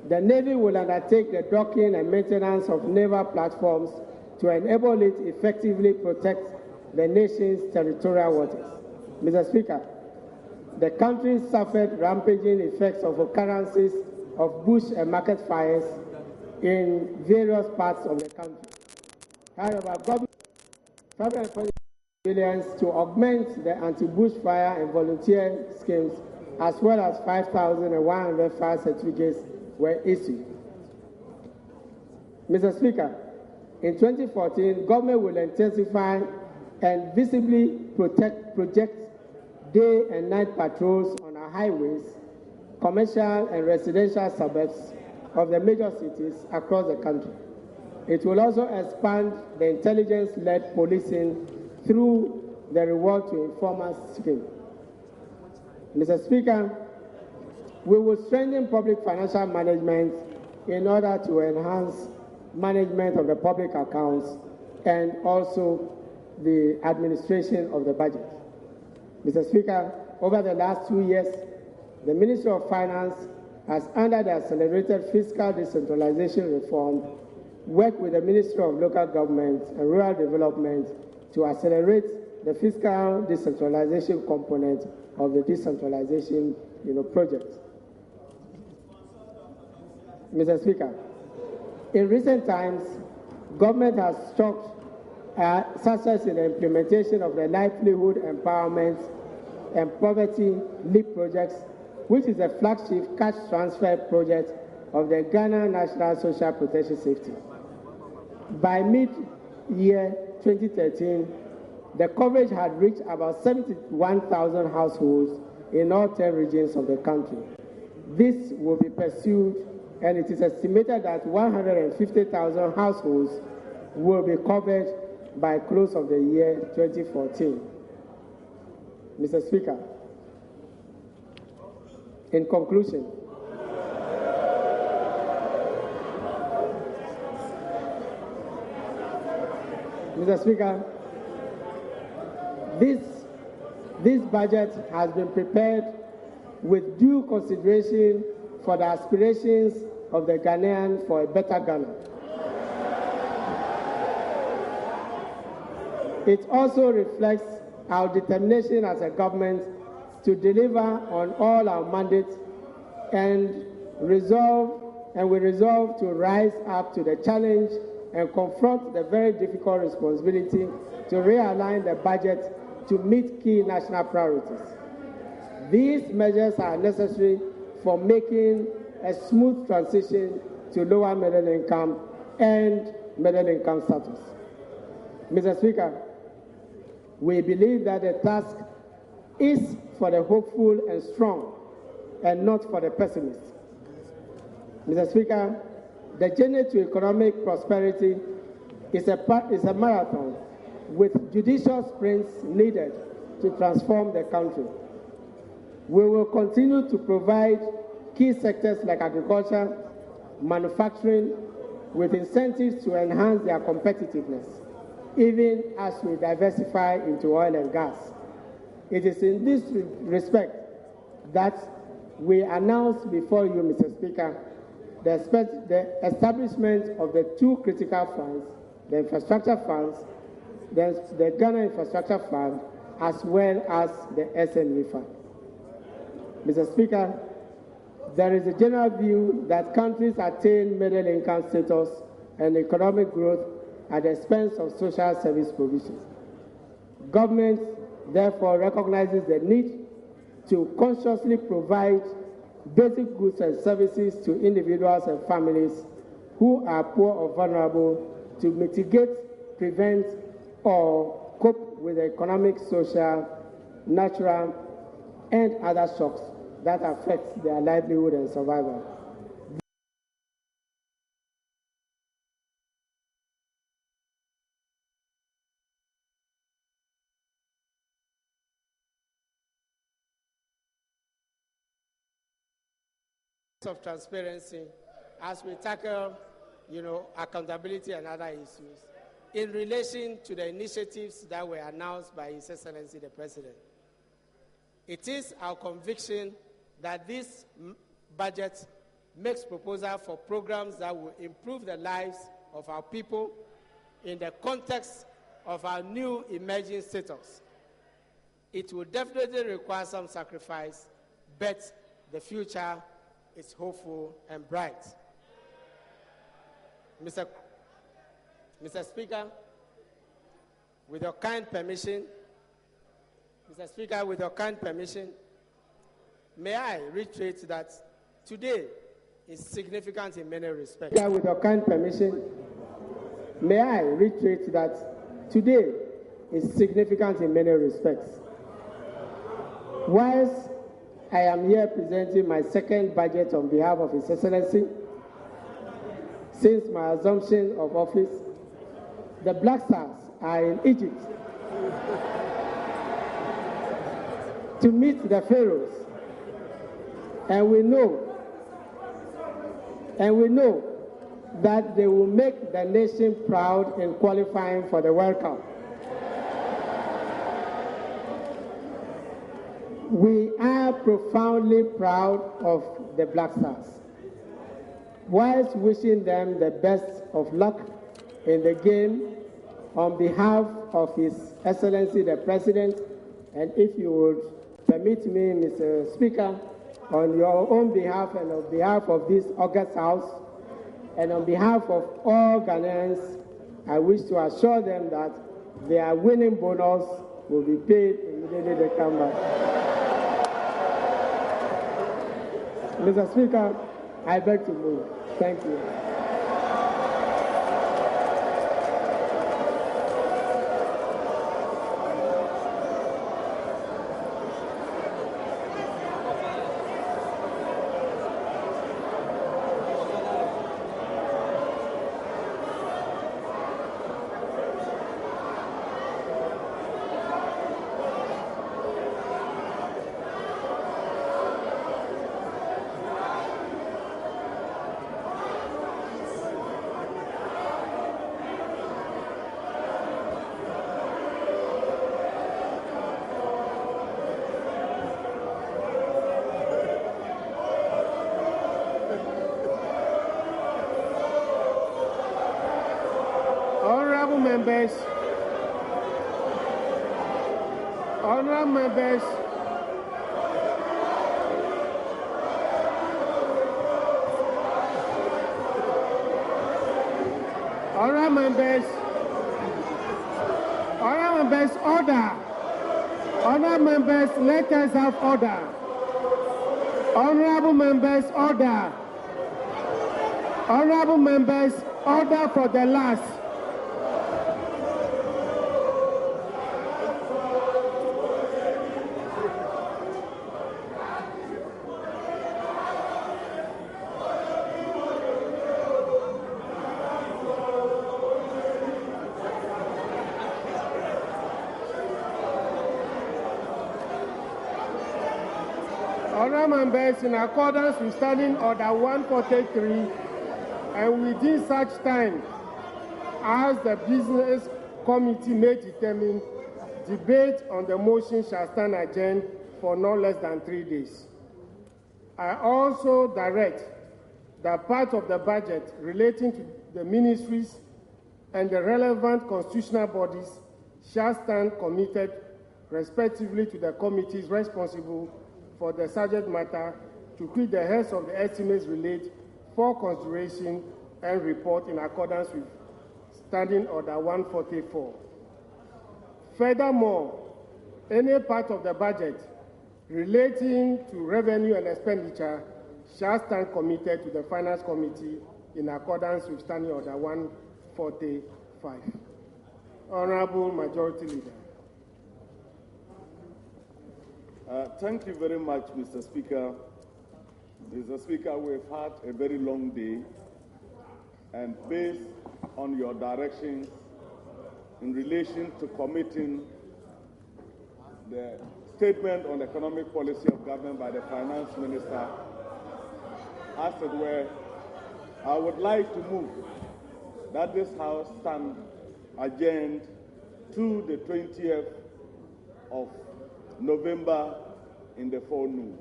The Navy will undertake the docking and maintenance of naval platforms to enable it effectively protect the nation's territorial waters. Mr. Speaker, the country suffered rampaging effects of occurrences of bush and market fires in various parts of the country. However, government $520 billion to augment the anti-bush fire and volunteer schemes, as well as 5,100 fire certificates were issued. Mr. Speaker, in 2014, government will intensify and visibly project day and night patrols on our highways, commercial and residential suburbs of the major cities across the country. It will also expand the intelligence-led policing through the Reward to Informers scheme. Mr. Speaker, we will strengthen public financial management in order to enhance management of the public accounts and also the administration of the budget. Mr. Speaker, over the last 2 years, the Ministry of Finance has, under the accelerated fiscal decentralization reform, worked with the Ministry of Local Government and Rural Development to accelerate the fiscal decentralization component of the decentralization project. Mr. Speaker, in recent times, government has struck success in the implementation of the Livelihood Empowerment and Poverty LEAP projects, which is a flagship cash transfer project of the Ghana National Social Protection Safety. By mid-year 2013, the coverage had reached about 71,000 households in all 10 regions of the country. This will be pursued, and it is estimated that 150,000 households will be covered by close of the year 2014. Mr. Speaker, in conclusion, Mr. Speaker, this budget has been prepared with due consideration for the aspirations of the Ghanaian for a better Ghana. It also reflects our determination as a government to deliver on all our mandates and we resolve to rise up to the challenge and confront the very difficult responsibility to realign the budget to meet key national priorities. These measures are necessary for making a smooth transition to lower middle income and middle income status. Mr. Speaker, we believe that the task is for the hopeful and strong and not for the pessimists. Mr. Speaker, the journey to economic prosperity is a marathon with judicious sprints needed to transform the country. We will continue to provide key sectors like agriculture, manufacturing, with incentives to enhance their competitiveness, even as we diversify into oil and gas. It is in this respect that we announce before you, Mr. Speaker, the establishment of the two critical funds, the infrastructure funds, the Ghana Infrastructure Fund, as well as the SME Fund. Mr. Speaker, there is a general view that countries attain middle income status and economic growth at the expense of social service provision. Government therefore recognizes the need to consciously provide basic goods and services to individuals and families who are poor or vulnerable to mitigate, prevent, or cope with economic, social, natural, and other shocks that affect their livelihood and survival. Of transparency as we tackle, accountability and other issues in relation to the initiatives that were announced by His Excellency the President. It is our conviction that this budget makes proposal for programs that will improve the lives of our people in the context of our new emerging status. It will definitely require some sacrifice, but the future is hopeful and bright. Mr. Speaker, with your kind permission, may I reiterate that today is significant in many respects. With your kind permission, may I reiterate that today is significant in many respects. Whilst I am here presenting my second budget on behalf of His Excellency, since my assumption of office, the Black Stars are in Egypt. to meet the pharaohs. And we know that they will make the nation proud in qualifying for the World Cup. We are profoundly proud of the Black Stars. Whilst wishing them the best of luck in the game, on behalf of His Excellency the President, and if you would permit me, Mr. Speaker, on your own behalf and on behalf of this august House, and on behalf of all Ghanaians, I wish to assure them that their winning bonus will be paid immediately they come back. Mr. Speaker, I beg to move. Thank you. Members, honorable members, order. Honorable members, let us have order. Honorable members, order. Honorable members, order for the last. Honourable members, in accordance with Standing Order 143, and within such time as the Business Committee may determine, debate on the motion shall stand adjourned for no less than 3 days. I also direct that part of the budget relating to the ministries and the relevant constitutional bodies shall stand committed respectively to the committees responsible for the subject matter, to which the heads of the estimates relate, for consideration and report in accordance with Standing Order 144. Furthermore, any part of the budget relating to revenue and expenditure shall stand committed to the Finance Committee in accordance with Standing Order 145. Honorable Majority Leader. Thank you very much, Mr. Speaker. Mr. Speaker, we've had a very long day, and based on your directions in relation to committing the statement on economic policy of government by the Finance Minister, as it were, I would like to move that this House stand adjourned to the 20th of November in the forenoon.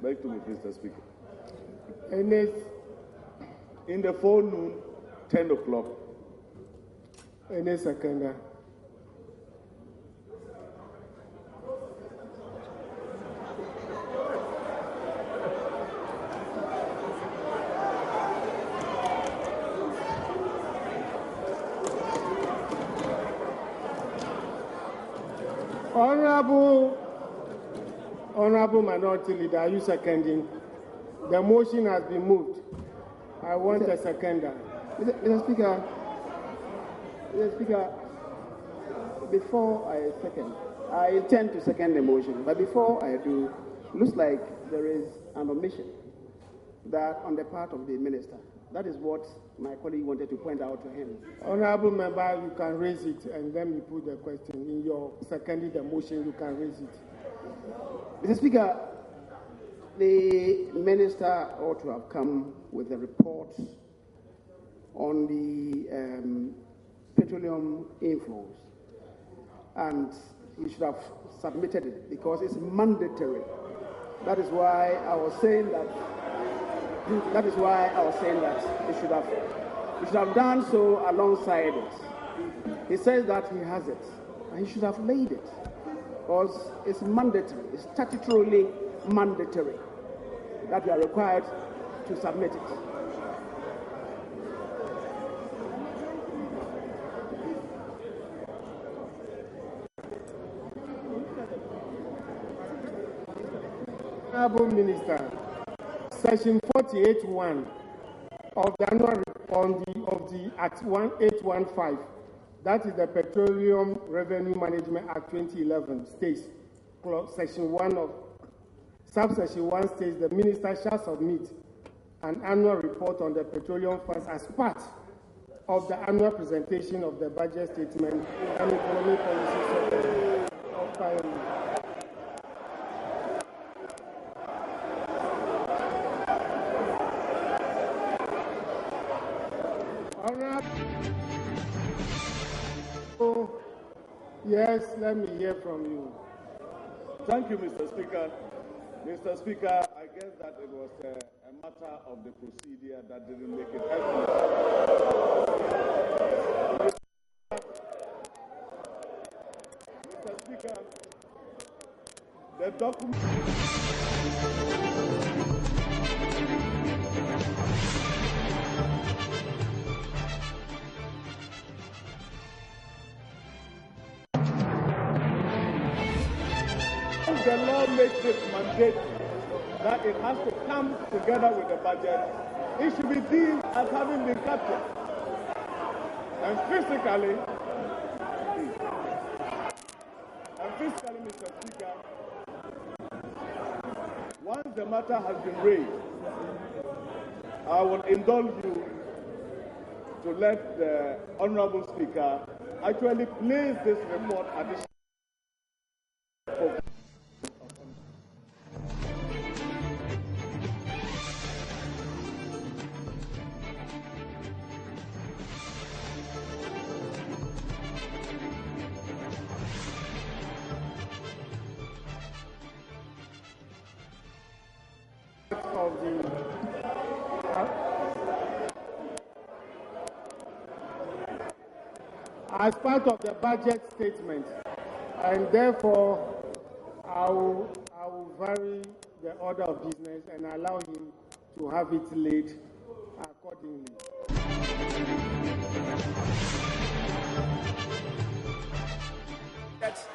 Back to me, Mr. Speaker. And it's in the forenoon, 10 o'clock. Any second. Honorable Minority Leader, are you seconding? The motion has been moved. I want a seconder. Mr. Speaker, before I second, I intend to second the motion, but before I do, looks like there is an omission that on the part of the minister. That is what my colleague wanted to point out to him. Honorable member, you can raise it, and then you put the question. In your seconding the motion, you can raise it. Mr. Speaker, the minister ought to have come with a report on the petroleum inflows, and he should have submitted it because it's mandatory. That is why I was saying that. That is why I was saying that he should have done so alongside it. He says that he has it, and he should have laid it because it's mandatory. It's statutorily mandatory that we are required to submit it. Honorable Minister, Section 48(1) of the annual of the Act 1815, that is the Petroleum Revenue Management Act 2011, states, Section 1 of subsection 1 states the minister shall submit an annual report on the petroleum funds as part of the annual presentation of the budget statement and economic policies of Parliament. Yes, let me hear from you. Thank you, Mr. Speaker. Mr. Speaker, I guess that it was a matter of the procedure that didn't make it happen. Mr. Speaker, the document... The law makes it mandatory that it has to come together with the budget. It should be deemed as having been captured. And physically, Mr. Speaker, once the matter has been raised, I will indulge you to let the Honorable Speaker actually place this report at the as part of the budget statement, and therefore I will vary the order of business and allow him to have it laid accordingly. That's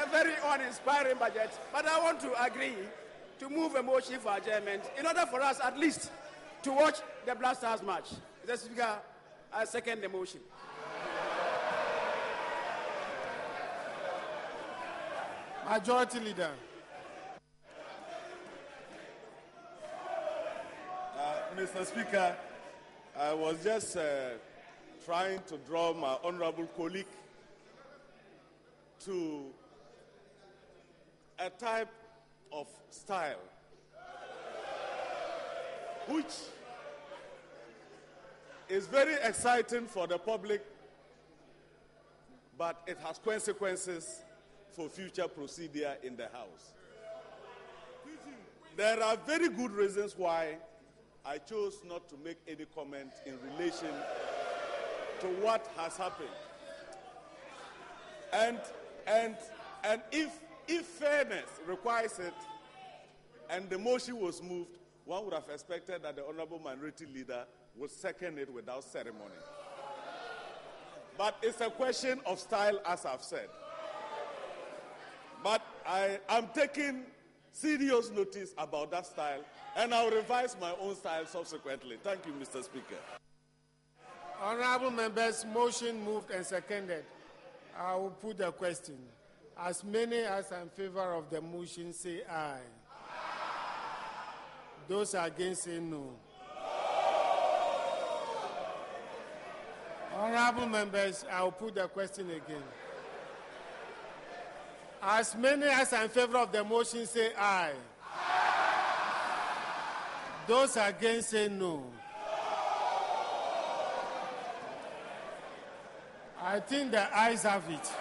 a very uninspiring budget, but I want to agree to move a motion for adjournment in order for us at least to watch the Black Stars match. Mr. Speaker, I second the motion. Majority Leader. Mr. Speaker, I was just trying to draw my honorable colleague to a type of style which is very exciting for the public, but it has consequences for future procedure in the House. There are very good reasons why I chose not to make any comment in relation to what has happened. And if fairness requires it, and the motion was moved, one would have expected that the Honorable Minority Leader would second it without ceremony. But it's a question of style, as I've said. But I am taking serious notice about that style, and I'll revise my own style subsequently. Thank you, Mr. Speaker. Honorable members, motion moved and seconded. I will put the question. As many as are in favor of the motion say aye. Those against say no. Honorable members, I will put the question again. As many as are in favor of the motion say aye. Those against say no. I think the ayes have it.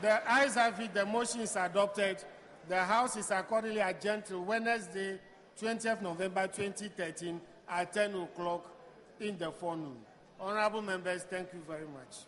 The ayes have it. The motion is adopted. The House is accordingly adjourned to Wednesday, 20th November 2013 at 10 o'clock in the forenoon. Honorable members, thank you very much.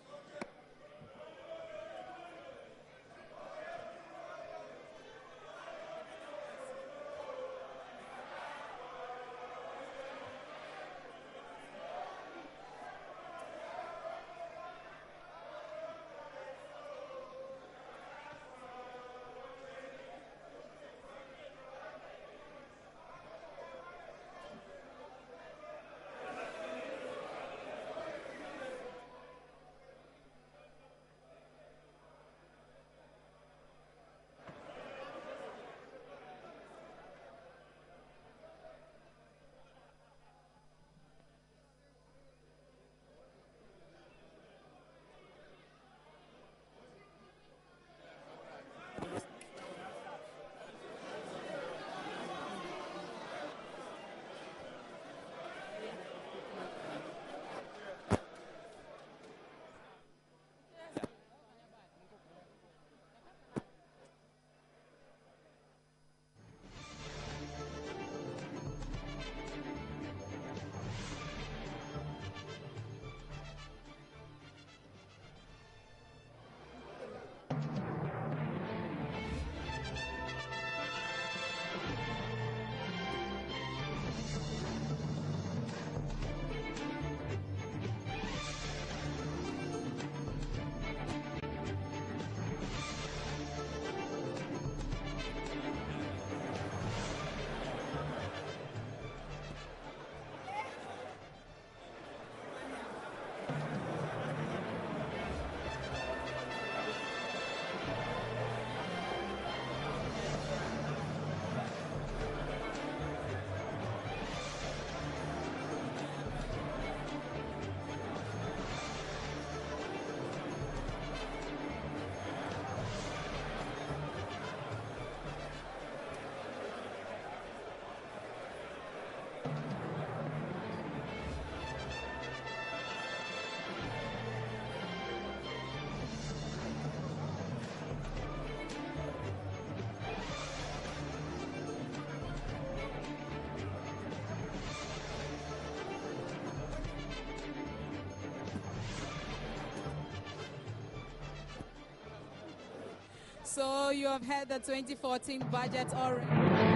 So you have heard the 2014 budget already.